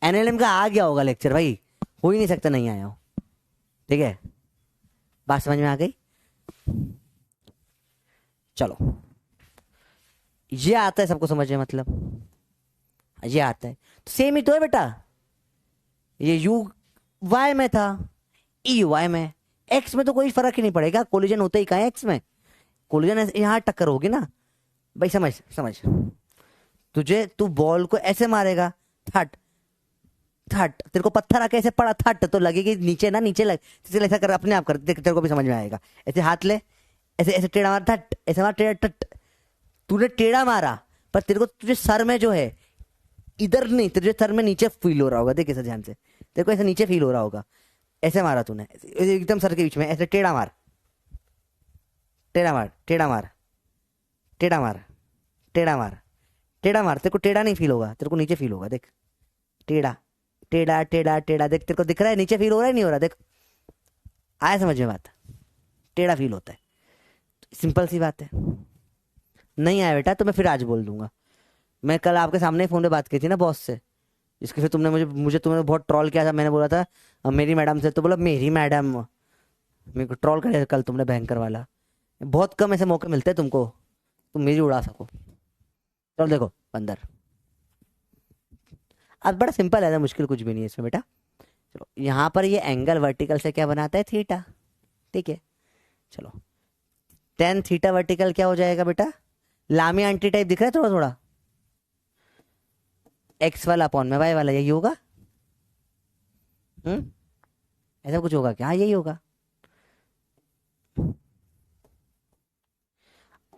NLM का आ गया होगा लेक्चर भाई, हो ही नहीं सकता नहीं आया हो। ठीक है, बात समझ में आ गई? चलो, ये आता है सबको समझ में, मतलब ये आता है, तो सेम ही तो है बेटा। ये यू वाई में था, ई वाई में, एक्स में तो कोई फर्क ही नहीं पड़ेगा, कोलिजन होता ही कहाँ है एक्स में, कोलिजन यहाँ टक्कर होगी ना भाई। समझ समझ, तुझे तू बॉल को ऐसे मारेगा, थट थट, तेरे को पत्थर आके ऐसे पड़ा थट, तो लगेगी नीचे ना, नीचे लग, ऐसा कर, अपने आप कर, देख तेरे को भी समझ में आएगा। ऐसे हाथ ले, ऐसे ऐसे टेढ़ा मार, थट, ऐसे मार, टेढ़ा टट, तूने टेढ़ा मारा, पर तेरे को तुझे सर में जो है, इधर नहीं, तुझे सर में नीचे फील हो रहा होगा, देख ऐसे ध्यान से, तेरे को ऐसे नीचे फील हो रहा होगा, ऐसे मारा तूने एकदम सर के बीच में, ऐसे टेढ़ा मार, टेढ़ा मार, टेढ़ा मार, टेढ़ा मार, टेढ़ा मार, टेढ़ा मार, तेरे को टेढ़ा नहीं फील होगा, तेरे को नीचे फील होगा, देख टेढ़ा टेढ़ा टेढ़ा टेढ़ा, देख तेरे को दिख रहा है नीचे फील हो रहा है नहीं हो रहा, देख आया समझ में बात, टेढ़ा फील होता है, सिंपल सी बात है। नहीं आया बेटा तो मैं फिर आज बोल दूंगा। मैं कल आपके सामने फोन पे बात की थी ना बॉस से, इसके फिर तुमने मुझे तुमने बहुत ट्रोल किया था, मैंने बोला था मेरी मैडम से, तो बोला मेरी मैडम, मेरे को ट्रोल करे कल तुमने भयंकर वाला। बहुत कम ऐसे मौके मिलते हैं तुमको, तुम मेरी उड़ा सको। चलो देखो अंदर, अब बड़ा सिंपल है, मुश्किल कुछ भी नहीं है इसमें बेटा। चलो यहाँ पर ये एंगल वर्टिकल से क्या बनाता है, थीटा। ठीक है, चलो tan थीटा वर्टिकल क्या हो जाएगा बेटा, लामी आंटी टाइप दिख रहा है थोड़ा थोड़ा, एक्स वाला अपॉन में वाई वाला, यही होगा। ऐसा कुछ होगा क्या? हाँ यही होगा।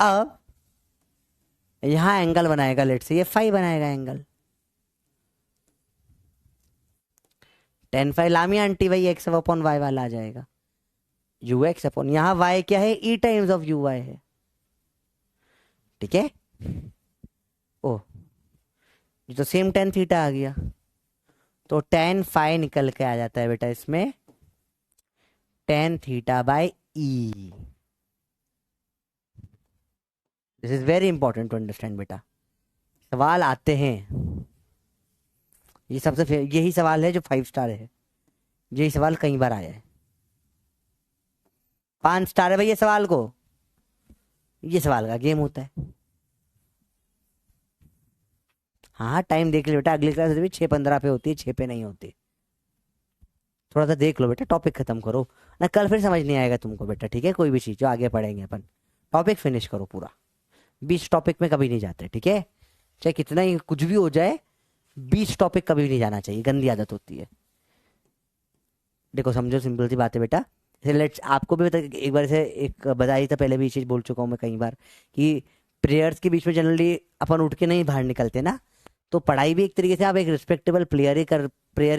अब यहां एंगल बनाएगा, लेट से ये फाई बनाएगा एंगल, tan फाई लामी आंटी वही एक्स अपॉन वाई वाला आ जाएगा, यू एक्स अपॉन, यहां वाई क्या है, ई टाइम्स ऑफ यू वाई है। ठीक है, ओ ये तो सेम tan थीटा आ गया, तो tan फाई निकल के आ जाता है बेटा इसमें, tan theta by E. This is very important to understand बेटा, सवाल आते हैं, ये सबसे यही सवाल है जो 5 स्टार है, यही सवाल कई बार आया है। 5 स्टार है भाई ये सवाल को, ये सवाल का गेम होता है। हाँ टाइम देख लो बेटा, अगली क्लास भी 6:15 पे होती है, 6 पे नहीं होती। थोड़ा सा देख लो बेटा, टॉपिक खत्म करो ना, कल फिर समझ नहीं आएगा तुमको बेटा। ठीक है, कोई भी चीज जो आगे पढ़ेंगे अपन, टॉपिक फिनिश करो पूरा, 20 टॉपिक में कभी नहीं जाते। ठीक है, चाहे कितना ही कुछ भी हो जाए, 20 टॉपिक कभी नहीं जाना चाहिए, गंदी आदत होती है। देखो समझो, सिंपल सी बात है बेटा। लेट्स आपको भी बता, एक बार से एक बताई था पहले भी, चीज बोल चुका हूँ मैं कई बार, कि प्रेयर्स के बीच में जनरली अपन उठ के नहीं बाहर निकलते ना, तो पढ़ाई भी एक तरीके से आप एक रिस्पेक्टेबल प्रेयर ही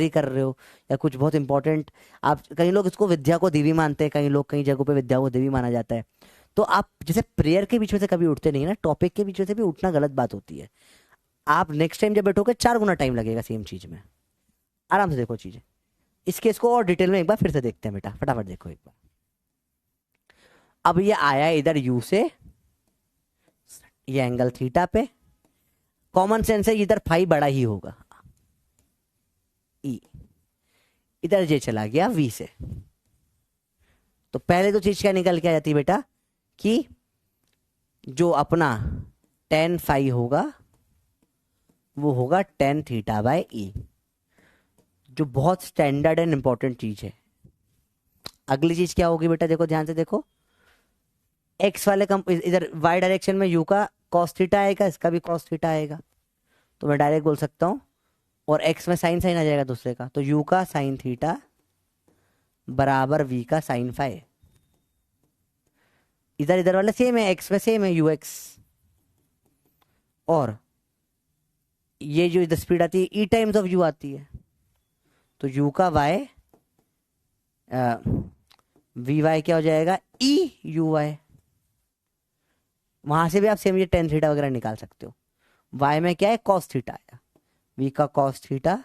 कर रहे हो, या कुछ बहुत इंपॉर्टेंट। आप, कई लोग इसको विद्या को देवी मानते हैं, कई लोग कई जगहों पे विद्या को देवी माना जाता है। तो आप जैसे प्रेयर के बीच में से कभी उठते नहीं है ना, टॉपिक के बीच में से भी उठना गलत बात होती है। आप नेक्स्ट टाइम जब बैठोगे 4 गुना टाइम लगेगा सेम चीज में। आराम से देखो चीजें। इस केस को और डिटेल में एक बार फिर से देखते हैं बेटा, फटाफट देखो एक बार। अब ये आया इधर यू से, ये एंगल थीटा पे, कॉमन सेंस है इधर फाई बड़ा ही होगा, ई। इधर जे चला गया वी से। तो पहले तो चीज क्या निकल के आ जाती है बेटा, कि जो अपना टेन फाई होगा वो होगा टेन थीटा बाय ई, जो बहुत स्टैंडर्ड एंड इंपॉर्टेंट चीज है। अगली चीज क्या होगी बेटा, देखो ध्यान से देखो, एक्स वाले इधर वाई डायरेक्शन में यू का कॉस थीटा आएगा, इसका भी कॉस थीटा आएगा। तो मैं डायरेक्ट बोल सकता हूं, और एक्स में साइन साइन आ जाएगा दूसरे का, तो यू का साइन थीटा बराबर वी का साइन फाई। इधर इधर वाले सेम है, एक्स में सेम है यू एक्स, और ये जो इधर स्पीड आती है ई टाइम्स ऑफ यू आती है, तो यू का वाई वी वाई क्या हो जाएगा, ई यू वाई। वहां से भी आप सेम ये टेन थीटा वगैरह निकाल सकते हो। वाई में क्या है, कॉस थीटा आया, वी का कॉस थीटा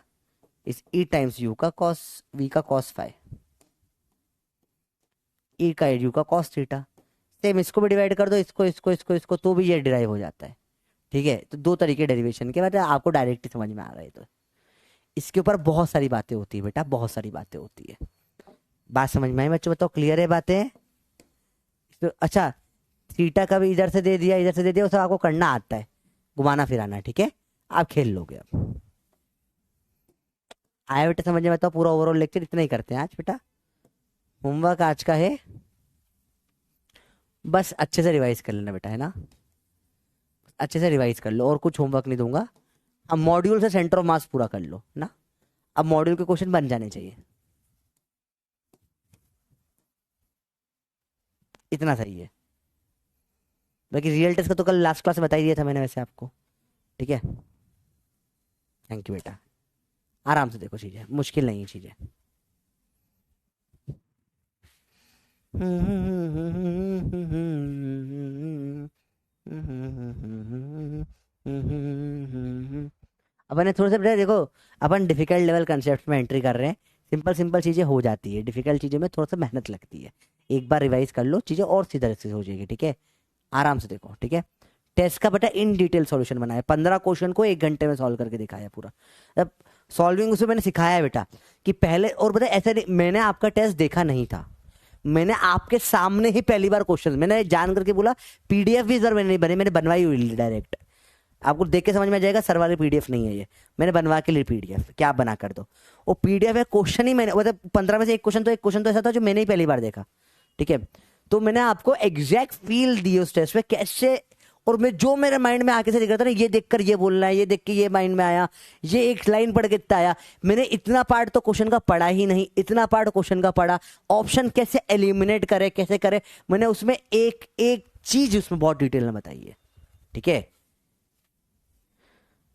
इस ई टाइम्स यू का कॉस, वी का कॉस फाई, ई का यू का कॉस थीटा। सेम इसको भी डिवाइड कर दो, इसको इसको इसको इसको, तो भी ये डिराइव हो जाता है। ठीक है, तो 2 तरीके डेरिवेशन के, बाद आपको डायरेक्ट समझ में आ रहा है। तो इसके ऊपर बहुत सारी बातें होती है बेटा, बहुत सारी बातें होती है। बात समझ में आई बच्चों, बताओ क्लियर है बातें? तो अच्छा, थीटा का भी इधर से दे दिया, इधर से दे दिया, उसे आपको करना आता है, घुमाना फिराना, ठीक है, आप खेल लोगे। अब आया बेटा समझ में? बताओ, पूरा ओवरऑल लेक्चर इतना ही करते हैं आज बेटा। होमवर्क आज का है, बस अच्छे से रिवाइज कर लेना बेटा, है ना, अच्छे से रिवाइज कर लो, और कुछ होमवर्क नहीं दूंगा। अब मॉड्यूल से सेंटर ऑफ मास पूरा कर लो ना, अब मॉड्यूल के क्वेश्चन बन जाने चाहिए, इतना सही है। बाकी रियल टेस्ट का तो कल लास्ट क्लास में बता ही दिया था मैंने वैसे आपको, ठीक है। थैंक यू बेटा, आराम से देखो चीजें, मुश्किल नहीं है चीजें। अपन थोड़ा सा बेटा देखो, अपन डिफिकल्ट लेवल कंसेप्ट में एंट्री कर रहे हैं। सिंपल सिंपल चीजें हो जाती है, डिफिकल्ट चीजों में थोड़ा सा मेहनत लगती है। एक बार रिवाइज कर लो, चीजें और सीधा से हो जाएगी, ठीक है। आराम से देखो, ठीक है। टेस्ट का बेटा इन डिटेल सॉल्यूशन बनाया, 15 क्वेश्चन को 1 घंटे में सॉल्व करके दिखाया पूरा। अब सॉल्विंग उसमें मैंने सिखाया है बेटा, कि पहले, और बेटा ऐसा नहीं मैंने आपका टेस्ट देखा नहीं था, मैंने आपके सामने ही पहली बार क्वेश्चन मैंने जान करके बोला। पीडीएफ भी सर मैंने नहीं बनी, मैंने बनवाई हुई डायरेक्ट, आपको देख के समझ में आ जाएगा सर वाली पीडीएफ नहीं है ये, मैंने बनवा के लिए पीडीएफ, क्या आप बना कर दो। वो पीडीएफ है, क्वेश्चन ही मैंने, मतलब 15 में से एक क्वेश्चन तो ऐसा था जो मैंने ही पहली बार देखा, ठीक है। तो मैंने आपको एग्जैक्ट फील दी उस टेस्ट में कैसे, और मैं जो मेरे माइंड में आके से दिख रहा था ना, ये देखकर ये बोलना है, ये देख के ये माइंड में आया, ये एक लाइन पढ़ के इतना आया। मैंने इतना पार्ट तो क्वेश्चन का पढ़ा ही नहीं, इतना पार्ट क्वेश्चन का पढ़ा, ऑप्शन कैसे एलिमिनेट करे, कैसे करे, मैंने उसमें एक एक चीज उसमें बहुत डिटेल में बताई है, ठीक है।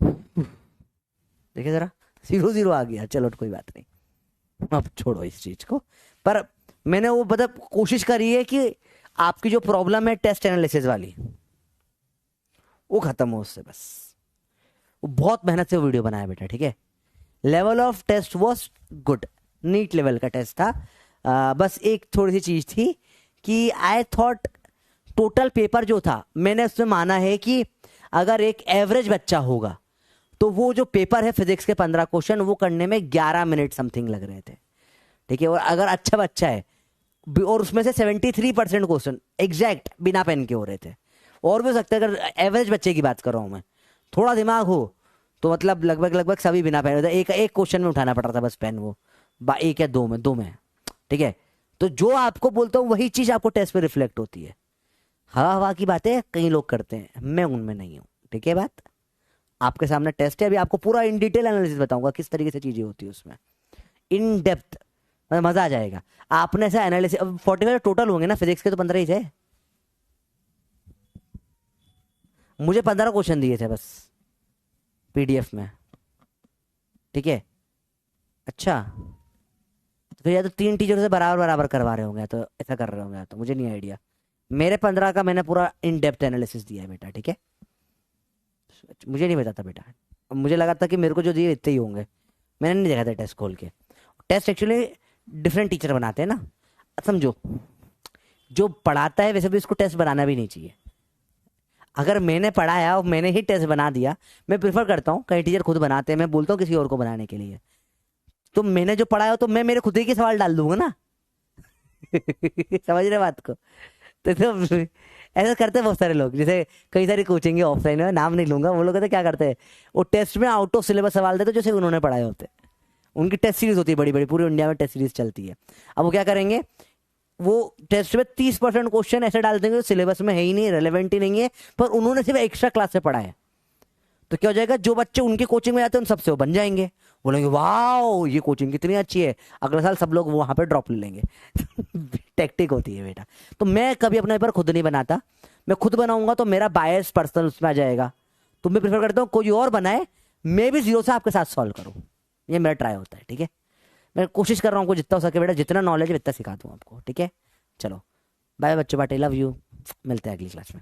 देखिए जरा 0-0 आ गया, चलो कोई बात नहीं, अब छोड़ो इस चीज को। पर मैंने वो मतलब कोशिश करी है कि आपकी जो प्रॉब्लम है टेस्ट एनालिसिस वाली, वो खत्म हो उससे, बस वो बहुत मेहनत से वो वीडियो बनाया बेटा, ठीक है। Level of test was good, NEET level का टेस्ट था। बस एक थोड़ी सी चीज थी कि आई थॉट टोटल पेपर जो था, मैंने उसमें माना है कि अगर एक एवरेज बच्चा होगा तो वो जो पेपर है फिजिक्स के 15 क्वेश्चन वो करने में 11 मिनट समथिंग लग रहे थे, ठीक है। और अगर अच्छा बच्चा है, और उसमें से 73% क्वेश्चन एग्जैक्ट बिना पेन के हो रहे थे, और भी हो सकता है, अगर एवरेज बच्चे की बात कर रहा हूं मैं, थोड़ा दिमाग हो तो मतलब लगभग लगभग सभी बिना पेन होता है, एक एक क्वेश्चन में उठाना पड़ रहा था बस पेन, वो एक या दो में, ठीक है। तो जो आपको बोलता हूँ वही चीज आपको टेस्ट पे रिफ्लेक्ट होती है। हवा हवा की बातें कई लोग करते हैं, मैं उनमें नहीं हूँ, ठीक है। बात आपके सामने टेस्ट है, अभी आपको पूरा इन डिटेल एनालिसिस बताऊंगा किस तरीके से चीजें होती है उसमें, इन डेप्थ, मजा आ जाएगा। आपने ऐसा एनालिसिस, 45 टोटल होंगे ना फिजिक्स के, तो 15 ही थे, मुझे 15 क्वेश्चन दिए थे बस, PDF में, ठीक है। अच्छा, तो या तो 3 टीचर से बराबर बराबर करवा रहे होंगे, तो ऐसा कर रहे होंगे, तो मुझे नहीं आइडिया। मेरे 15 का मैंने पूरा इन डेप्थ एनालिसिस दिया है बेटा, ठीक है। मुझे नहीं पता था बेटा, मुझे लगा था कि मेरे को जो दिए इतने ही होंगे, मैंने नहीं देखा था टेस्ट खोल के। टेस्ट एक्चुअली डिफरेंट टीचर बनाते हैं ना, समझो। जो पढ़ाता है वैसे भी उसको टेस्ट बनाना भी नहीं चाहिए। अगर मैंने पढ़ाया और मैंने ही टेस्ट बना दिया, मैं प्रिफर करता हूँ, कई टीचर खुद बनाते हैं, मैं बोलता हूँ किसी और को बनाने के लिए, तो मैंने जो पढ़ाया तो मैं मेरे खुद ही के सवाल डाल दूंगा ना। समझ रहे बात को? तो ऐसा करते हैं बहुत सारे लोग, जैसे कई सारी कोचिंग है ऑफलाइन में, नाम नहीं लूंगा, वो लोग कहते क्या करते हैं, वो टेस्ट में आउट ऑफ सिलेबस सवाल देते जैसे उन्होंने पढ़ाए होते हैं। उनकी टेस्ट सीरीज होती है बड़ी बड़ी, पूरे इंडिया में टेस्ट सीरीज चलती है। अब वो क्या करेंगे, वो टेस्ट में 30% क्वेश्चन ऐसे डाल देंगे जो सिलेबस में है ही नहीं, रेलेवेंट ही नहीं है, पर उन्होंने सिर्फ एक्स्ट्रा क्लास से पढ़ा है। तो क्या हो जाएगा, जो बच्चे उनके कोचिंग में जाते हैं उन सबसे वो बन जाएंगे, बोलेंगे वाह ये कोचिंग कितनी अच्छी है, अगले साल सब लोग वहां पे ड्रॉप ले लेंगे। टेक्टिक होती है बेटा। तो मैं कभी अपना पेपर खुद नहीं बनाता, मैं खुद बनाऊंगा तो मेरा बायस पर्सनल उसमें आ जाएगा, तो मैं प्रेफर करता हूँ कोई और बनाए, मैं भी जीरो से आपके साथ सॉल्व करूँ, ये मेरा ट्राई होता है, ठीक है। मैं कोशिश कर रहा हूँ जितना हो सके बेटा, जितना नॉलेज है उतना सिखा दूँ आपको, ठीक है। चलो बाय बच्चों, बाटे, लव यू, मिलते हैं अगली क्लास में।